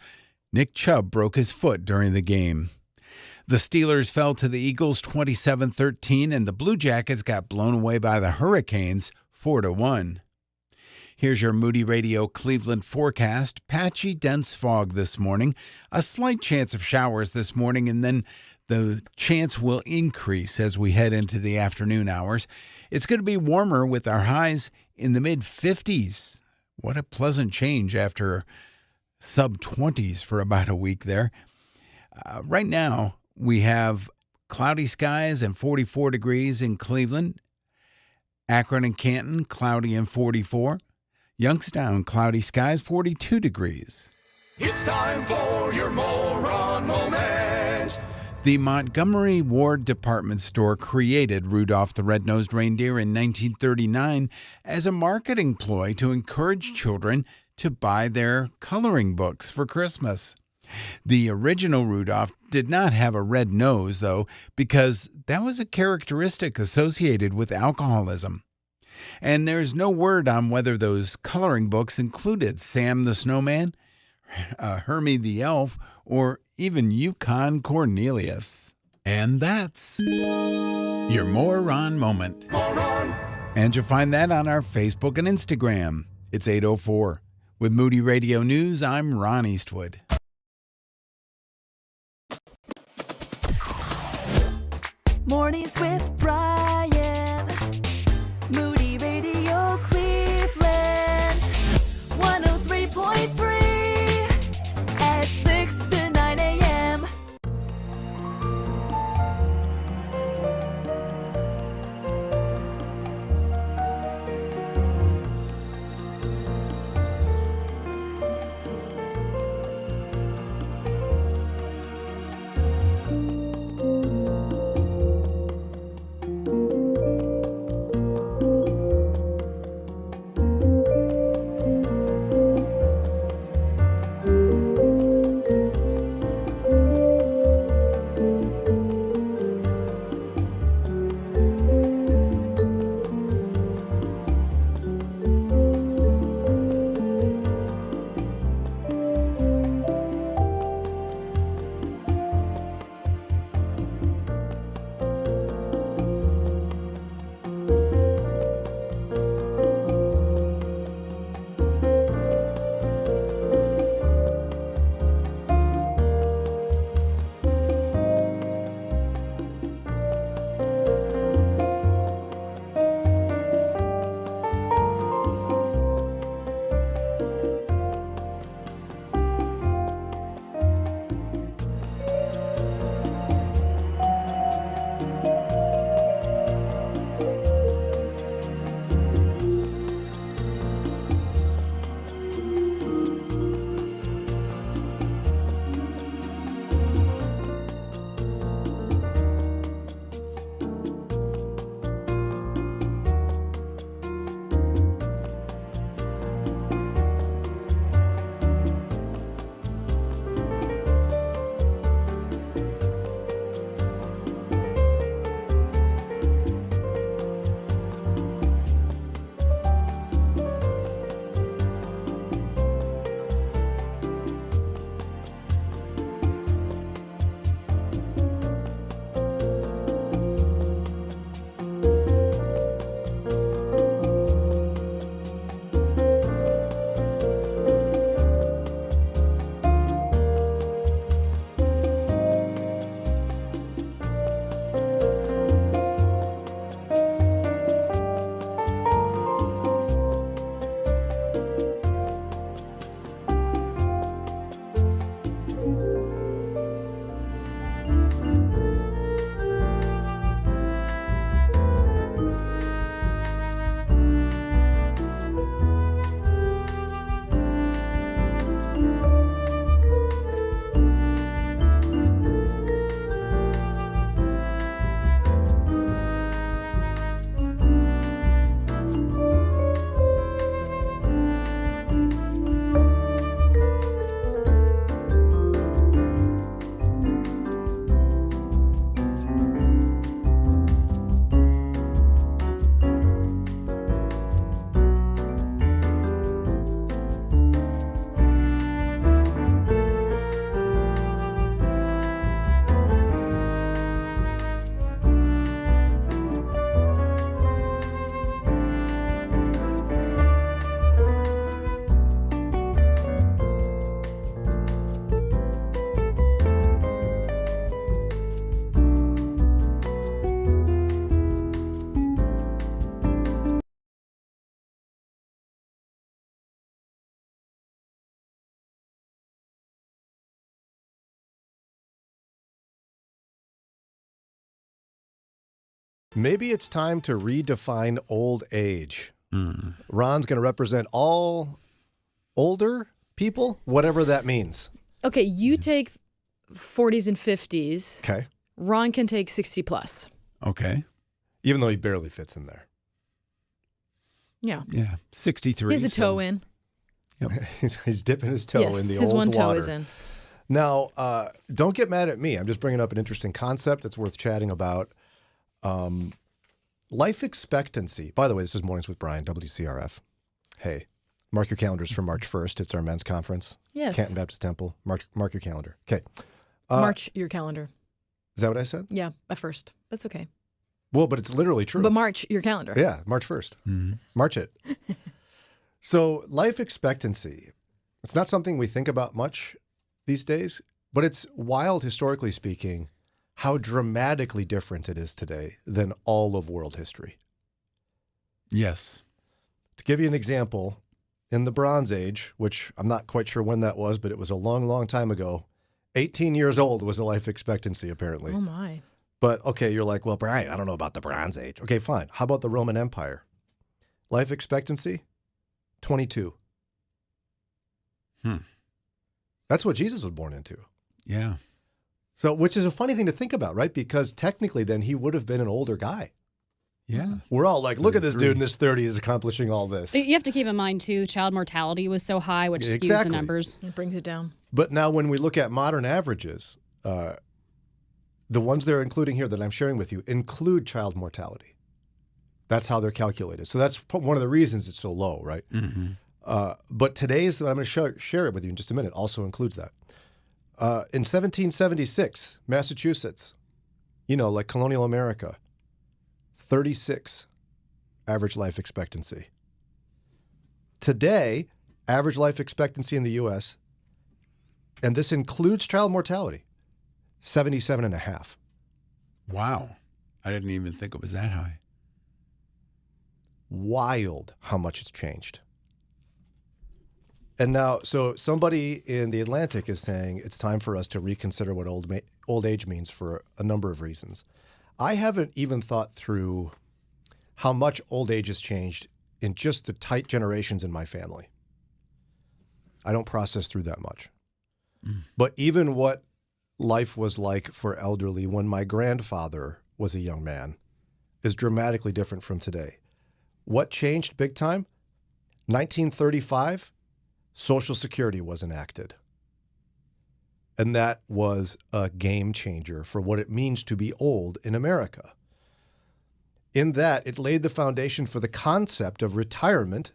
Nick Chubb broke his foot during the game. The Steelers fell to the Eagles 27-13, and the Blue Jackets got blown away by the Hurricanes 4-1. Here's your Moody Radio Cleveland forecast. Patchy, dense fog this morning. A slight chance of showers this morning, and then the chance will increase as we head into the afternoon hours. It's going to be warmer with our highs in the mid-50s. What a pleasant change after sub-20s for about a week there. Right now, we have cloudy skies and 44 degrees in Cleveland. Akron and Canton, cloudy and 44. Youngstown, cloudy skies, 42 degrees. It's time for your moron moment. The Montgomery Ward Department Store created Rudolph the Red-Nosed Reindeer in 1939 as a marketing ploy to encourage children to buy their coloring books for Christmas. The original Rudolph did not have a red nose, though, because that was a characteristic associated with alcoholism. And there's no word on whether those coloring books included Sam the Snowman, Hermie the Elf, or even Yukon Cornelius. And that's your Moron Moment. And you'll find that on our Facebook and Instagram. It's 8:04. With Moody Radio News, I'm Ron Eastwood. Mornings with Brian. Moody Radio Cleveland. 103.3 at 6 to 9 a.m. Maybe it's time to redefine old age. Ron's going to represent all older people, whatever that means. Okay, you take 40s and 50s. Okay. Ron can take 60 plus. Okay. Even though he barely fits in there. Yeah. Yeah. 63. He has a toe in. Yep. he's dipping his toe Yes, in the his old one toe water. is in. Now, don't get mad at me. I'm just bringing up an interesting concept that's worth chatting about. Life expectancy. By the way, this is Mornings with Brian, WCRF. Hey, mark your calendars for March 1st. It's our men's conference. Yes. Canton Baptist Temple. Mark your calendar. Okay. March your calendar. Is that what I said? Yeah, at first. That's okay. Well, but it's literally true. But March your calendar. Yeah, March 1st. March it. So life expectancy, it's not something we think about much these days, but it's wild, historically speaking, how dramatically different it is today than all of world history. Yes. To give you an example, in the Bronze Age, which I'm not quite sure when that was, but it was a long, long time ago, 18 years old was the life expectancy, apparently. Oh, my. But, okay, you're like, well, Brian, I don't know about the Bronze Age. Okay, fine. How about the Roman Empire? Life expectancy, 22. That's what Jesus was born into. Yeah. So, which is a funny thing to think about, right? Because technically then he would have been an older guy. Yeah. We're all like, look at this dude in his 30s accomplishing all this. You have to keep in mind, too, child mortality was so high, which skews the numbers. It brings it down. But now when we look at modern averages, the ones they're including here that I'm sharing with you include child mortality. That's how they're calculated. So that's one of the reasons it's so low, right? But today's, I'm going to share it with you in just a minute, also includes that. In 1776, Massachusetts, like colonial America, 36 average life expectancy. Today, average life expectancy in the U.S., and this includes child mortality, 77 and a half. Wow. I didn't even think it was that high. Wild how much it's changed. And now, so somebody in the Atlantic is saying it's time for us to reconsider what old age means for a number of reasons. I haven't even thought through how much old age has changed in just the tight generations in my family. I don't process through that much. But even what life was like for elderly when my grandfather was a young man is dramatically different from today. What changed big time? 1935, Social Security was enacted. And that was a game changer for what it means to be old in America. In that, it laid the foundation for the concept of retirement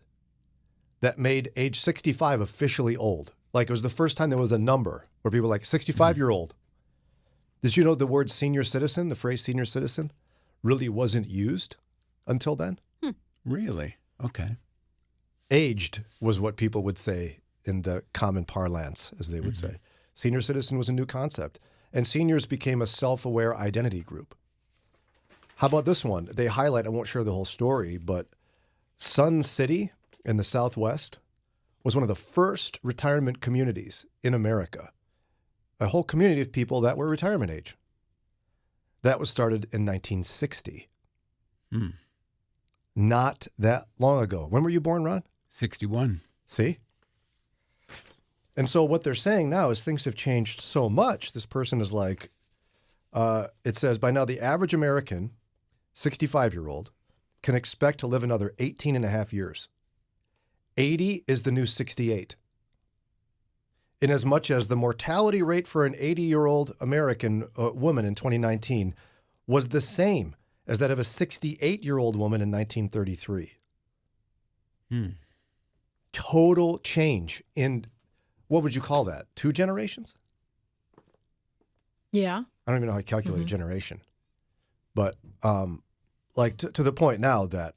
that made age 65 officially old. Like it was the first time there was a number where people were like 65-year-old. Did you know the word senior citizen, the phrase senior citizen, really wasn't used until then? Really? Okay. Aged was what people would say in the common parlance, as they would say. Senior citizen was a new concept. And seniors became a self-aware identity group. How about this one? They highlight, I won't share the whole story, but Sun City in the Southwest was one of the first retirement communities in America. A whole community of people that were retirement age. That was started in 1960. Not that long ago. When were you born, Ron? 61. See? And so what they're saying now is things have changed so much. This person is like, it says, by now the average American, 65-year-old, can expect to live another 18 and a half years. 80 is the new 68. In as much as the mortality rate for an 80-year-old American woman in 2019 was the same as that of a 68-year-old woman in 1933. Total change in, what would you call that? 2 generations? Yeah. I don't even know how to calculate a generation. But like to the point now that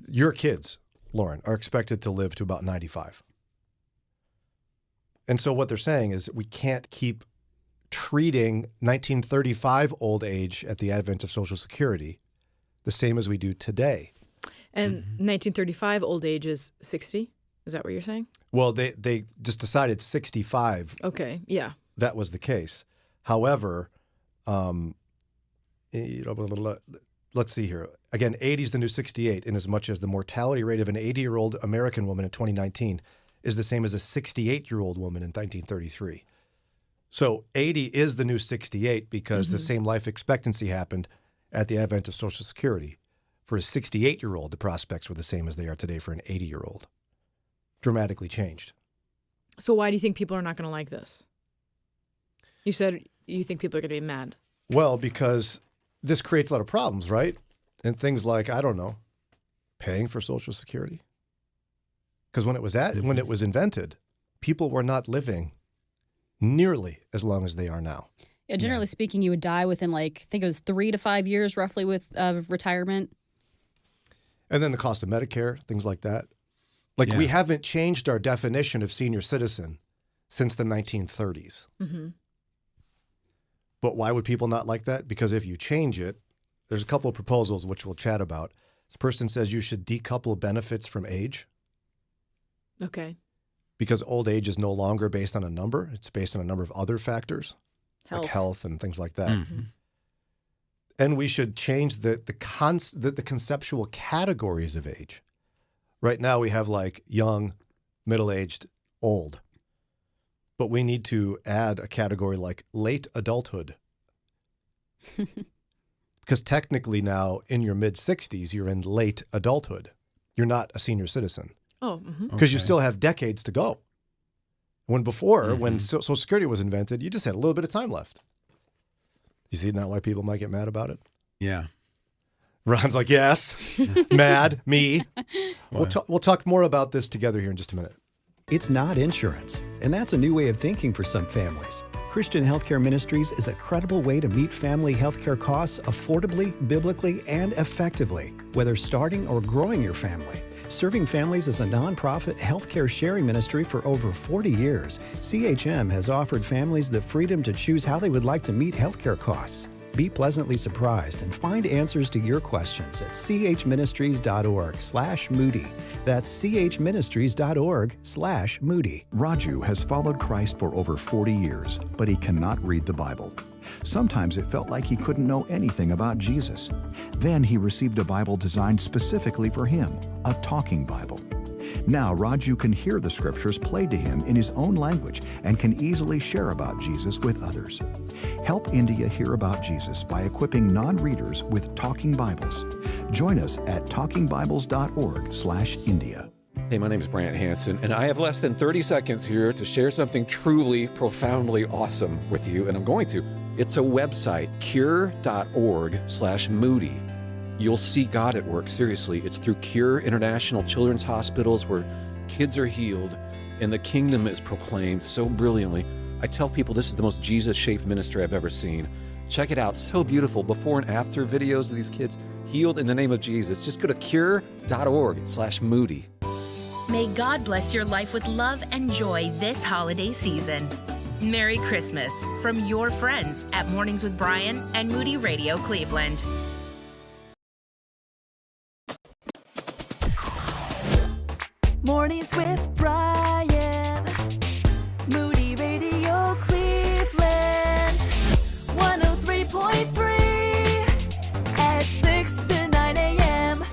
your kids, Lauren, are expected to live to about 95. And so what they're saying is we can't keep treating 1935 old age at the advent of Social Security the same as we do today. And 1935 old age is 60? Is that what you're saying? Well, they just decided 65. Okay, yeah. That was the case. However, let's see here. Again, 80 is the new 68, in as much as the mortality rate of an 80-year-old American woman in 2019 is the same as a 68-year-old woman in 1933. So 80 is the new 68 because the same life expectancy happened at the advent of Social Security. For a 68-year-old, the prospects were the same as they are today for an 80-year-old. Dramatically changed. So why do you think people are not going to like this? You said you think people are going to be mad. Well, because this creates a lot of problems, right? And things like, I don't know, paying for Social Security. Because when it was invented, people were not living nearly as long as they are now. Yeah, generally speaking, you would die within I think it was 3 to 5 years roughly with retirement. And then the cost of Medicare, things like that. We haven't changed our definition of senior citizen since the 1930s. Mm-hmm. But why would people not like that? Because if you change it, there's a couple of proposals which we'll chat about. This person says you should decouple benefits from age. Okay. Because old age is no longer based on a number. It's based on a number of other factors, like health and things like that. Mm-hmm. And we should change the conceptual categories of age. Right now we have young, middle-aged, old. But we need to add a category like late adulthood. Because technically now in your mid-60s, you're in late adulthood. You're not a senior citizen. Oh, because you still have decades to go. When Social Security was invented, you just had a little bit of time left. You see now why people might get mad about it? Yeah. Ron's like, yes, mad, me. We'll talk more about this together here in just a minute. It's not insurance, and that's a new way of thinking for some families. Christian Healthcare Ministries is a credible way to meet family healthcare costs affordably, biblically, and effectively, whether starting or growing your family. Serving families as a nonprofit healthcare sharing ministry for over 40 years, CHM has offered families the freedom to choose how they would like to meet healthcare costs. Be pleasantly surprised and find answers to your questions at chministries.org/Moody. That's chministries.org/Moody. Raju has followed Christ for over 40 years, but he cannot read the Bible. Sometimes it felt like he couldn't know anything about Jesus. Then he received a Bible designed specifically for him, a talking Bible. Now Raju can hear the scriptures played to him in his own language and can easily share about Jesus with others. Help India hear about Jesus by equipping non-readers with talking Bibles. Join us at talkingbibles.org/India. Hey, my name is Brant Hansen, and I have less than 30 seconds here to share something truly, profoundly awesome with you, and I'm going to. It's a website, cure.org/Moody. You'll see God at work, seriously. It's through Cure International Children's Hospitals where kids are healed and the kingdom is proclaimed so brilliantly. I tell people this is the most Jesus-shaped ministry I've ever seen. Check it out. So beautiful. Before and after videos of these kids healed in the name of Jesus. Just go to cure.org/Moody. May God bless your life with love and joy this holiday season. Merry Christmas from your friends at Mornings with Brian and Moody Radio Cleveland. Mornings with Brian. Moody Radio Cleveland. 103.3 at 6 to 9 a.m.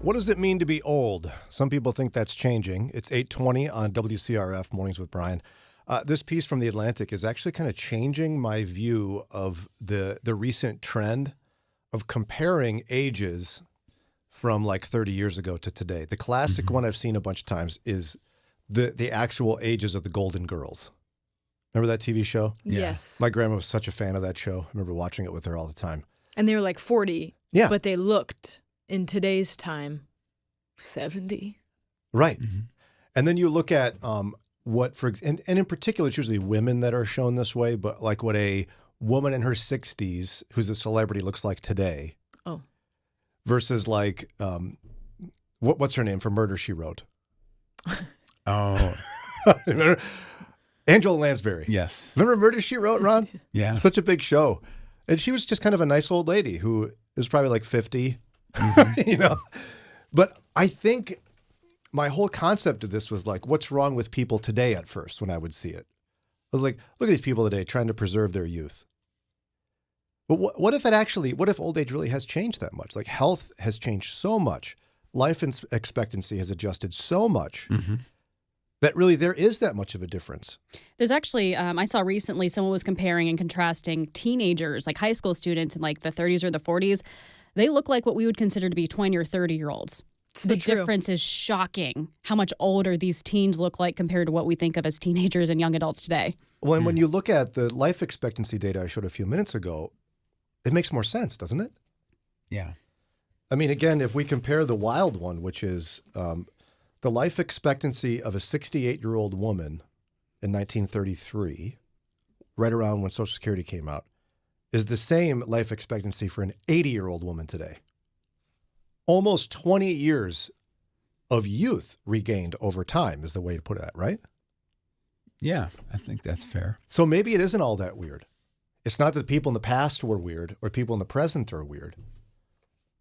What does it mean to be old? Some people think that's changing. It's 8:20 on WCRF, Mornings with Brian. This piece from The Atlantic is actually kind of changing my view of the recent trend of comparing ages from like 30 years ago to today. The classic one I've seen a bunch of times is the actual ages of the Golden Girls. Remember that TV show? Yes. My grandma was such a fan of that show. I remember watching it with her all the time. And they were like 40. Yeah. But they looked, in today's time, 70. Right. And then you look at and in particular, it's usually women that are shown this way, but like what a woman in her 60s who's a celebrity looks like today. Oh. Versus like, what's her name for Murder, She Wrote? Oh. Angela Lansbury. Yes. Remember Murder, She Wrote, Ron? Yeah. Such a big show. And she was just kind of a nice old lady who is probably like 50, you know? But I think my whole concept of this was like, what's wrong with people today at first when I would see it? I was like, look at these people today trying to preserve their youth. But what if old age really has changed that much? Like health has changed so much. Life expectancy has adjusted so much that really there is that much of a difference. There's actually, I saw recently someone was comparing and contrasting teenagers, like high school students in like the 30s or the 40s. They look like what we would consider to be 20 or 30-year-olds. The difference is shocking how much older these teens look like compared to what we think of as teenagers and young adults today. Well, and when you look at the life expectancy data I showed a few minutes ago, it makes more sense, doesn't it? Yeah. I mean, again, if we compare the wild one, which is the life expectancy of a 68-year-old woman in 1933, right around when Social Security came out, is the same life expectancy for an 80-year-old woman today. Almost 20 years of youth regained over time is the way to put it, right? Yeah, I think that's fair. So maybe it isn't all that weird. It's not that people in the past were weird or people in the present are weird.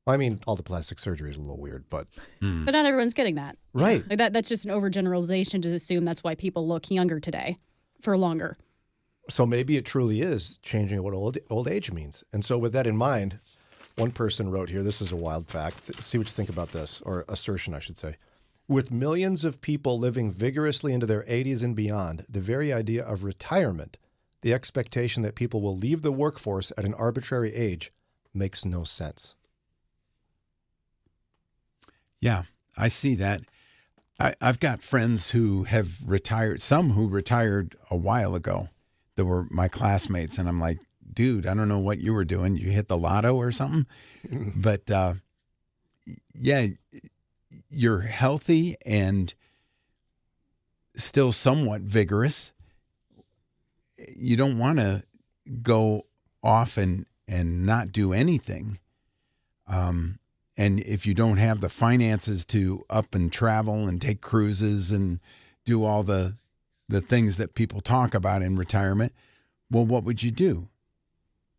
I mean, all the plastic surgery is a little weird, but... But not everyone's getting that. Right. Like that's just an overgeneralization to assume that's why people look younger today for longer. So maybe it truly is changing what old age means. And so with that in mind, one person wrote here, this is a wild fact. See what you think about this, or assertion, I should say. With millions of people living vigorously into their 80s and beyond, the very idea of retirement, the expectation that people will leave the workforce at an arbitrary age, makes no sense. Yeah, I see that. I've got friends who have retired, some who retired a while ago that were my classmates. And I'm like, dude, I don't know what you were doing. You hit the lotto or something? But yeah, you're healthy and still somewhat vigorous. You don't want to go off and not do anything. And if you don't have the finances to up and travel and take cruises and do all the things that people talk about in retirement, well, what would you do?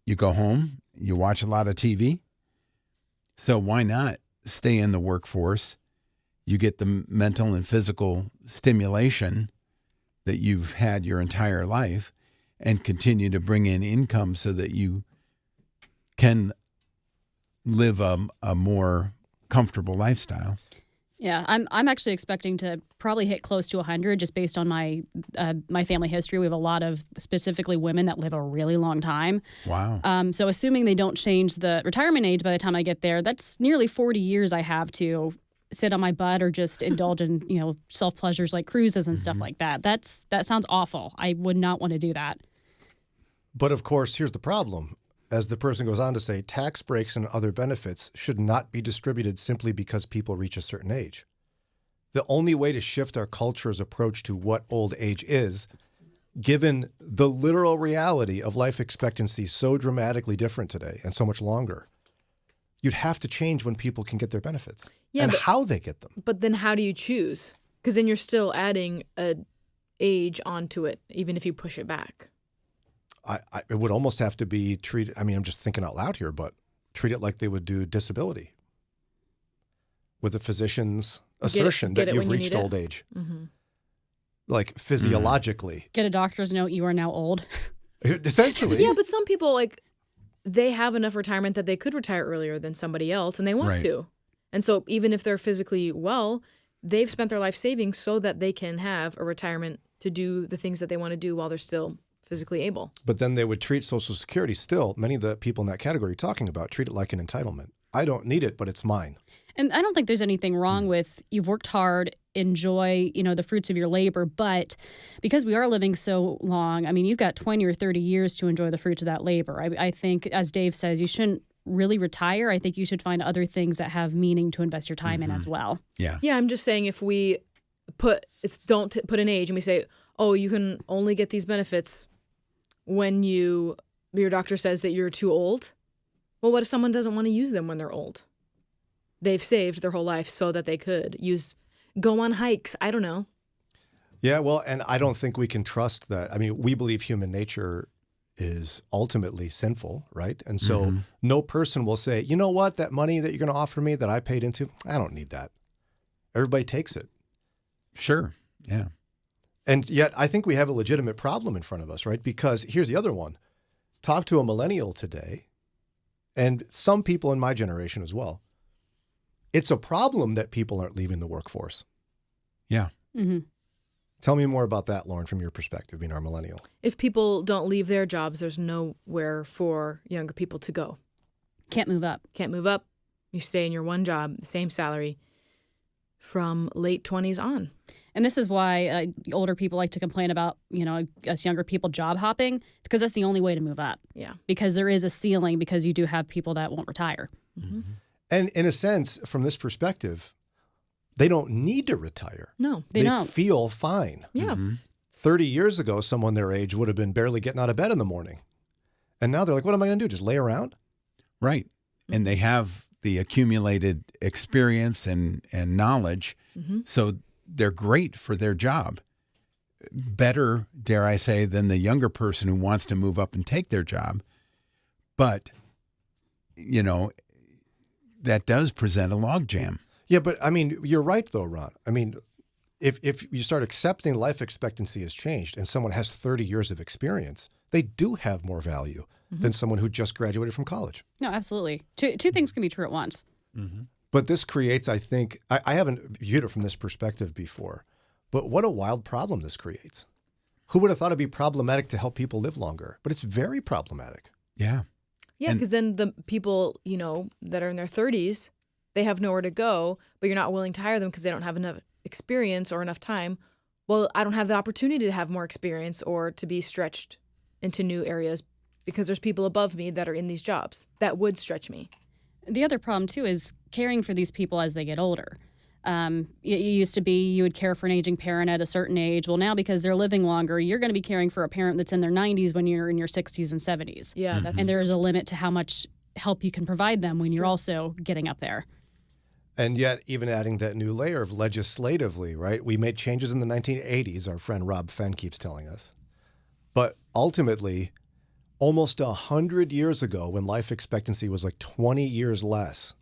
You go home, you watch a lot of TV. So why not stay in the workforce? You get the mental and physical stimulation that you've had your entire life and continue to bring in income so that you can live a more comfortable lifestyle. Yeah, I'm actually expecting to probably hit close to 100 just based on my family history. We have a lot of specifically women that live a really long time. Wow. So assuming they don't change the retirement age by the time I get there, that's nearly 40 years I have to sit on my butt or just indulge in, self pleasures like cruises and stuff like that. That sounds awful. I would not want to do that. But of course, here's the problem. As the person goes on to say, tax breaks and other benefits should not be distributed simply because people reach a certain age. The only way to shift our culture's approach to what old age is, given the literal reality of life expectancy so dramatically different today and so much longer, you'd have to change when people can get their benefits and how they get them. But then how do you choose? Because then you're still adding an age onto it, even if you push it back. It would almost have to be treated, I mean, I'm just thinking out loud here, but treat it like they would do disability with a physician's assertion that you've reached old age. Mm-hmm. Like physiologically. Get a doctor's note, you are now old. Essentially. Yeah, but some people, they have enough retirement that they could retire earlier than somebody else, and they want to. And so even if they're physically well, they've spent their life saving so that they can have a retirement to do the things that they want to do while they're still physically able. But then they would treat Social Security still, many of the people in that category you're talking about, treat it like an entitlement. I don't need it, but it's mine. And I don't think there's anything wrong with you've worked hard, enjoy, the fruits of your labor, but because we are living so long, I mean, you've got 20 or 30 years to enjoy the fruits of that labor. I think, as Dave says, you shouldn't really retire. I think you should find other things that have meaning to invest your time in as well. Yeah. Yeah, I'm just saying if we don't put an age and we say, oh, you can only get these benefits when your doctor says that you're too old. Well, what if someone doesn't want to use them when they're old? They've saved their whole life so that they could go on hikes. I don't know. Yeah, well, and I don't think we can trust that. I mean, we believe human nature is ultimately sinful, right? And so no person will say, you know what, that money that you're going to offer me that I paid into, I don't need that. Everybody takes it. Sure, yeah. And yet I think we have a legitimate problem in front of us, right? Because here's the other one. Talk to a millennial today, and some people in my generation as well. It's a problem that people aren't leaving the workforce. Yeah. Mm-hmm. Tell me more about that, Lauren, from your perspective, being our millennial. If people don't leave their jobs, there's nowhere for younger people to go. Can't move up. Can't move up. You stay in your one job, the same salary from late 20s on. And this is why older people like to complain about, us younger people job hopping. It's because that's the only way to move up. Yeah. Because there is a ceiling because you do have people that won't retire. Mm-hmm. And in a sense, from this perspective, they don't need to retire. No, they don't. Feel fine. Yeah. 30 years ago, someone their age would have been barely getting out of bed in the morning. And now they're like, what am I going to do? Just lay around? Right. And they have the accumulated experience and knowledge. So they're great for their job. Better, dare I say, than the younger person who wants to move up and take their job. But, that does present a logjam. Yeah, but I mean, you're right though, Ron. I mean, if you start accepting life expectancy has changed and someone has 30 years of experience, they do have more value than someone who just graduated from college. No, absolutely. Two things can be true at once. But this creates, I think, I haven't viewed it from this perspective before, but what a wild problem this creates. Who would have thought it'd be problematic to help people live longer? But it's very problematic. Yeah. Yeah, because then the people, that are in their 30s, they have nowhere to go, but you're not willing to hire them because they don't have enough experience or enough time. Well, I don't have the opportunity to have more experience or to be stretched into new areas because there's people above me that are in these jobs that would stretch me. The other problem, too, is caring for these people as they get older. It used to be you would care for an aging parent at a certain age. Well, now because they're living longer, you're going to be caring for a parent that's in their 90s when you're in your 60s and 70s. Yeah, and there is a limit to how much help you can provide them when you're also getting up there. And yet, even adding that new layer of legislatively, right? We made changes in the 1980s, our friend Rob Fenn keeps telling us. But ultimately, almost 100 years ago, when life expectancy was like 20 years less,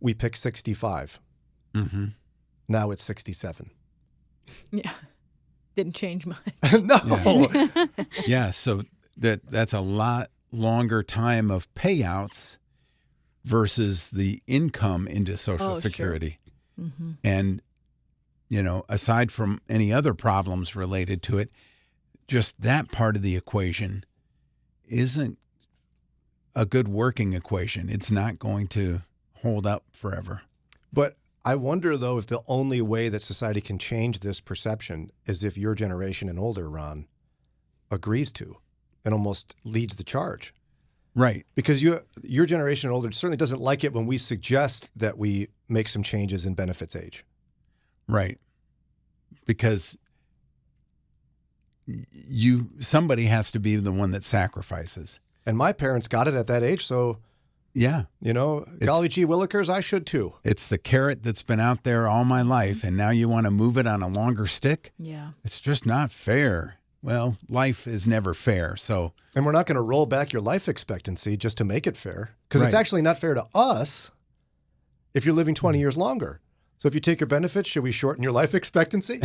we picked 65. Now it's 67. Yeah. Didn't change much. No. Yeah, so that's a lot longer time of payouts versus the income into Social Security. Sure. Mm-hmm. And, aside from any other problems related to it, just that part of the equation isn't a good working equation. It's not going to hold up forever. But I wonder, though, if the only way that society can change this perception is if your generation and older, Ron, agrees to and almost leads the charge. Right. Because your generation and older certainly doesn't like it when we suggest that we make some changes in benefits age. Right. Because somebody has to be the one that sacrifices. And my parents got it at that age, so yeah, golly gee willikers, I should too. It's the carrot that's been out there all my life, and now you want to move it on a longer stick? Yeah. It's just not fair. Well, life is never fair, so. And we're not going to roll back your life expectancy just to make it fair, because it's actually not fair to us if you're living 20 years longer. So if you take your benefits, should we shorten your life expectancy?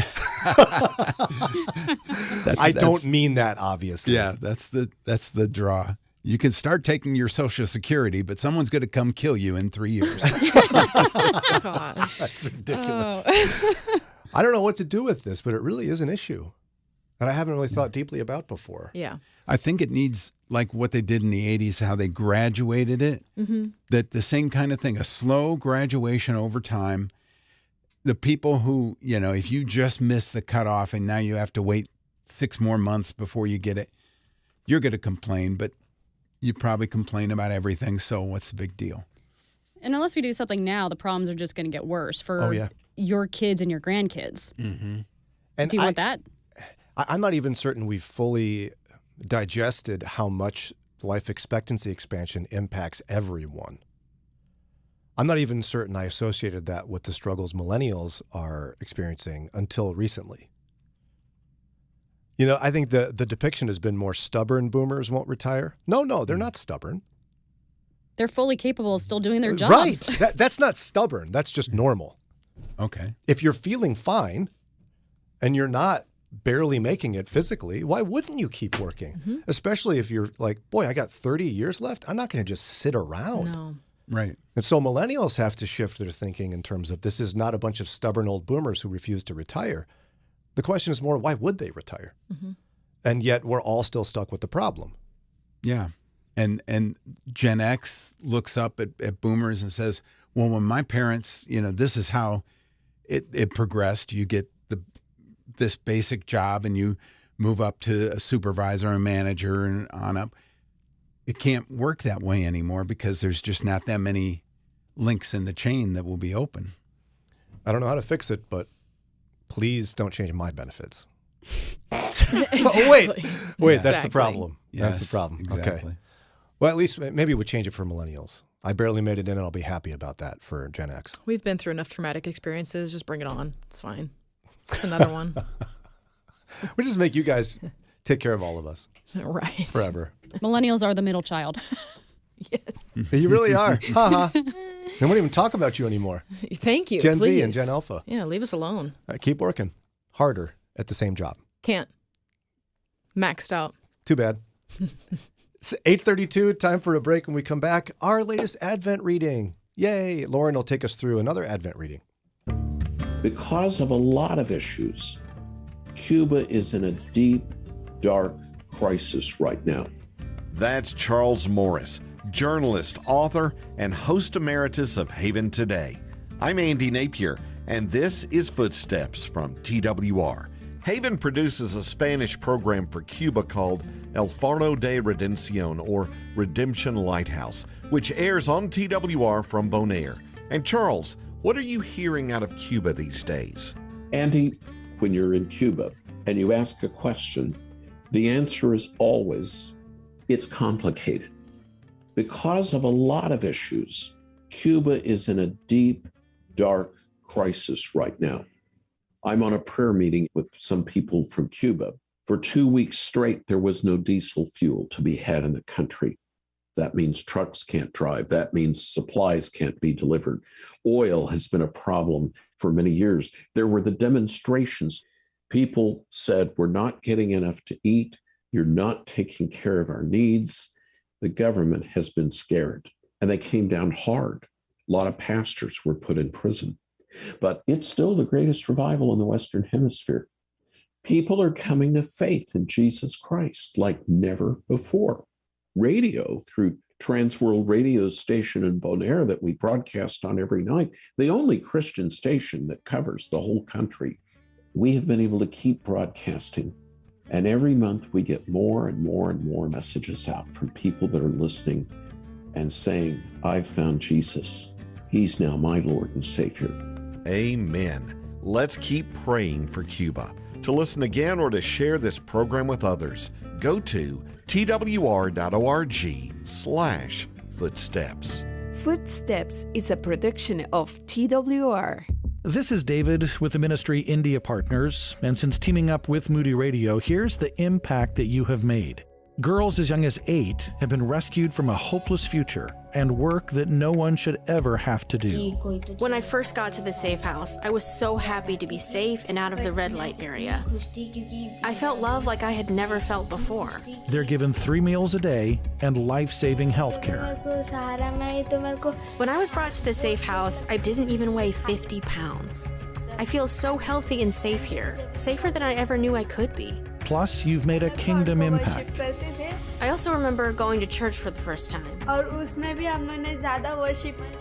I don't mean that, obviously. Yeah, that's the draw. You can start taking your Social Security, but someone's going to come kill you in 3 years. That's ridiculous. I don't know what to do with this, but it really is an issue that I haven't really thought deeply about before. Yeah. I think it needs, like what they did in the 80s, how they graduated it, that the same kind of thing, a slow graduation over time. The people who, if you just miss the cutoff and now you have to wait 6 more months before you get it, you're going to complain, but you probably complain about everything, so what's the big deal? And unless we do something now, the problems are just going to get worse for your kids and your grandkids. Mm-hmm. And do you want that? I'm not even certain we've fully digested how much life expectancy expansion impacts everyone. I'm not even certain I associated that with the struggles millennials are experiencing until recently. I think the depiction has been more stubborn boomers won't retire. No, they're not stubborn. They're fully capable of still doing their jobs. Right. That's not stubborn. That's just normal. Okay. If you're feeling fine and you're not barely making it physically, why wouldn't you keep working? Mm-hmm. Especially if you're like, boy, I got 30 years left. I'm not going to just sit around. No. Right. And so millennials have to shift their thinking in terms of this is not a bunch of stubborn old boomers who refuse to retire. The question is more, why would they retire? Mm-hmm. And yet we're all still stuck with the problem. Yeah. And Gen X looks up at boomers and says, well, when my parents, this is how it progressed. You get this basic job and you move up to a supervisor, a manager, and on up. It can't work that way anymore because there's just not that many links in the chain that will be open. I don't know how to fix it, but please don't change my benefits. Exactly. Oh, wait, that's the Exactly. problem. Yes, That's the problem. exactly. Okay. Well, at least maybe we'll change it for millennials. I barely made it in, and I'll be happy about that for Gen X. We've been through enough traumatic experiences. Just bring it on. It's fine. Another one. We just make you guys take care of all of us. Right. Forever. Millennials are the middle child. Yes. You really are. Ha ha. They won't even talk about you anymore. Thank you. Gen please. Z and Gen Alpha. Yeah, leave us alone. All right, keep working harder at the same job. Can't. Maxed out. Too bad. It's 8:32, time for a break. When we come back, our latest Advent reading. Yay. Lauren will take us through another Advent reading. Because of a lot of issues, Cuba is in a deep, dark crisis right now. That's Charles Morris, journalist, author, and host emeritus of Haven Today. I'm Andy Napier, and this is Footsteps from TWR. Haven produces a Spanish program for Cuba called El Faro de Redención, or Redemption Lighthouse, which airs on TWR from Bonaire. And Charles, what are you hearing out of Cuba these days? Andy, when you're in Cuba and you ask a question, the answer is always, it's complicated. Because of a lot of issues, Cuba is in a deep, dark crisis right now. I'm on a prayer meeting with some people from Cuba. For 2 weeks straight, there was no diesel fuel to be had in the country. That means trucks can't drive. That means supplies can't be delivered. Oil has been a problem for many years. There were the demonstrations. People said, we're not getting enough to eat. You're not taking care of our needs. The government has been scared, and they came down hard. A lot of pastors were put in prison. But it's still the greatest revival in the Western Hemisphere. People are coming to faith in Jesus Christ like never before. Radio, through Transworld Radio Station in Bonaire that we broadcast on every night, the only Christian station that covers the whole country, we have been able to keep broadcasting. And every month we get more and more and more messages out from people that are listening and saying, I've found Jesus. He's now my Lord and Savior. Amen. Let's keep praying for Cuba. To listen again or to share this program with others, go to twr.org/footsteps. Footsteps is a production of TWR. This is David with the ministry India Partners, and since teaming up with Moody Radio, here's the impact that you have made. Girls as young as 8 have been rescued from a hopeless future and work that no one should ever have to do. When I first got to the safe house, I was so happy to be safe and out of the red light area. I felt love like I had never felt before. They're given 3 meals a day and life-saving health care. When I was brought to the safe house, I didn't even weigh 50 pounds. I feel so healthy and safe here, safer than I ever knew I could be. Plus, you've made a kingdom impact. I also remember going to church for the first time.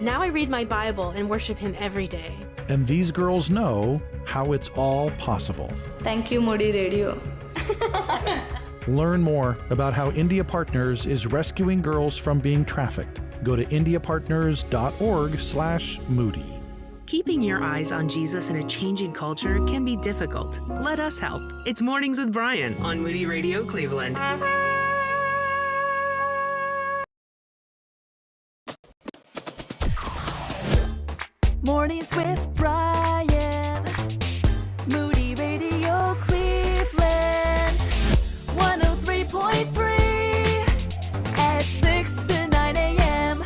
Now I read my Bible and worship Him every day. And these girls know how it's all possible. Thank you, Moody Radio. Learn more about how India Partners is rescuing girls from being trafficked. Go to indiapartners.org/Moody. Keeping your eyes on Jesus in a changing culture can be difficult. Let us help. It's Mornings with Brian on Moody Radio Cleveland. Mornings with Brian. Moody Radio Cleveland. 103.3 at 6 to 9 a.m.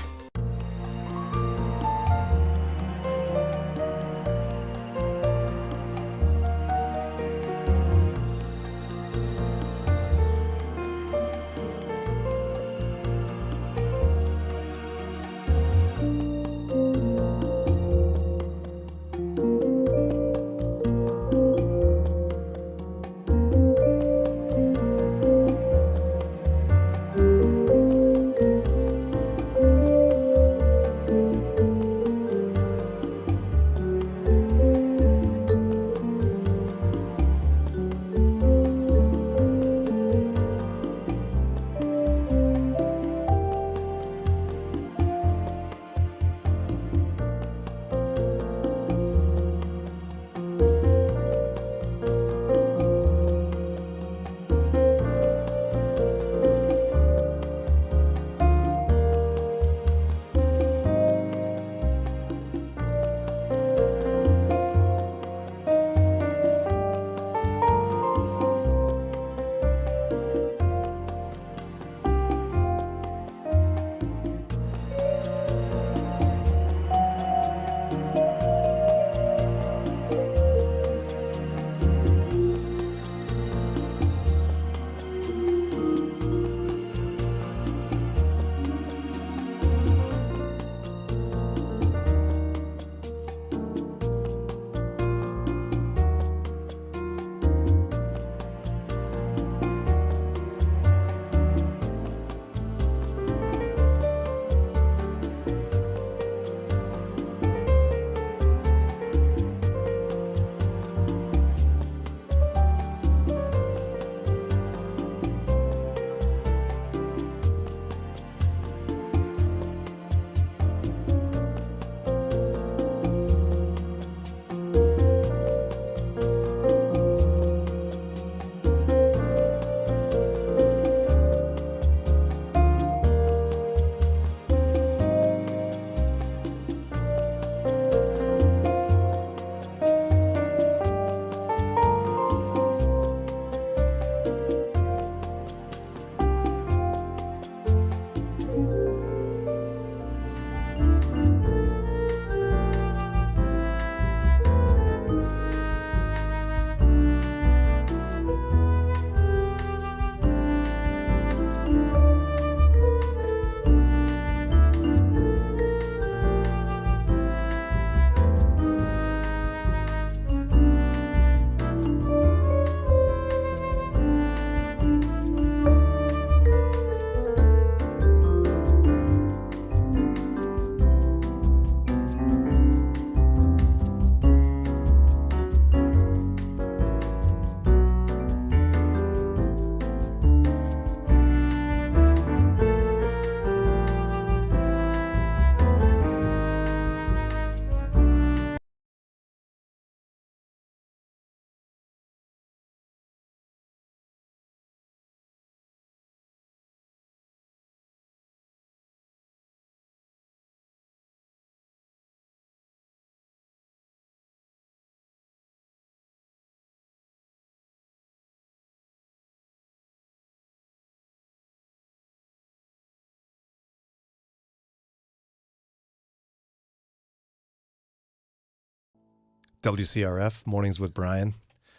WCRF, Mornings with Brian.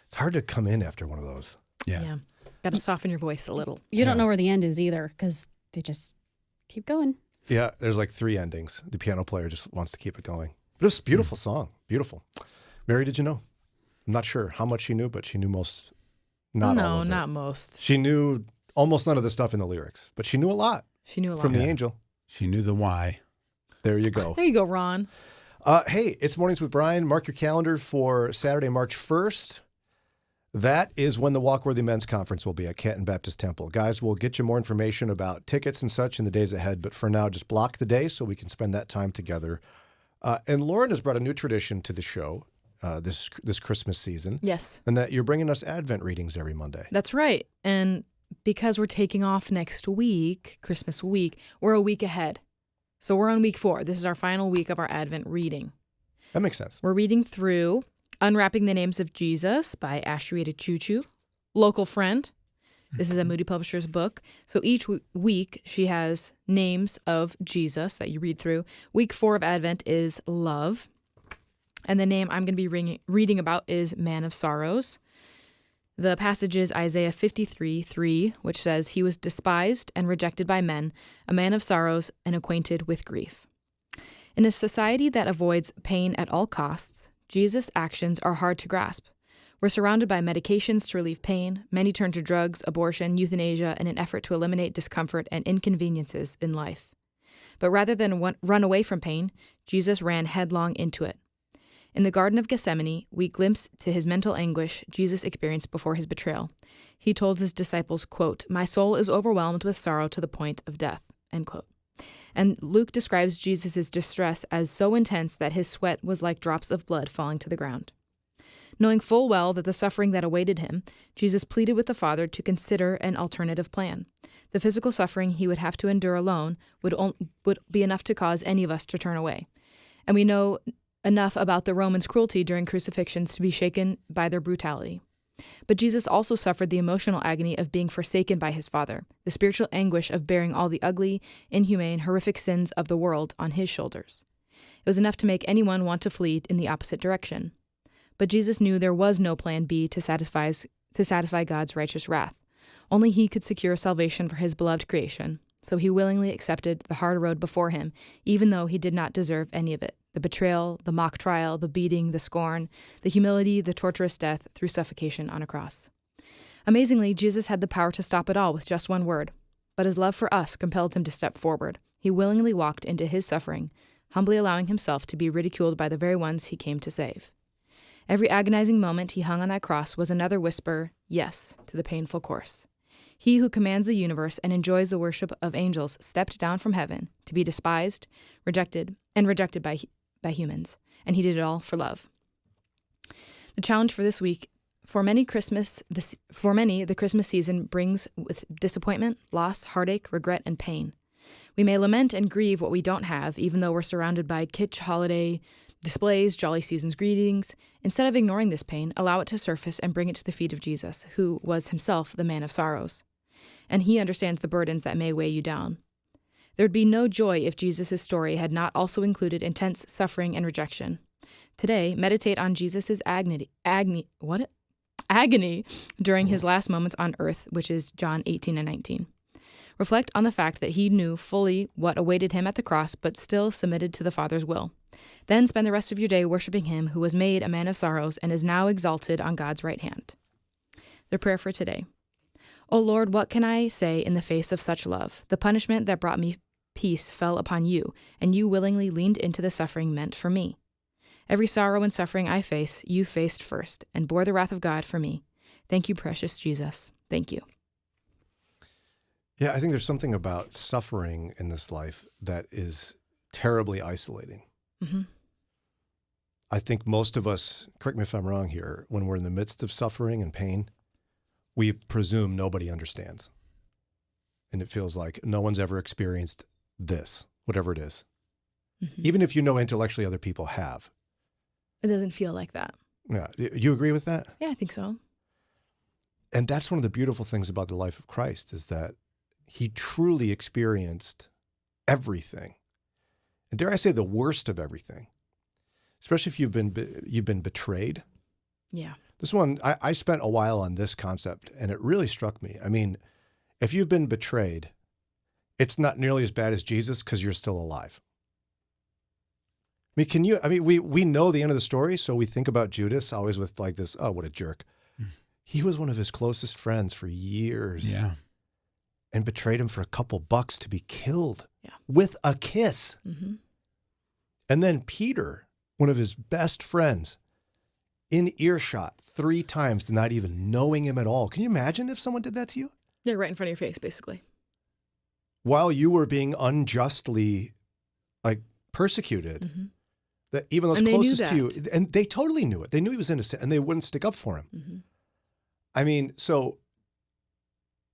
It's hard to come in after one of those. Yeah. Got to soften your voice a little. You don't know where the end is either because they just keep going. Yeah, there's like 3 endings. The piano player just wants to keep it going. But it's a beautiful song. Beautiful. Mary, did you know? I'm not sure how much she knew, but she knew most. Not all of it. Not most. She knew almost none of the stuff in the lyrics, but she knew a lot. She knew a lot. From the angel. She knew the why. There you go. There you go, Ron. Hey, it's Mornings with Brian. Mark your calendar for Saturday, March 1st. That is when the Walkworthy Men's Conference will be at Canton Baptist Temple. Guys, we'll get you more information about tickets and such in the days ahead, but for now, just block the day so we can spend that time together. And Lauren has brought a new tradition to the show this Christmas season. Yes. And that you're bringing us Advent readings every Monday. That's right. And because we're taking off next week, Christmas week, we're a week ahead. So we're on week 4. This is our final week of our Advent reading. That makes sense. We're reading through Unwrapping the Names of Jesus by Asheriah Ciuciu, local friend. This is a Moody Publishers book. So each week she has names of Jesus that you read through. Week 4 of Advent is Love. And the name I'm going to be reading about is Man of Sorrows. The passage is Isaiah 53:3, which says, "He was despised and rejected by men, a man of sorrows and acquainted with grief." In a society that avoids pain at all costs, Jesus' actions are hard to grasp. We're surrounded by medications to relieve pain. Many turn to drugs, abortion, euthanasia in an effort to eliminate discomfort and inconveniences in life. But rather than run away from pain, Jesus ran headlong into it. In the Garden of Gethsemane, we glimpse to his mental anguish Jesus experienced before his betrayal. He told his disciples, quote, "My soul is overwhelmed with sorrow to the point of death," end quote. And Luke describes Jesus' distress as so intense that his sweat was like drops of blood falling to the ground. Knowing full well that the suffering that awaited him, Jesus pleaded with the Father to consider an alternative plan. The physical suffering he would have to endure alone would be enough to cause any of us to turn away. And we know enough about the Romans' cruelty during crucifixions to be shaken by their brutality. But Jesus also suffered the emotional agony of being forsaken by his Father, the spiritual anguish of bearing all the ugly, inhumane, horrific sins of the world on his shoulders. It was enough to make anyone want to flee in the opposite direction. But Jesus knew there was no plan B to satisfy God's righteous wrath. Only he could secure salvation for his beloved creation, so he willingly accepted the hard road before him, even though he did not deserve any of it. The betrayal, the mock trial, the beating, the scorn, the humility, the torturous death through suffocation on a cross. Amazingly, Jesus had the power to stop it all with just one word, but his love for us compelled him to step forward. He willingly walked into his suffering, humbly allowing himself to be ridiculed by the very ones he came to save. Every agonizing moment he hung on that cross was another whisper, yes, to the painful course. He who commands the universe and enjoys the worship of angels stepped down from heaven to be despised, rejected by humans, and he did it all for love. The challenge for this week, for many, the Christmas season brings with disappointment, loss, heartache, regret, and pain. We may lament and grieve what we don't have, even though we're surrounded by kitsch holiday displays, jolly season's greetings. Instead of ignoring this pain, allow it to surface and bring it to the feet of Jesus, who was himself the man of sorrows. And he understands the burdens that may weigh you down. There would be no joy if Jesus' story had not also included intense suffering and rejection. Today, meditate on Jesus' agony during his last moments on earth, which is John 18 and 19. Reflect on the fact that he knew fully what awaited him at the cross, but still submitted to the Father's will. Then spend the rest of your day worshiping him who was made a man of sorrows and is now exalted on God's right hand. The prayer for today. O Lord, what can I say in the face of such love? The punishment that brought me peace fell upon you, and you willingly leaned into the suffering meant for me. Every sorrow and suffering I face, you faced first, and bore the wrath of God for me. Thank you, precious Jesus. Thank you. Yeah, I think there's something about suffering in this life that is terribly isolating. Mm-hmm. I think most of us, correct me if I'm wrong here, when we're in the midst of suffering and pain, we presume nobody understands. And it feels like no one's ever experienced this, whatever it is. Mm-hmm. Even if you know intellectually other people have. It doesn't feel like that. Yeah. You agree with that? Yeah, I think so. And that's one of the beautiful things about the life of Christ is that he truly experienced everything. And dare I say the worst of everything, especially if you've been betrayed. Yeah. This one, I spent a while on this concept, and it really struck me. I mean, if you've been betrayed, it's not nearly as bad as Jesus because you're still alive. We know the end of the story, so we think about Judas always with like this, oh, what a jerk. He was one of his closest friends for years. Yeah. And betrayed him for a couple bucks to be killed with a kiss. Mm-hmm. And then Peter, one of his best friends, in earshot 3 times, not even knowing him at all. Can you imagine if someone did that to you? Yeah, right in front of your face, basically. While you were being unjustly persecuted. Mm-hmm. That even those And they knew closest to you, that. and they totally knew it. They knew he was innocent, and they wouldn't stick up for him. Mm-hmm. I mean, so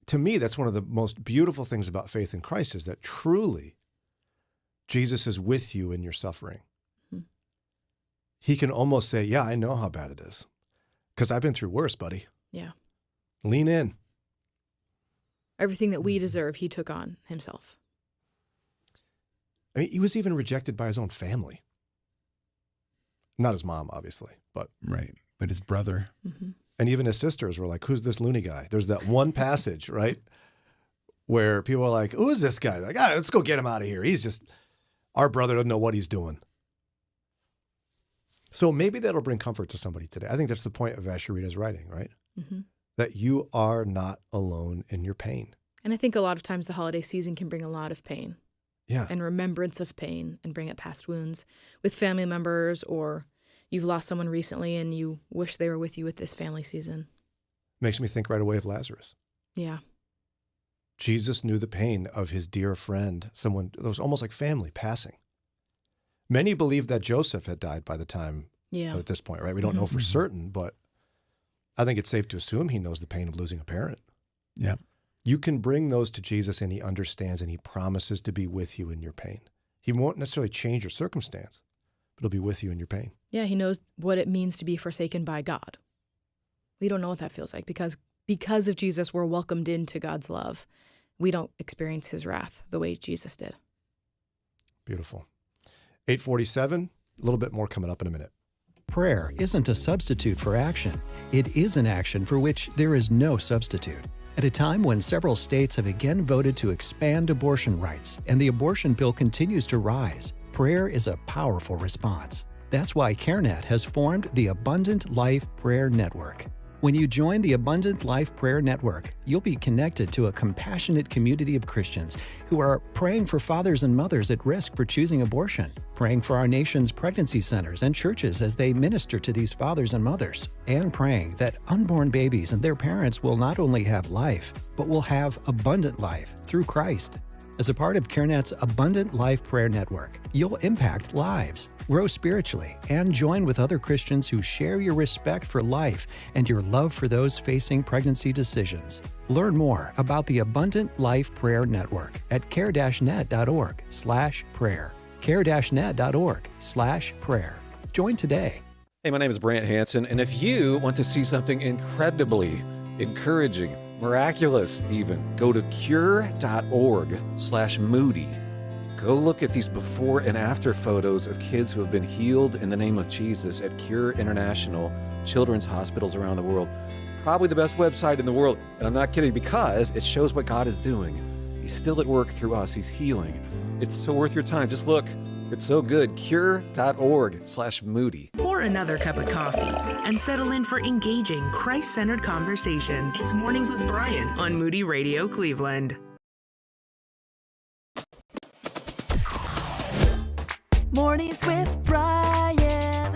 to me, that's one of the most beautiful things about faith in Christ is that truly Jesus is with you in your suffering. Mm-hmm. He can almost say, yeah, I know how bad it is because I've been through worse, buddy. Yeah. Lean in. Everything that we deserve, he took on himself. I mean, he was even rejected by his own family. Not his mom, obviously, but right. But his brother. Mm-hmm. And even his sisters were like, who's this loony guy? There's that one passage, right? Where people are like, who is this guy? Like, let's go get him out of here. He's just, our brother doesn't know what he's doing. So maybe that'll bring comfort to somebody today. I think that's the point of Asheriah's writing, right? Mm-hmm. That you are not alone in your pain. And I think a lot of times the holiday season can bring a lot of pain. Yeah. And remembrance of pain and bring up past wounds with family members, or you've lost someone recently and you wish they were with you with this family season. Makes me think right away of Lazarus. Yeah. Jesus knew the pain of his dear friend, someone that was almost like family passing. Many believed that Joseph had died by the time at this point, right? We don't know for certain, but I think it's safe to assume he knows the pain of losing a parent. Yeah. You can bring those to Jesus and he understands and he promises to be with you in your pain. He won't necessarily change your circumstance, but he'll be with you in your pain. Yeah, he knows what it means to be forsaken by God. We don't know what that feels like because of Jesus, we're welcomed into God's love. We don't experience his wrath the way Jesus did. Beautiful. 8:47, a little bit more coming up in a minute. Prayer isn't a substitute for action. It is an action for which there is no substitute. At a time when several states have again voted to expand abortion rights and the abortion bill continues to rise, prayer is a powerful response. That's why CareNet has formed the Abundant Life Prayer Network. When you join the Abundant Life Prayer Network, you'll be connected to a compassionate community of Christians who are praying for fathers and mothers at risk for choosing abortion, praying for our nation's pregnancy centers and churches as they minister to these fathers and mothers, and praying that unborn babies and their parents will not only have life, but will have abundant life through Christ. As a part of CareNet's Abundant Life Prayer Network, you'll impact lives, grow spiritually, and join with other Christians who share your respect for life and your love for those facing pregnancy decisions. Learn more about the Abundant Life Prayer Network at care-net.org/prayer. care-net.org/prayer. Join today. Hey, my name is Brant Hansen, and if you want to see something incredibly encouraging, miraculous even, go to cure.org/moody. Go look at these before and after photos of kids who have been healed in the name of Jesus at Cure International children's hospitals around the world. Probably the best website in the world, and I'm not kidding, because it shows what God is doing. He's still at work through us. He's healing. It's so worth your time. Just look. It's so good. Cure.org/moody. Pour another cup of coffee and settle in for engaging, Christ-centered conversations. It's Mornings with Brian on Moody Radio Cleveland. Mornings with Brian.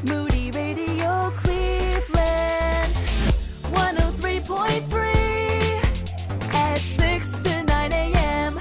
Moody Radio Cleveland. 103.3 at 6 to 9 a.m.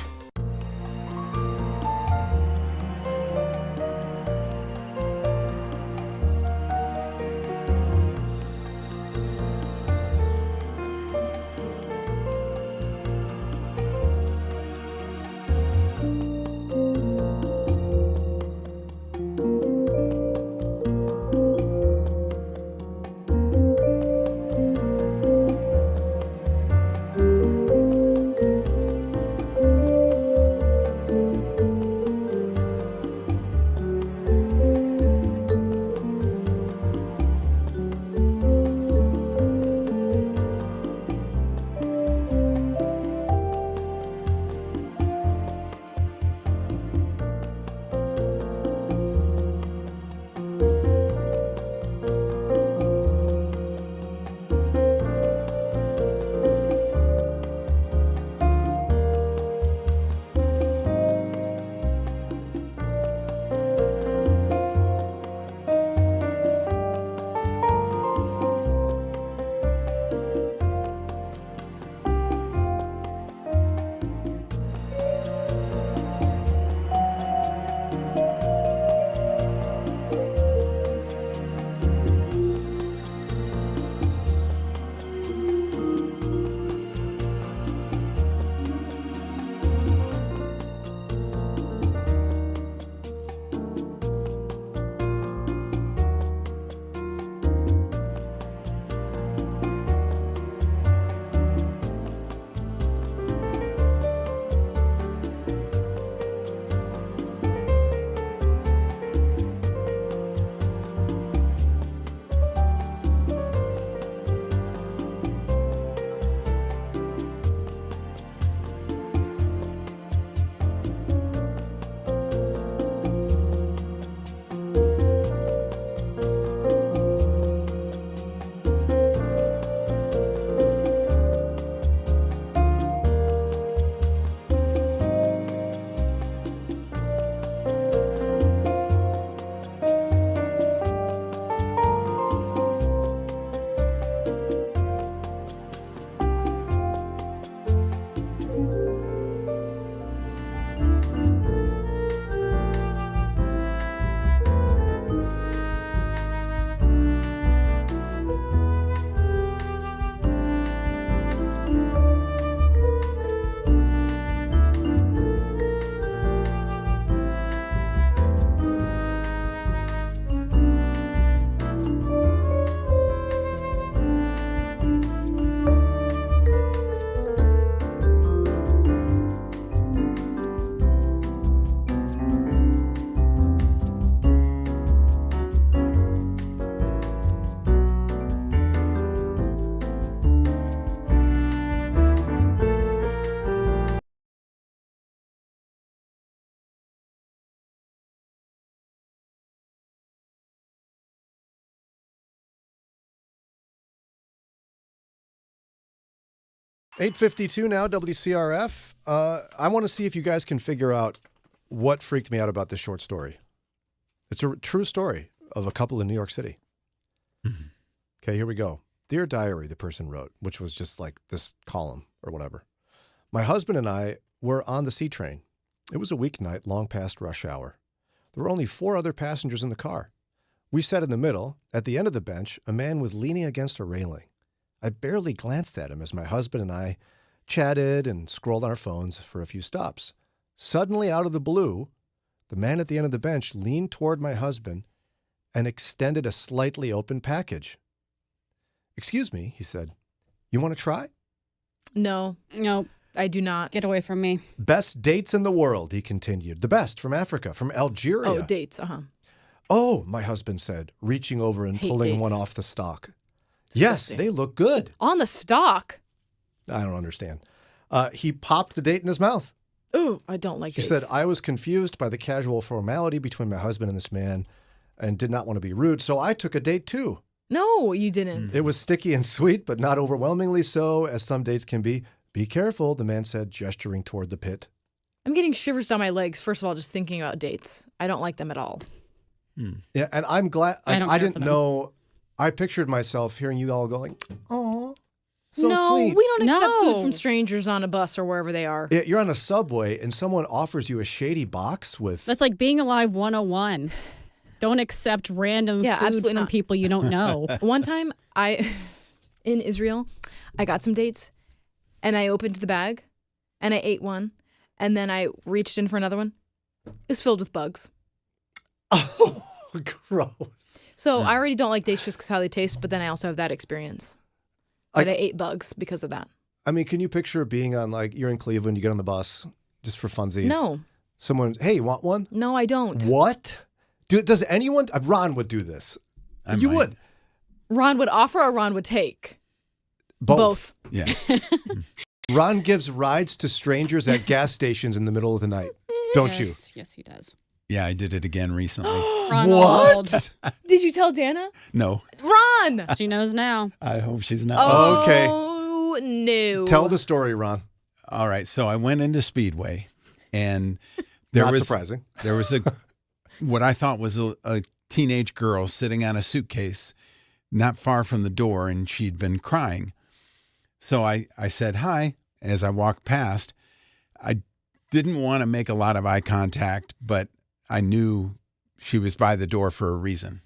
8:52 now, WCRF. I want to see if you guys can figure out what freaked me out about this short story. It's a true story of a couple in New York City. Okay, here we go. Dear Diary, the person wrote, which was just like this column or whatever. My husband and I were on the C train. It was a weeknight, long past rush hour. There were only 4 other passengers in the car. We sat in the middle. At the end of the bench, a man was leaning against a railing. I barely glanced at him as my husband and I chatted and scrolled on our phones for a few stops. Suddenly, out of the blue, the man at the end of the bench leaned toward my husband and extended a slightly open package. Excuse me, he said. You want to try? No. Nope. I do not. Get away from me. Best dates in the world, he continued. The best from Africa, from Algeria. Oh, dates. Oh, my husband said, reaching over and Hate pulling dates. one off the stalk. Yes, they look good. On the stalk? I don't understand. He popped the date in his mouth. Ooh, I don't like She dates. said, I was confused by the casual formality between my husband and this man and did not want to be rude, so I took a date too. No, you didn't. It was sticky and sweet, but not overwhelmingly so, as some dates can be. Be careful, the man said, gesturing toward the pit. I'm getting shivers down my legs, first of all, just thinking about dates. I don't like them at all. Yeah, and I'm glad. I don't I care didn't for them. know. I pictured myself hearing you all going, oh, so no, sweet. we don't accept No. food from strangers on a bus or wherever they are. Yeah, you're on a subway and someone offers you a shady box with. That's like being alive 101. Don't accept random food absolutely from not. people you don't know. One time, in Israel, I got some dates, and I opened the bag, and I ate one, and then I reached in for another one. It was filled with bugs. Gross. So I already don't like dates just because how they taste, but then I also have that experience. But I ate bugs because of that. I mean, can you picture being on, like, you're in Cleveland, you get on the bus just for funsies? No. Someone, hey, you want one? No, I don't. What? Does anyone? Ron would do this. You would. Ron would offer or Ron would take? Both. Yeah. Ron gives rides to strangers at gas stations in the middle of the night. Don't you? Yes, he does. Yeah, I did it again recently. Ronald. What? Did you tell Dana? No. Ron! She knows now. I hope she's not. Okay. Oh, no. Tell the story, Ron. All right. So I went into Speedway, and there Not was surprising. There was what I thought was a teenage girl sitting on a suitcase not far from the door, and she'd been crying. So I said hi as I walked past. I didn't want to make a lot of eye contact, but I knew she was by the door for a reason.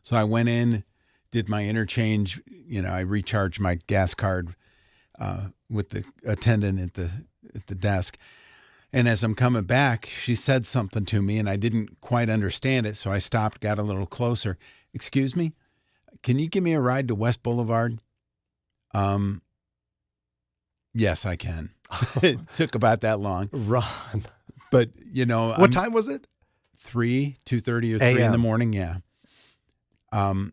So I went in, did my interchange. I recharged my gas card with the attendant at the desk. And as I'm coming back, she said something to me, and I didn't quite understand it. So I stopped, got a little closer. Excuse me, can you give me a ride to West Boulevard? Yes, I can. It took about that long. Ron. But, What time was it? 2:30 or 3 in the morning. Yeah. And,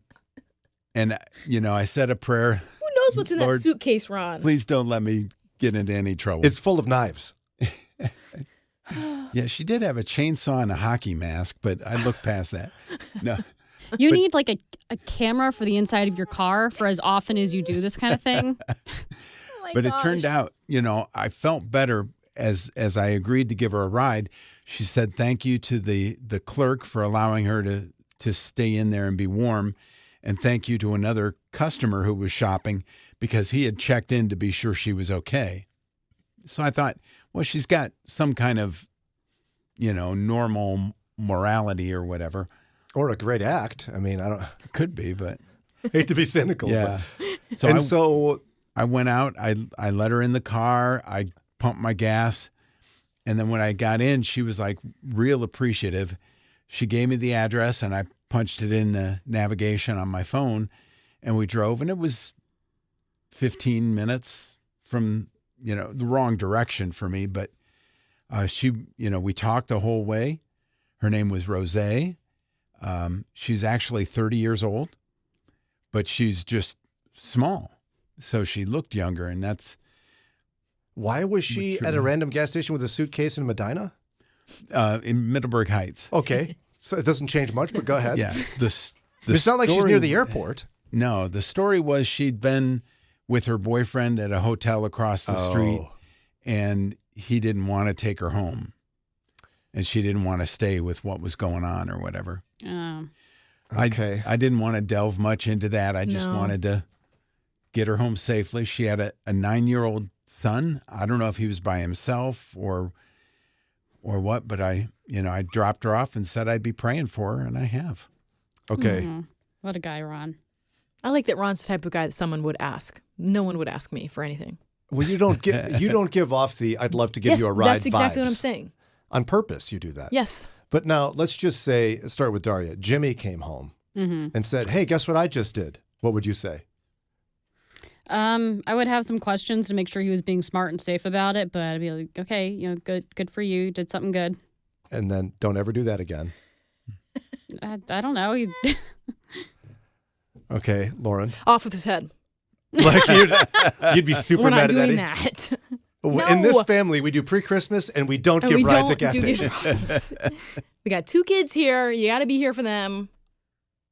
I said a prayer. Who knows what's in Lord, that suitcase, Ron? Please don't let me get into any trouble. It's full of knives. Yeah, she did have a chainsaw and a hockey mask, but I looked past that. No. You need like a camera for the inside of your car for as often as you do this kind of thing. But it turned out, I felt better as I agreed to give her a ride. She said thank you to the clerk for allowing her to stay in there and be warm. And thank you to another customer who was shopping because he had checked in to be sure she was okay. So I thought, well, she's got some kind of, normal morality or whatever. Or a great act. I mean, I don't. Could be, but. Hate to be cynical. Yeah. But. So I went out, I let her in the car, I pumped my gas. And then when I got in, she was like real appreciative. She gave me the address and I punched it in the navigation on my phone and we drove, and it was 15 minutes from, the wrong direction for me. But we talked the whole way. Her name was Rosé. She's actually 30 years old, but she's just small. So she looked younger, and that's... Why was she at a random gas station with a suitcase in Medina? In Middleburg Heights. Okay. So it doesn't change much, but go ahead. Yeah. It's not like she's near the airport. No, the story was she'd been with her boyfriend at a hotel across the street, Oh. and he didn't want to take her home, and she didn't want to stay with what was going on or whatever. Okay. I didn't want to delve much into that. I just No. wanted to get her home safely. She had a 9-year-old son. I don't know if he was by himself or what, but I dropped her off and said I'd be praying for her, and I have. Okay. What a guy, Ron. I like that Ron's the type of guy that someone would ask. No one would ask me for anything. Well, you don't give off the "I'd love to give Yes, you a ride" that's exactly vibes. what I'm saying. On purpose, you do that. Yes. But now let's just say, start with Daria. Jimmy came home and said, "Hey, guess what I just did?" What would you say? I would have some questions to make sure he was being smart and safe about it, but I'd be like, okay, good for you. Did something good. And then don't ever do that again. I don't know. Okay, Lauren. Off with his head. Like you'd be super We're mad not at doing Eddie. that. In this family, we do pre-Christmas and we don't And give we rides don't at gas do stations. rides. We got 2 kids here. You got to be here for them.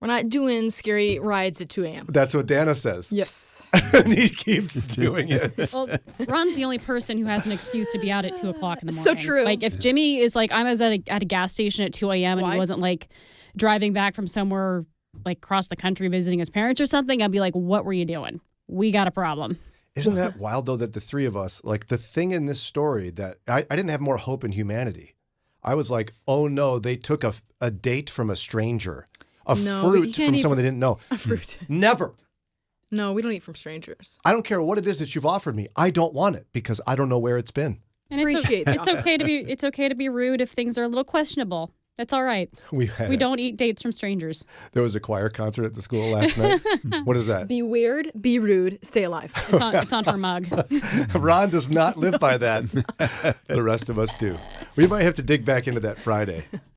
We're not doing scary rides at 2 a.m. That's what Dana says. Yes. And he keeps doing it. Well, Ron's the only person who has an excuse to be out at 2 o'clock in the So morning. true. Like if Jimmy is like, I was at a gas station at 2 a.m. and Why? he wasn't like driving back from somewhere like across the country visiting his parents or something, I'd be like, what were you doing? We got a problem. Isn't that wild, though, that the three of us, like the thing in this story that I didn't have more hope in humanity. I was like, oh no, they took a date from a stranger, No, but you fruit can't from eat someone they didn't know. A fruit. Never. No, we don't eat from strangers. I don't care what it is that you've offered me. I don't want it because I don't know where it's been. And Appreciate that. it's okay to be rude if things are a little questionable. That's all right. We don't eat dates from strangers. There was a choir concert at the school last night. What is that? Be weird, be rude, stay alive. It's on her mug. Ron does not live by that. The rest of us do. We might have to dig back into that Friday.